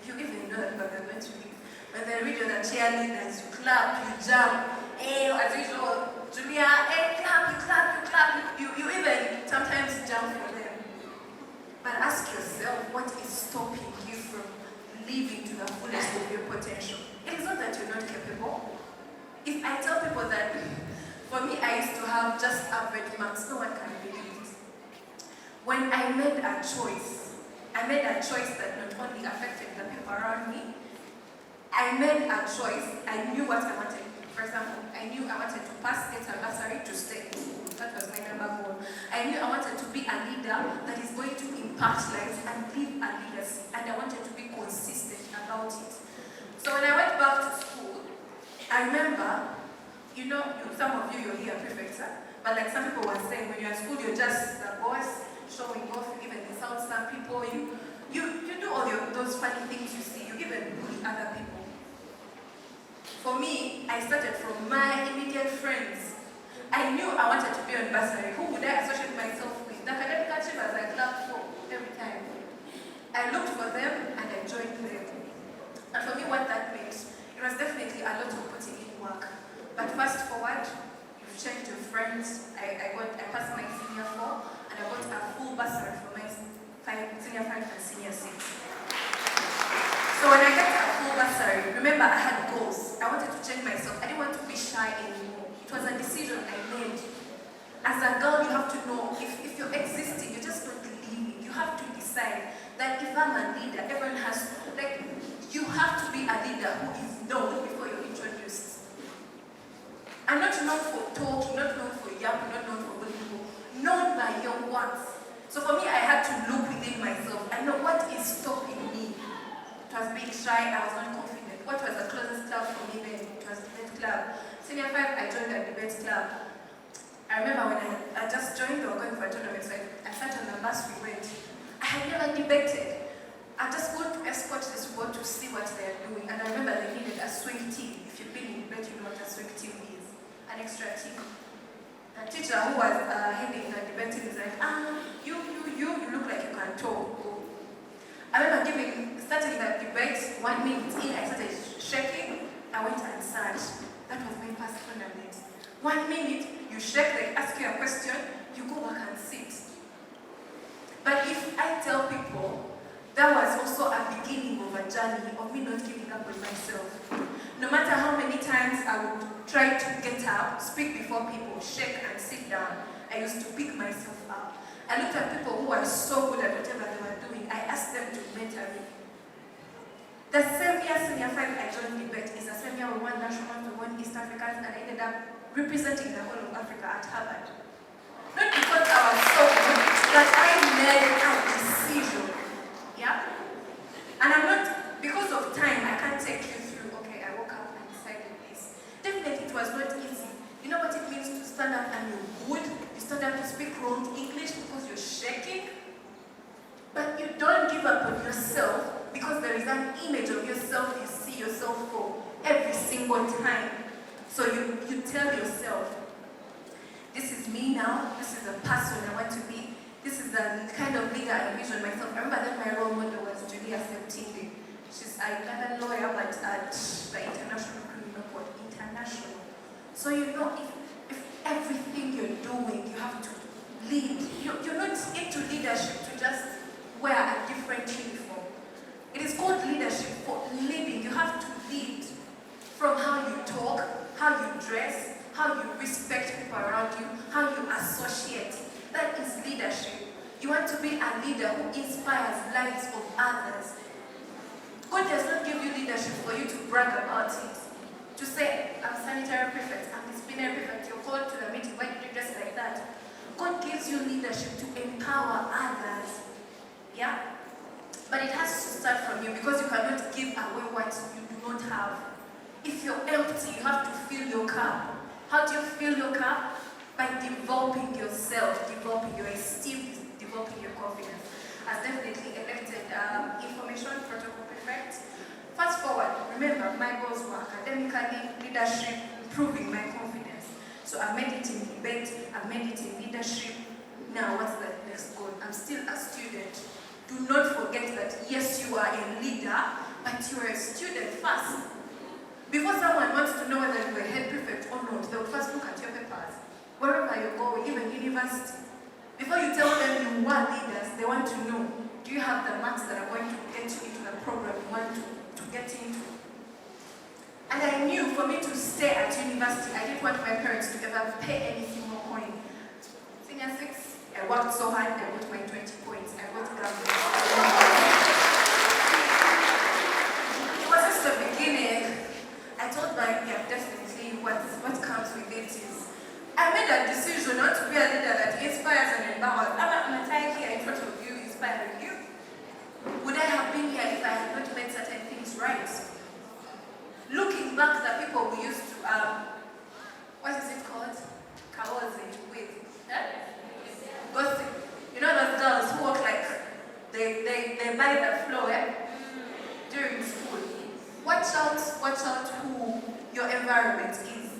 you even know that they're going to read. When they read, you're the cheerleaders, you clap, you jump, as usual, Julia, clap, you even sometimes jump for them. But ask yourself, what is stopping you from living to the fullest of your potential? It is not that you're not capable. If I tell people that, for me, I used to have just average marks, no one can believe it. When I made a choice that not only affected the people around me, I made a choice, I knew what I wanted. For example, I knew I wanted to pass, get a bursary to stay. That was my number goal. I knew I wanted to be a leader that is going to impact lives and leave a legacy, and I wanted to be consistent about it. So when I went back to school, I remember, some of you, you're here prefects, but like some people were saying, when you're at school, you're just the boss, showing off, you even insult some people, you do all those funny things you see, you even bully other people. For me, I started from my immediate friends. I knew I wanted to be on bursary. Who would I associate myself with? The academic achievers I clapped for every time. I looked for them and I joined them. And for me, what that meant, it was definitely a lot of putting in work. But fast forward, you've changed your friends. I passed my senior 4 and I got a full bursary for my senior 5 and senior 6. So when I got a full bursary, remember I had goals. I wanted to change myself. I didn't want to be shy anymore. It was a decision I made. As a girl, you have to know, if you're existing, you're just not living. You have to decide that if I'm a leader, everyone has, you have to be a leader who is known before you're introduced. I'm not known for talking, not known for yapping, not known for bullying people. Known by your words. So for me, I had to look within myself and know what is stopping me. It was being shy, I was not confident. What was the closest club for me then? It was Debate Club. Senior 5, I joined the Debate Club. I remember when I just joined, they were going for a tournament, so I sat on the bus, we went. I had never debated. I just go to escort this people to see what they're doing. And I remember they needed a swing team. If you've been in debate, you know what a swing team is. An extra team. The teacher who was heading the debate team is like, you look like you can talk. I remember starting the debate, 1 minute in, I started shaking. I went and sat. That was my first tournament. 1 minute, you shake, they ask you a question, you go back and sit. But if I tell people, that was also a beginning of a journey of me not giving up on myself. No matter how many times I would try to get up, speak before people, shake and sit down, I used to pick myself up. I looked at people who were so good at whatever they were doing. I asked them to mentor me. The same year, senior 5, I joined Liberate. It's the same year we won nationals, we won East Africans, and I ended up representing the whole of Africa at Harvard. Not because I was so good, but I made a decision. Yeah? And I'm not, because of time, I can't take you through, okay, I woke up and decided this. Definitely it was not easy. You know what it means to stand up and you're good? You stand up to speak wrong English because you're shaking? But you don't give up on yourself because there is an image of yourself you see yourself for every single time. So you tell yourself, this is me now, this is the person I want to be, this is the kind of leader I envision myself. I remember that my role model was Julia Septinde. She's a Ugandan lawyer, but at the International Criminal Court, international. So you know, if everything you're doing, you have to lead. You're not into leadership to just wear a different uniform. It is called leadership for living. You have to lead from how you talk, how you dress, how you respect people around you, how you associate. That is leadership. You want to be a leader who inspires lives of others. God does not give you leadership for you to brag about it. To say, I'm sanitary prefect, I'm disciplinary prefect, you're called to the meeting, why did you dress like that? God gives you leadership to empower others. Yeah? But it has to start from you because you cannot give away what you do not have. If you're empty, you have to fill your cup. How do you fill your cup? By developing yourself, developing your esteem, developing your confidence. As definitely elected information protocol prefect. Fast forward, remember, my goals were academically, leadership, improving my confidence. So I've made it in debate, I've made it in leadership. Now what's the next goal? I'm still a student. Do not forget that yes, you are a leader, but you are a student first. Before someone wants to know whether you are a head prefect or not, they will first look at your papers. Wherever you go, even university. Before you tell them you are leaders, they want to know, do you have the marks that are going to get you into the program you want to get into? And I knew for me to stay at university, I didn't want my parents to ever pay any single coin. Senior 6, I worked so hard, I got my 20 points, I got graduated. It was just the beginning. I told my yeah, definitely what comes with it is, I made a decision not to be a leader that inspires and empowers. I'm a tie here in front of you, inspiring you. Would I have been here if I had not made certain things right? Looking back, the people we used to, what is it called? Kaozi with. Gossip. You know those girls who walk like they buy the floor during school. Watch out who your environment is.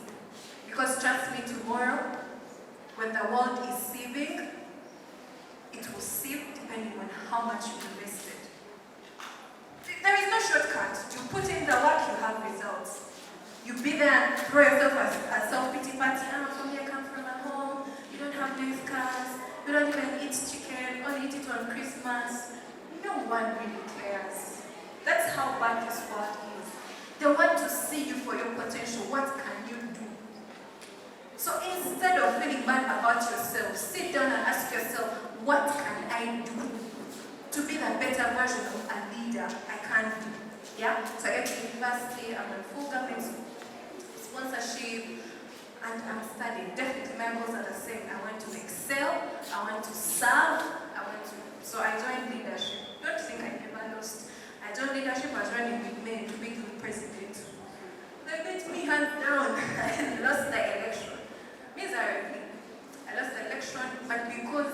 Because trust me, tomorrow, when the world is sieving, it will sieve depending on how much you invested. There is no shortcut. You put in the work, you have results. You be there and throw yourself a self-pity party. For me, I come from a home, you don't have nice cars, you don't even eat chicken, only eat it on Christmas. No one really cares. That's how bad this world is. They want to see you for your potential. What can you do? So instead of feeling bad about yourself, sit down and ask yourself, what can I do to be the better version of a leader I can be? Yeah? So I get to university, I'm on full government sponsorship, and I'm studying. Definitely my goals are the same. I want to excel, I want to serve, so I joined leadership. Don't think I never lost. I joined leadership, I was running with men to be the president. They beat me hands down. I lost the election. Miserably. I lost the election, but because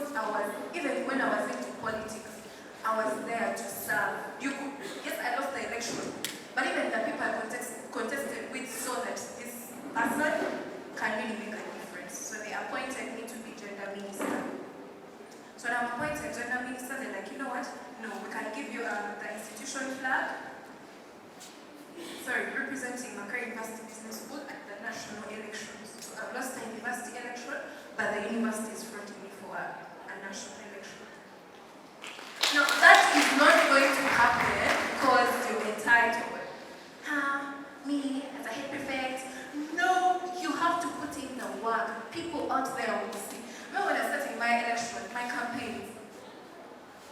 even when I was into politics, I was there to serve. Yes, I lost the election, but even the people I contested with saw that this person can really make a difference. So they appointed me to be gender minister. So when I'm appointed gender minister, they're like, you know what? No, we can give you the institution flag. Sorry, representing Macquarie University Business School at the national elections. So I've lost the university election, but the university is fronting me for a national election. Now, that is not going to happen because you're entitled. Me, as a head prefect. No, you have to put in the work. People out there will see. Remember when I was starting my election, my campaign,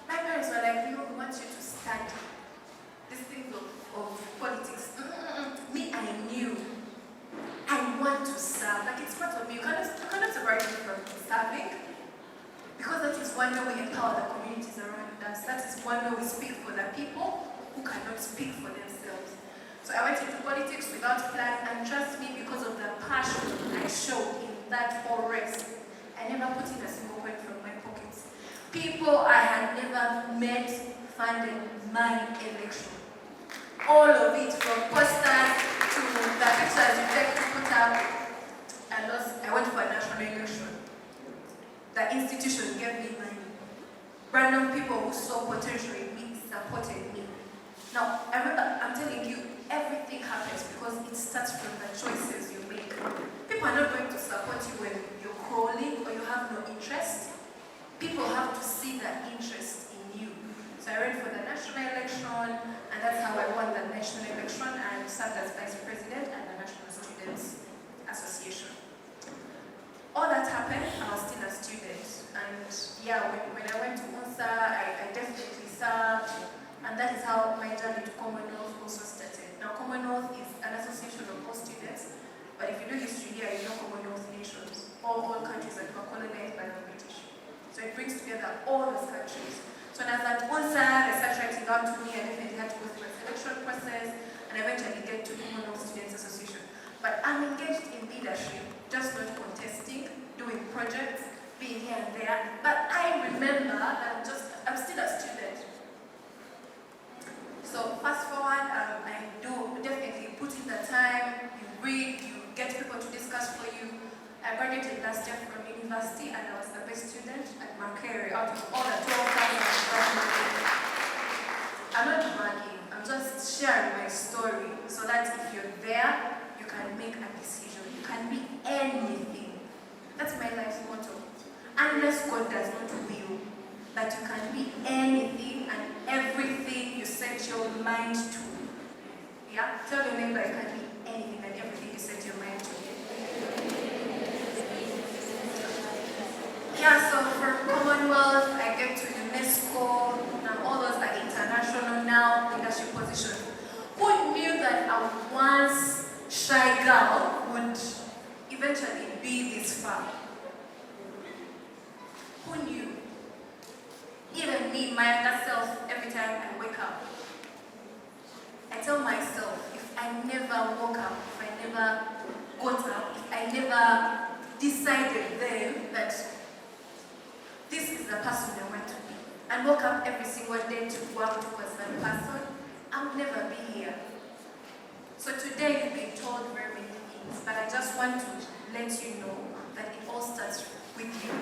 my parents were like, no, we want you to study these things of politics. Me, I knew. I want to serve. Like, it's part of me. You cannot separate me from serving. Because that is one way we empower the communities around us. That is one way we speak for the people who cannot speak for themselves. So I went into politics without plan, and trust me, because of the passion I showed in that whole race, I never put in a single coin from my pockets. People I had never met funded my election. All of it, from posters to the pictures you take to put up. I went for a national election. The institution gave me money. Random people who saw potential in me supported me. Now, I'm telling you, everything happens because it starts from the choices you make. People are not going to support you when you're crawling or you have no interest. People have to see the interest in you. So I ran for the national election, and that's how I won the national election and served as vice president at the National Students Association. All that happened, I was still a student. And yeah, when I went to Unsa, I definitely served. And that is how my journey to Commonwealth also started. Now, Commonwealth is an association of all students, but if you do history here, you know Commonwealth nations, all countries that were colonized by the British. So it brings together all those countries. So when I was at Unsa, they started writing out to me, I definitely had to go through a selection process, and eventually get to Commonwealth Students Association. But I'm engaged in leadership, just not contesting, doing projects, being here and there. But I remember that I'm still a student. So fast forward, I do definitely put in the time, you read, you get people to discuss for you. I out of all the 12,000. I'm not bragging, I'm just sharing my story so that if you're there, you can make a decision. You can be anything. That's my life's motto. Unless God does not will, that you can be anything and everything you set your mind to. Yeah? Tell your neighbor you can be anything and everything you set your mind to. Yeah, so from Commonwealth, I get to UNESCO, and all those are international now, leadership positions. Who knew that a once shy girl would eventually be this far? Who knew? Even me, my younger self, every time I wake up, I tell myself, if I never woke up, if I never got up, if I never decided then that this is the person I want to be, and woke up every single day to work towards that person, I would never be here. So today you've been told very many things, but I just want to let you know that it all starts with you.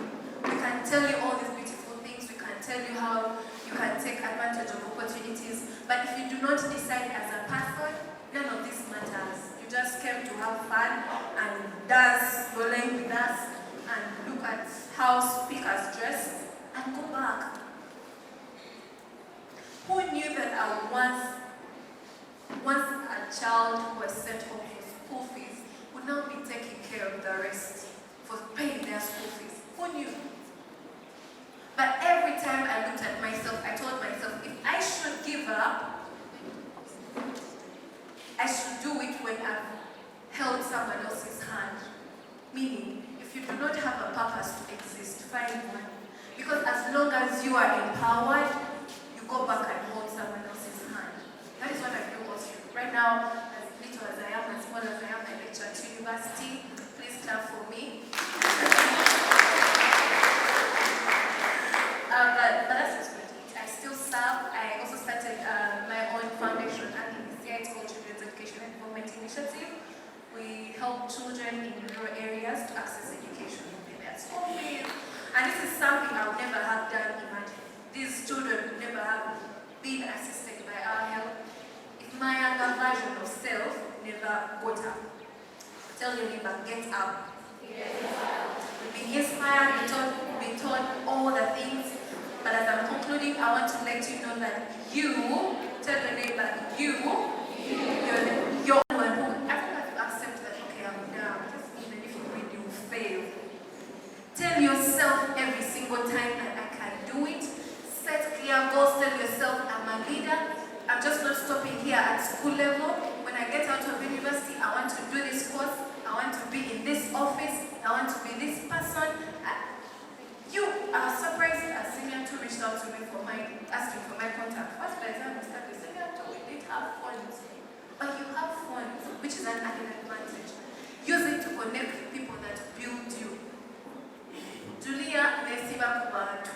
We can tell you all these beautiful things, we can tell you how you can take advantage of opportunities, but if you do not decide as a person, none of this matters. You just came to have fun and dance, you're laying with us, and look at how speakers dress, and go back. Who knew that I once a child who was sent home for school fees would now be taking care of the rest for paying their school fees? Who knew? But every time I looked at myself, I told myself, if I should give up, I should do it when I've held someone else's hand. Meaning, if you do not have a purpose to exist, find one. Because as long as you are empowered, you go back and hold someone else's hand. That is what I do also. Right now, as little as I am, as small as I am, I lecture at university. Please clap for me. But that's just good. I still serve. I also started my own foundation at the it's called Children's Education and Development Initiative. We help children in rural areas to access education in their school fees. And this is something I would never have done, imagine. These children would never have been assisted by our help if my younger version of self never got up. Tell your neighbor, get up. We've been inspired, we've been taught all the things, but as I'm concluding, I want to let you know that you, tell your neighbor, you're one who, as long as you accept that, okay, I'm down, just even if you really will fail. Tell yourself every single time that I can do it. Set clear goals, tell yourself I'm a leader. I'm just not stopping here at school level. When I get out of university, I want to do this course. I want to be in this office. I want to be this person. You are surprised as Senior 2 reached out to me asking for my contact. First, by the time we started, Senior 2, we didn't have funds. But you have funds, which is an added advantage. Use it to connect with people that build you. Julia Nesiba Kubatu.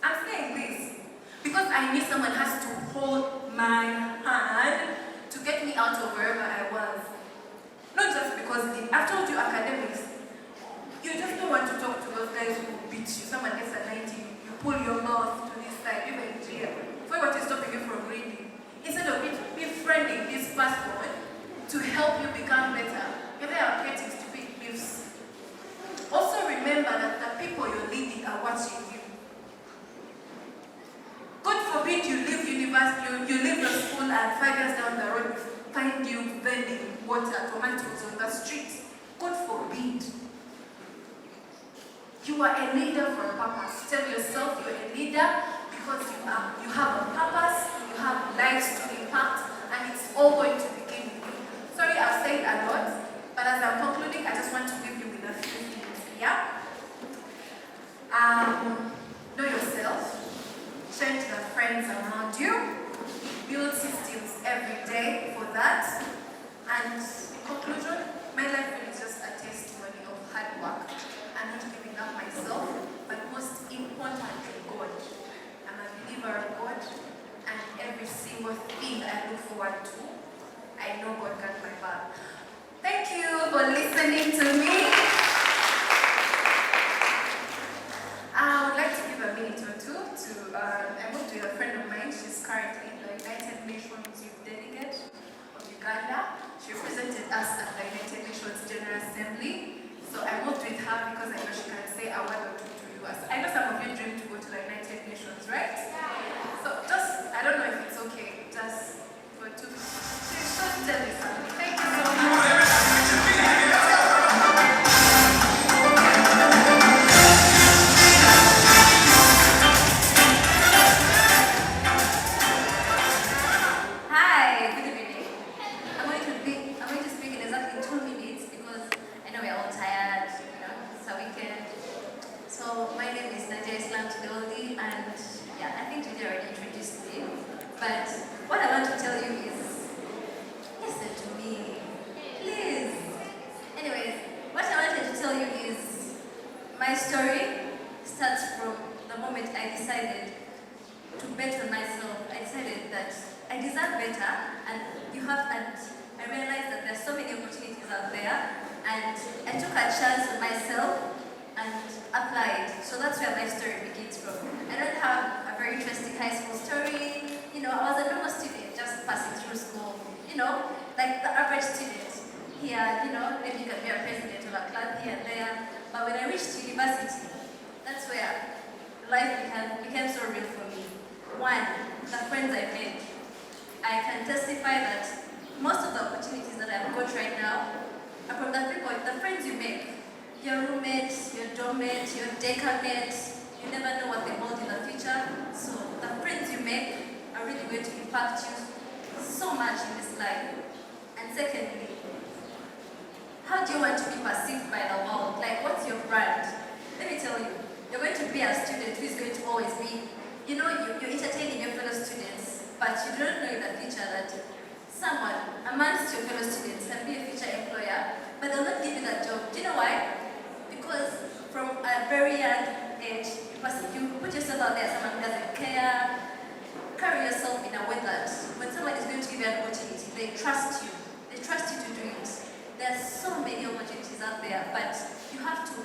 I'm saying this because I knew someone has to hold my hand to get me out of wherever I was. Not just because I've told you academics, you just don't want to talk to those guys who beat you. Someone gets a 90, you pull your mouth to this side, even in jail. For what is stopping you from reading? Instead of befriending this person to help you become better, you're there creating stupid beefs. Also remember that the people you're leading are watching you. God forbid you leave university, you leave your school and 5 years down the road, find you vending water, tomatoes on the street. God forbid. You are a leader for a purpose. Tell yourself you're a leader because you have a purpose, you have lives to impact, and it's all going to begin with you. Sorry, I've said a lot, but as I'm concluding, I just want to leave you with a few things. Yeah? Know yourself. Change the friends around you. Build systems every day for that. And in conclusion, my life really is just a testimony of hard work. I'm not giving up myself, but most importantly, God. I'm a believer of God, and every single thing I look forward to, I know God got my back. Thank you for listening to me. a friend of mine. She's currently the United Nations Youth Delegate of Uganda. She represented us at the United Nations General Assembly. So I moved with her because I know she can say a word or two to you. I know some of you dream to go to the United Nations, right? So just, I don't know if it's okay, just for two, just tell me something. Thank you so much. Hi, good evening. I'm going to speak in exactly 2 minutes because I know we're all tired, it's a weekend. So my name is Nadia Islam Tidoldi, and I think today already introduced me. But what I want to tell you is, listen to me, please. Anyways, what I wanted to tell you is, my story starts from the moment I decided to bet on myself. I decided that I deserve better, and I realized that there's so many opportunities out there, and I took a chance on myself and applied. So that's where my story begins from. I don't have a very interesting high school story. I was a normal student, just passing through school. Like the average student here. Maybe you can be a president of a club here and there. But when I reached university, that's where life became so real for me. One, the friends I made. I can testify that most of the opportunities that I've got right now are from the friends you make. Your roommates, your dorm mates, your deca mates, you never know what they hold in the future. So the friends you make are really going to impact you so much in this life. And secondly, how do you want to be perceived by the world? Like, what's your brand? Let me tell you, you're going to be a student who is going to always be, you're entertaining your fellow students, but you don't know in the future that someone amongst your fellow students can be a future employer, but they'll not give you that job. Do you know why? Because from a very young age, you put yourself out there as someone who doesn't care. Carry yourself in a way that when someone is going to give you an opportunity, they trust you. They trust you to do it. There are so many opportunities out there, but you have to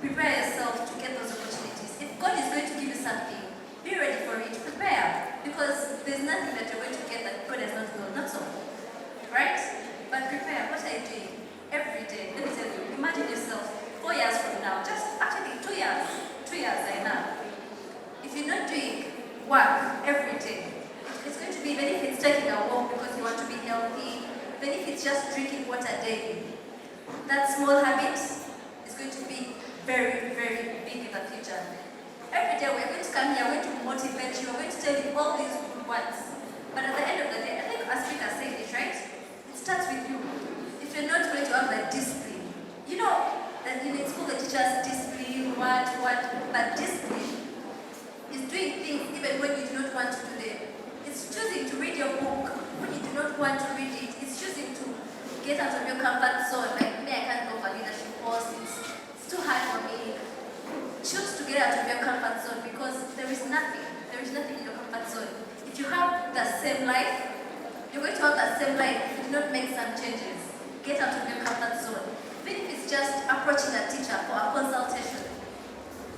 prepare yourself to get those opportunities. If God is going to give you something, be ready for it. Prepare, because there's nothing that you're going to get that God has not done. Not so, right? But prepare. What are you doing every day? Let me tell you. Imagine yourself 4 years from now. Just actually 2 years. 2 years right now. If you're not doing work every day, it's going to be, even if it's taking a walk because you want to be healthy, even if it's just drinking water daily, that small habit is going to be very, very big in the future. Every day we're going to come here, we're going to motivate you, we're going to tell you all these good words. But at the end of the day, I think our speaker said it, right? It starts with you. If you're not going to have that discipline, that in school the teachers discipline, but discipline is doing things even when you do not want to do them. It's choosing to read your book when you do not want to read it. It's choosing to get out of your comfort zone. Like me, I can't go for leadership course. It's too hard for me. Choose to get out of your comfort zone, because there is nothing in your comfort zone. If you have the same life, you're going to have the same life if you do not make some changes. Get out of your comfort zone. Even if it's just approaching a teacher for a consultation,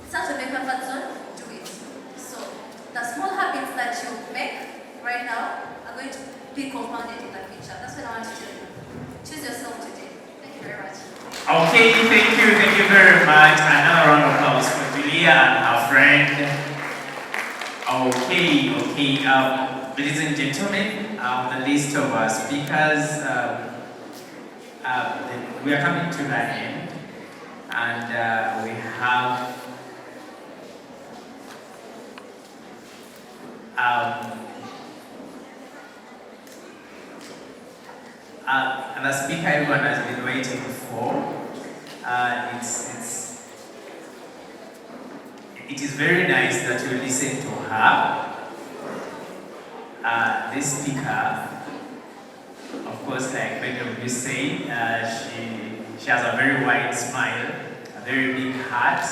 it's out of your comfort zone, do it. So the small habits that you make right now are going to be compounded in the future. That's what I want to tell you. Choose yourself today. Thank you very much. Okay, thank you very much. Another round of applause for Julia and her friend. Okay, ladies and gentlemen, the list of our speakers, we are coming to the end, and we have and the speaker everyone has been waiting for. It is very nice that you listen to her. This speaker, of course, like many of you say, she has a very wide smile, a very big heart.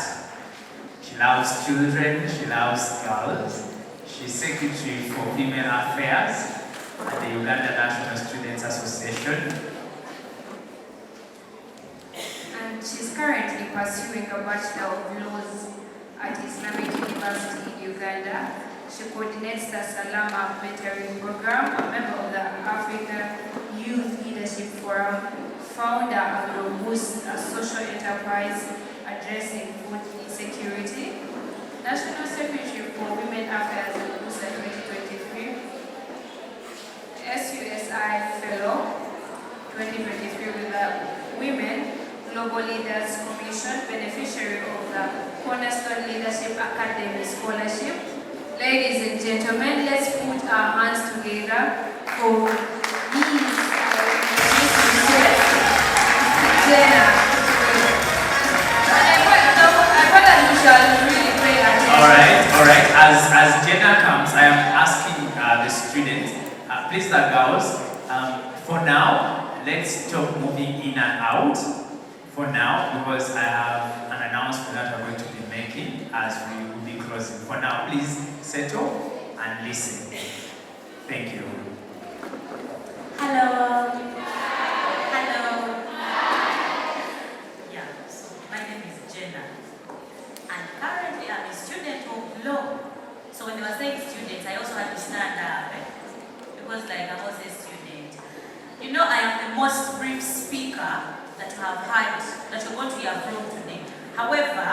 She loves children, she loves girls. She's Secretary for Female Affairs at the Uganda National Students Association. And she's currently pursuing a Bachelor of Laws at Islamic University in Uganda. She coordinates the Salama mentoring program, a member of the African Youth Leadership Forum, founder of Robust, a social enterprise addressing food insecurity, National Secretary for Women Affairs in Unsa 2023, SUSI Fellow 2023 with the Women Global Leaders Commission, beneficiary of the Cornerstone Leadership Academy Scholarship. Ladies and gentlemen, let's put our hands together for Jenna. I thought that we shall really pray attention. All right. As Jenna comes, I am asking the students, please the girls, for now, let's stop moving in and out. For now, because I have an announcement that we're going to be making as we will be closing. For now, please settle and listen. Thank you. Hello. Hello. Yeah, so my name is Jenna. And currently I'm a student of law. So when they were saying students, I also had to stand up. Because like I was a student. You know, I am the most brief speaker that you have heard, that you're going to hear from today. However,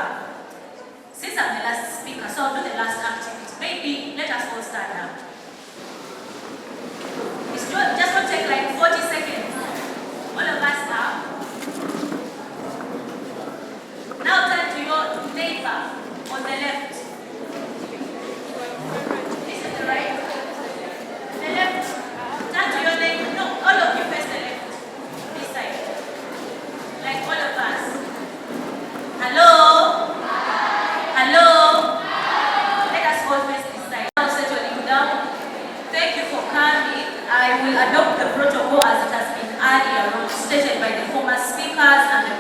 since I'm the last speaker, so I'll do the last activity. Maybe let us all stand up. It's just going to take like 40 seconds. All of us up. Now turn to your neighbor on the left. This is the right. The left. Turn to your neighbor. No, all of you face the left. This side. Like all of us. Hello? Hello? Let us all face this side. Now settling down. Thank you for coming. I will adopt the protocol as it has been earlier stated by the former speakers and the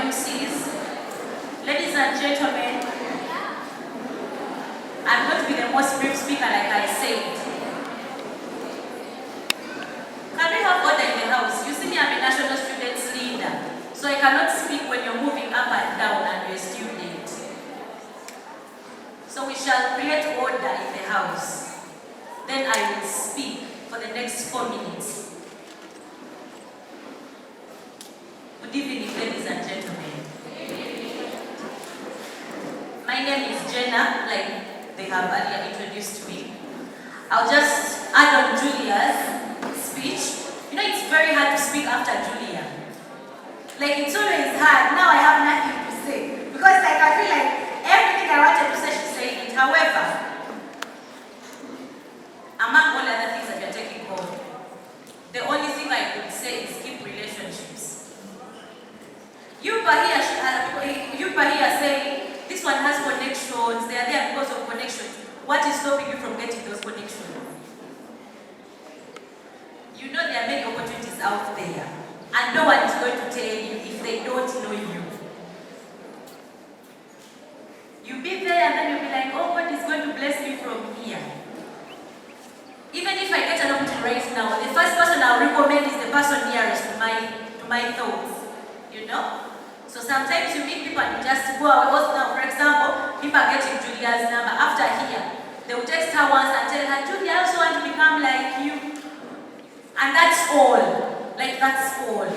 MCs. Ladies and gentlemen, I'm going to be the most brief speaker like I said. Can we have order in the house? You see me, I'm a national students leader. So I cannot speak when you're moving up and down and you're a student. So we shall create order in the house. Then I will speak for the next 4 minutes. Good evening, ladies and gentlemen. My name is Jenna, like they have earlier introduced me. I'll just add on Julia's speech. You know, it's very hard to speak after Julia. Like, it's always hard. Now I have nothing to say. Because like I feel like everything I wanted to say, she said it. However, among all other things that you're taking home, the only thing I could say is keep relationships. Yupa here saying, this one has connections, they are there because of connections. What is stopping you from getting those connections? You know there are many opportunities out there. And no one is going to tell you if they don't know you. You'll be there and then you'll be like, oh, God is going to bless me from here. Even if I get an opportunity right now, the first person I'll recommend is the person nearest to my thoughts. You know? So sometimes you meet people and you just go away. Also now, for example, people are getting Julia's number. After here, they will text her once and tell her, Julia, I also want to become like you. And that's all. Like, that's all.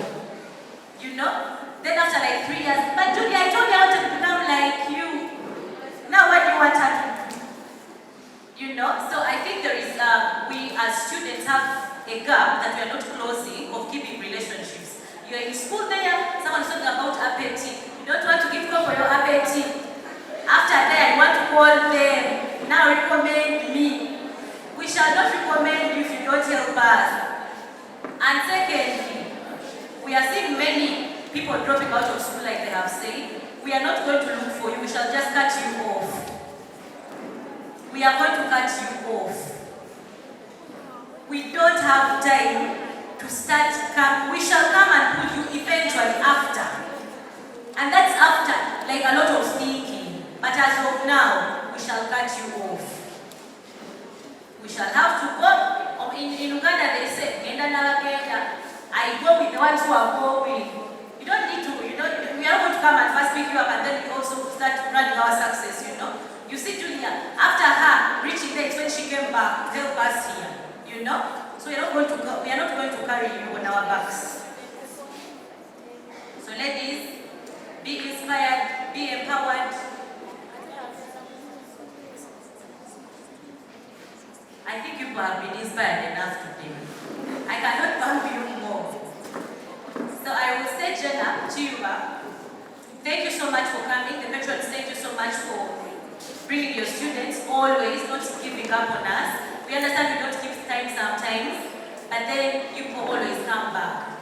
You know? Then after like 3 years, but Julia, I told you I wanted to become like you. Now what do you want her to do? You know? So I think there is, we as students have a gap that we are not closing of keeping relationships. You're in school there, someone's talking about appetite. You don't want to give call for your appetite. After that, you want to call them. Now recommend me. We shall not recommend you if you don't help us. And secondly, we are seeing many people dropping out of school like they have said. We are not going to look for you, we shall just cut you off. We are going to cut you off. We don't have time to start camp. We shall come and put you eventually after. And that's after, like a lot of thinking. But as of now, we shall cut you off. We shall have to go. In Uganda, they say, I go with the ones who are going. You don't need to, we are not going to come and first pick you up and then we also start running our success, you know. You see, Julia, after her reaching there, it's when she came back to help us here. You know? So we are not going to carry you on our backs. So ladies, be inspired, be empowered. I think people have been inspired enough today. I cannot pump you more. So I will say, Jenna, Chiuba, thank you so much for coming. The patrons, thank you so much for bringing your students, always not giving up on us. We understand we don't give time sometimes, but then you will always come back.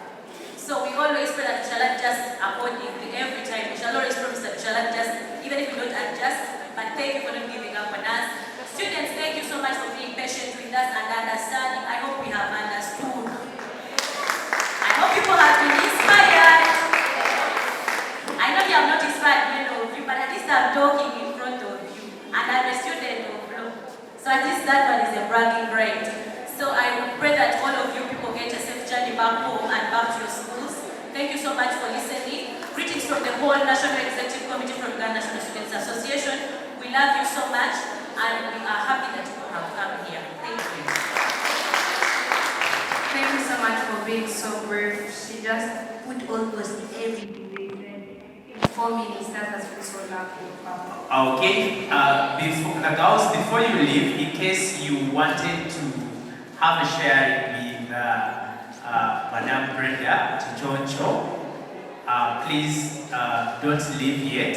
So we always pray that we shall adjust accordingly every time. We shall always promise that we shall adjust, even if we don't adjust, but thank you for not giving up on us. Students, thank you so much for being patient with us and understanding. I hope we have understood. I hope people have been inspired. I know you have not inspired many of you, but at least I'm talking in front of you. And I'm a student of law. So at least that one is a bragging right. So I would pray that all of you people get a safe journey back home and back to your schools. Thank you so much for listening. Greetings from the whole National Executive Committee from Uganda National Students Association. We love you so much and we are happy that you have come here. Thank you. Thank you so much for being so brave. She just put almost everything they said in 4 minutes. That has been so lovely. Okay, before you leave, in case you wanted to have a share with Madame Brenda Chichoncho, please don't leave yet.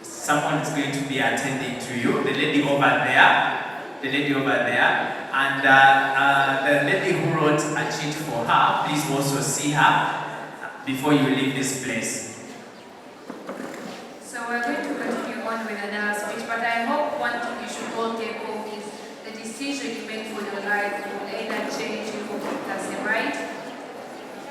Someone is going to be attending to you. The lady over there, and the lady who wrote a sheet for her, please also see her before you leave this place. So we're going to continue on with another speech, but I hope one thing you should all take home is the decision you make for your life will either change you or keep the same, right?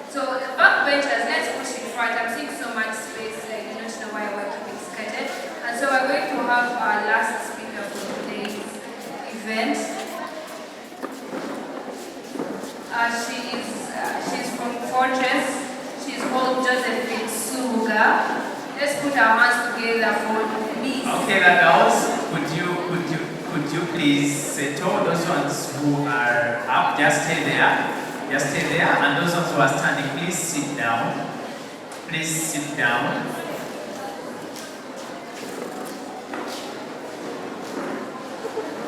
So backbenchers, let's push in front. I'm seeing so much space, I do not know why we're keeping scattered. And so we're going to have our last speaker for today's event. She's from Fortress. She's called Josephine Subuga. Let's put our hands together for me. Okay, girls, could you please settle? Those ones who are up, just stay there. Just stay there. And those ones who are standing, please sit down. Please sit down.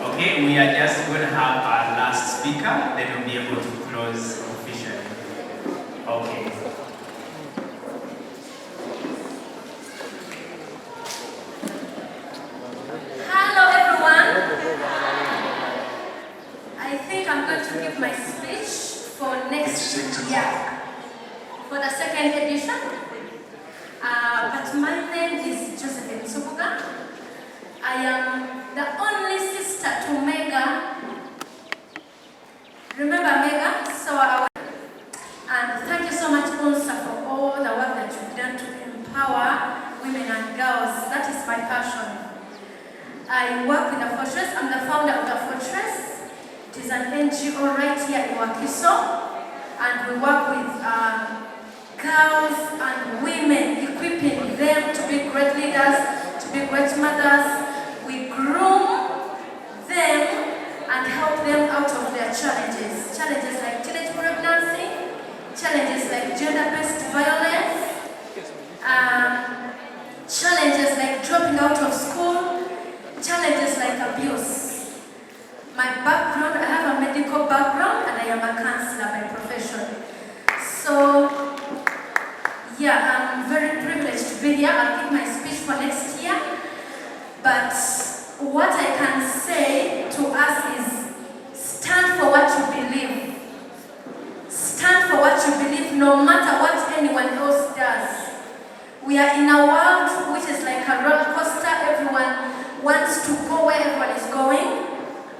Okay, we are just going to have our last speaker, then we'll be able to close officially. Okay. Hello everyone. I think I'm going to give my speech for next year, for the second edition. But my name is Josephine Subuga. I am the only sister to Mega. Remember Mega? And thank you so much, Unsa, for all the work that you've done to empower women and girls. That is my passion. I work with the Fortress. I'm the founder of the Fortress. It is an NGO right here in Wakiso. And we work with girls and women, equipping them to be great leaders, to be great mothers. We groom them and help them out of their challenges. Challenges like teenage pregnancy, challenges like gender-based violence, challenges like dropping out of school, challenges like abuse. My background, I have a medical background and I am a counselor by profession. So, yeah, I'm very privileged to be here. I'll give my speech for next year. But what I can say to us is stand for what you believe. Stand for what you believe no matter what anyone else does. We are in a world which is like a roller coaster. Everyone wants to go where everyone is going.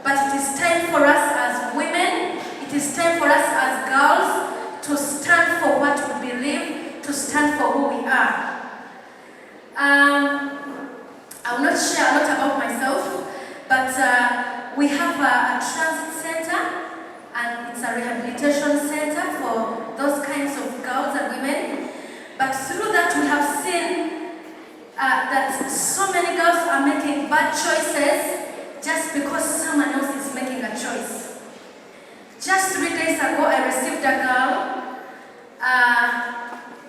But it is time for us as women, it is time for us as girls to stand for what we believe, to stand for who we are. I will not share a lot about myself, but we have a transit center, and it's a rehabilitation center for those kinds of girls and women. But through that, we have seen that so many girls are making bad choices just because someone else is making a choice. Just 3 days ago, I received a girl.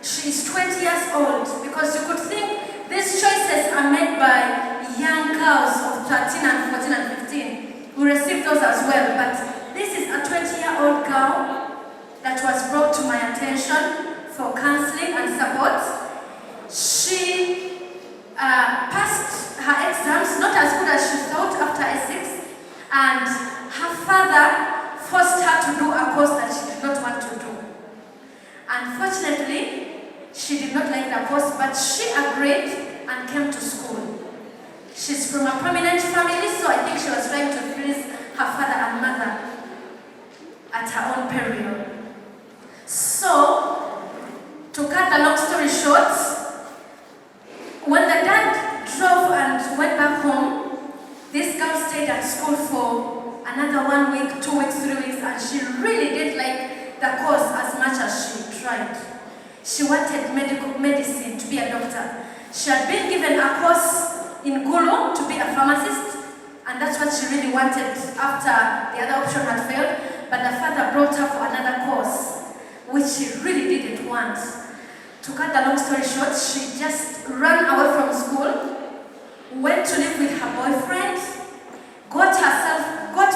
She's 20 years old, because you could think these choices are made by young girls of 13 and 14 and 15. We received those as well, but this is a 20-year-old girl that was brought to my attention for counseling and support. She passed her exams, not as good as she thought after A6, and her father forced her to do a course that she did not want to do. Unfortunately, she did not like the course, but she agreed and came to school. She's from a prominent family, so I think she was trying to please her father and mother at her own peril. So, to cut the long story short, when the dad drove and went back home, this girl stayed at school for another 1 week, 2 weeks, 3 weeks, and she really did like the course as much as she tried. She wanted medicine, to be a doctor. She had been given a course in Gulu to be a pharmacist, and that's what she really wanted after the other option had failed, but the father brought her for another course, which she really didn't want. To cut the long story short, she just ran away from school, went to live with her boyfriend, got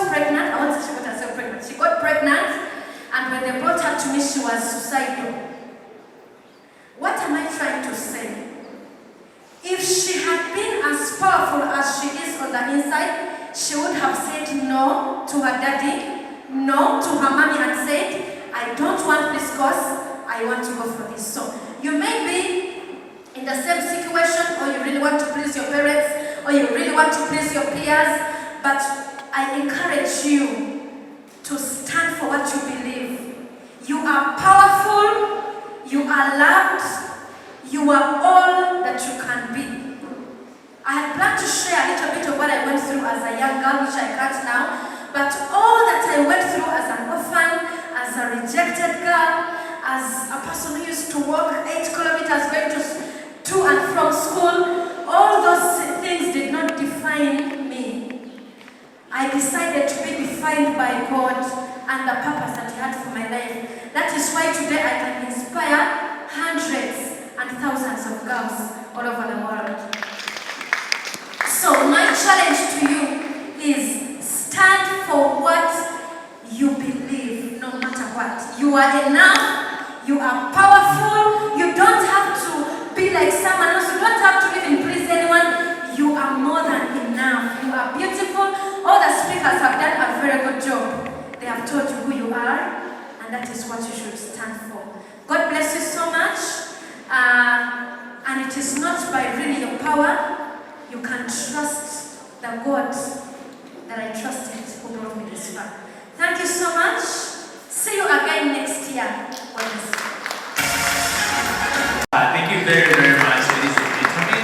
pregnant. I won't say she got herself pregnant. She got pregnant, and when they brought her to me, she was suicidal. What am I trying to say? If she had been as powerful as she is on the inside, she would have said no to her daddy, no to her mommy, and said, I don't want this course, I want to go for this. So you may be in the same situation, or you really want to please your parents, or you really want to please your peers, but I encourage you to stand for what you believe. You are powerful, you are loved, you are all that you can be. I had planned to share a little bit of what I went through as a young girl, which I can't now, but all that I went through as an orphan, as a rejected girl, as a person who used to walk 8 kilometers going to and from school, all those things did not define me. I decided to be defined by God and the purpose that He had for my life. That is why today I can inspire hundreds and thousands of girls all over the world. So my challenge to you is stand for what you believe, no matter what. You are enough, you are powerful, you don't have to be like someone else, you don't have to even please anyone. You are more than enough, you are beautiful. All the speakers have done a very good job. They have told you who you are, and that is what you should stand for. God bless you so much. And it is not by really your power. You can trust the God that I trusted who brought me this far. Thank you so much. See you again next year. Thank you very, very much, ladies and gentlemen.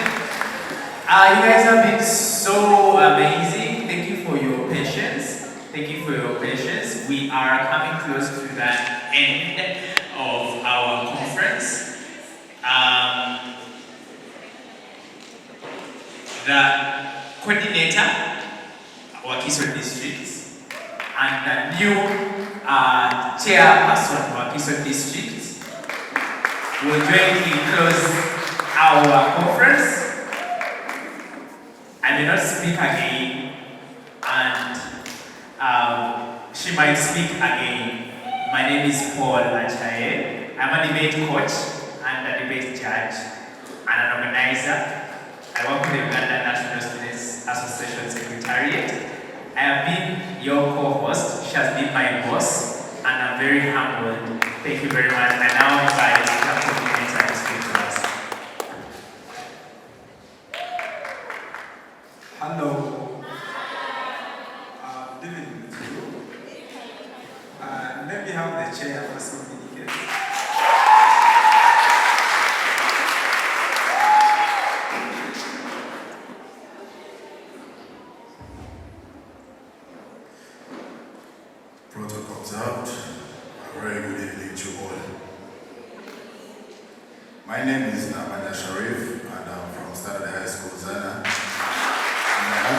You guys have been so amazing. Thank you for your patience. Thank you for your patience. We are coming close to the end of our conference. The coordinator, Wakiso District, and the new chairperson, Wakiso District, will jointly close our conference. I may not speak again, and she might speak again. My name is Paul Achaye. I'm a debate coach and a debate judge and an organizer. I work with the Uganda National Students Association Secretariat. I have been your co-host. She has been my boss, and I'm very humbled. Thank you very much. I now invite the coordinator to speak to us. Hello. Good evening to you. Let me have the chair for some minutes. Protocol observed. A very good evening to all. My name is Sharif, and I'm from Standard High School, Zana. And I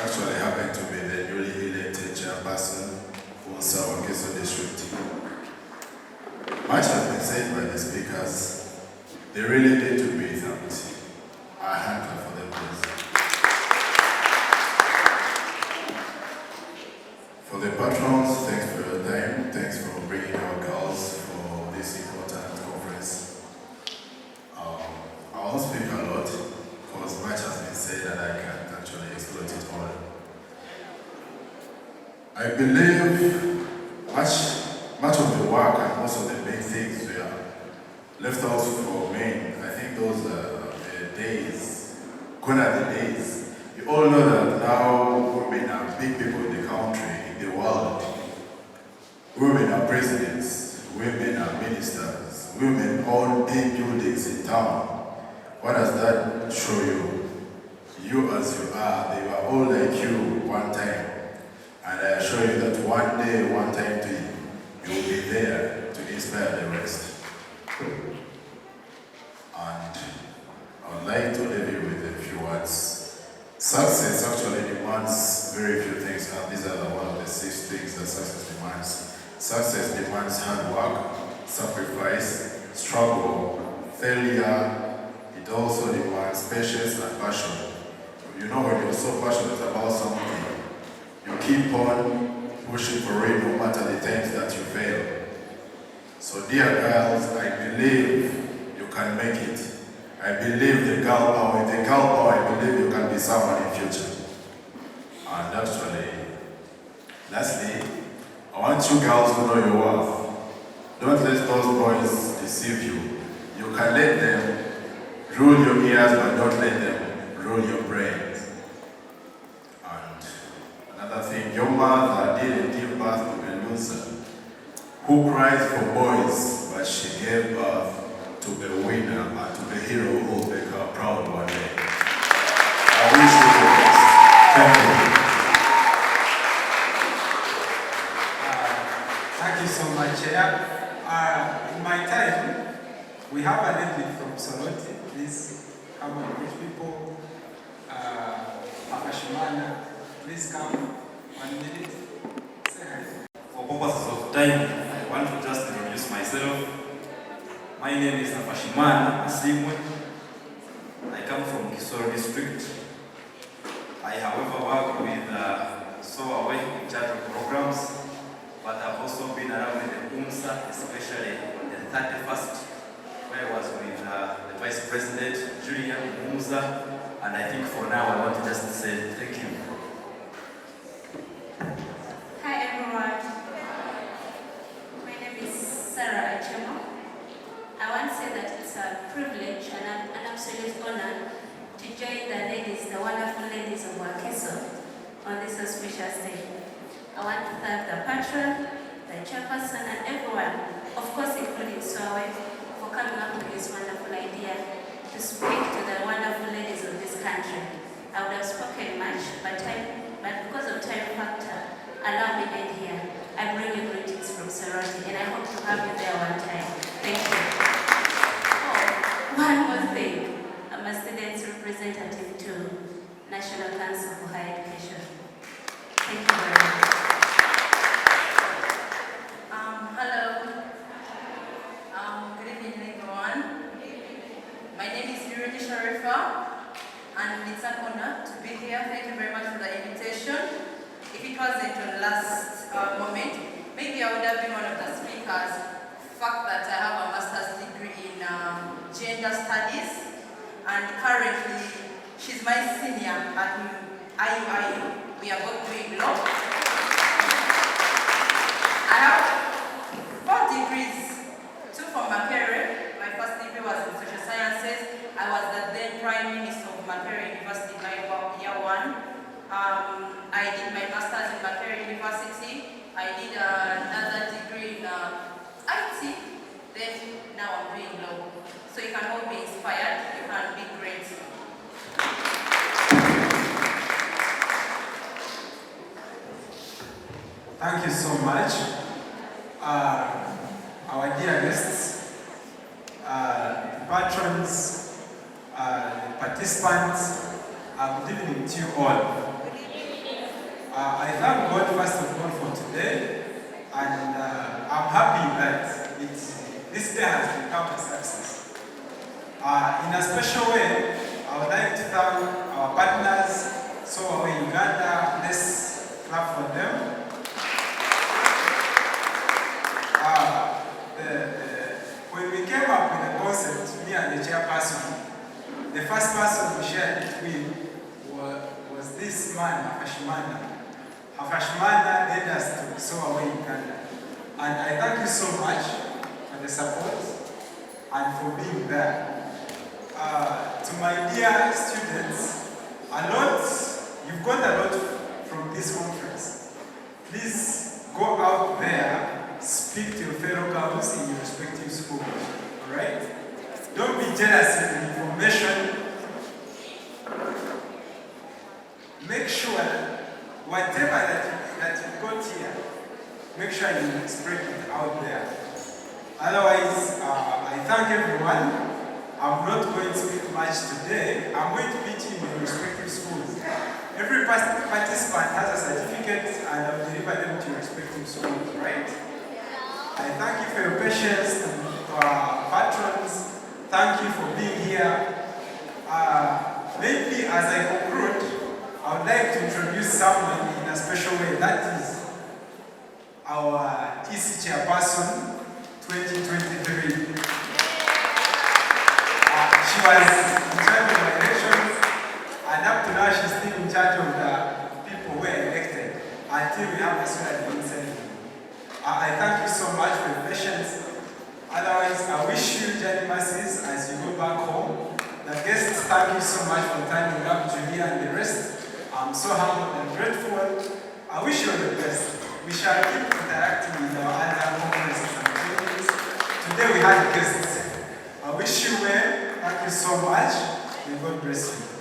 actually happen to be the newly elected chairperson for Unsa Wakiso district. Much has been said by the speakers. They really need to be thanked. I hand for them, please. For the patrons, thanks for your time. Thanks for bringing our girls for this important conference. I won't speak a lot because much has been said and I can't actually exploit it all. I believe much of the work and most of the big things were left out for men. I think those are the days, gone are the days. You all know that now women are big people in the country, in the world. Women are presidents, women are ministers, women own big buildings in town. What does that show you? You as you are, they were all like you one time. And I assure you that one day, one time to you, you will be there to inspire the rest. And I would like to leave you with a few words. Success actually demands very few things, and these are one of the 6 things that success demands. Success demands hard work, sacrifice, struggle, failure. It also demands patience and passion. You know, when you're so passionate about something, you keep on pushing for it no matter the times that you fail. So dear girls, I believe you can make it. I believe the girl power, with the girl power, I believe you can be someone in future. And actually, lastly, I want you girls to know your worth. Don't let those boys deceive you. You can let them rule your ears, but don't let them rule your brains. And another thing, your mother didn't give birth to a loser who cries for boys, but she gave birth to a winner and to the hero who will make her proud one day. I wish you the best. Thank you. Thank you so much, Chair. In my time, we have a lady from Soroti. Please come and meet people. Akashimana, please come. 1 minute. Say hi. For purposes of time, I want to just introduce myself. My name is Afashimana Asimwe. I come from Kisoro district. I however work with SOAWay in charge of programs, but I've also been around with the Unsa, especially on the 31st, where I was with the Vice President, Julian Unsa, and I think for now I want to just say thank you. Hi everyone. My name is Sarah Achemo. I want to say that it's a privilege and an absolute honor to join the ladies, the wonderful ladies of Wakiso on this auspicious day. I want to thank the patron, the chairperson, and everyone, of course including Swawe, for coming up with this wonderful idea to speak to the wonderful ladies of this country. I would have spoken much, but because of time factor, allow me to end here. I bring you greetings from Soroti, and I hope to have you there one time. Thank you. Oh, one more thing. I'm a student's representative to National Council for Higher Education. Thank you very much. Hello. Good evening, everyone. My name is Liberate, and it's an honor to be here. Thank you very much for the invitation. If it wasn't your last moment, maybe I would have been one of the speakers. The fact that I have a master's degree in gender studies, and currently she's my senior at IUIU. We are both doing law. I have 4 degrees, 2 from Makerere. My first degree was in social sciences. I was the then Prime Minister of Makerere University in my year 1. I did my master's in Makerere University. I did another degree in IT. Then now I'm doing law. So you can all be inspired. You can be great. Thank you so much. Our dear guests, patrons, Good evening to you all. I thank God first of all for today, and I'm happy that this day has become a success. In a special way, I would like to thank our partners, so our Uganda, let's clap for them. When we came up with the concept, me and the chairperson, the first person we shared it with was this man, Hafashimana. Hafashimana led us to Sow Away Uganda. And I thank you so much for the support and for being there. To my dear students, you've got a lot from this conference. Please go out there, speak to your fellow girls in your respective schools, all right? Don't be jealous of the information. Make sure that whatever that you got here, make sure you spread it out there. Otherwise, I thank everyone. I'm not going to speak much today. I'm going to meet you in your respective schools. Every participant has a certificate and I'll deliver them to your respective schools, right? I thank you for your patience and to our patrons. Thank you for being here. Maybe as I conclude, I would like to introduce someone in a special way. That is our TC chairperson 2023. She was in charge of elections, and up to now she's still in charge of the people who were elected until we have a swearing ceremony. I thank you so much for your patience. Otherwise, I wish you journey mercies as you go back home. The guests, thank you so much for turning up, Julia and the rest. I'm so humbled and grateful. I wish you all the best. We shall keep interacting with our other conferences and trainings. Today we had guests. I wish you well. Thank you so much. May God bless you.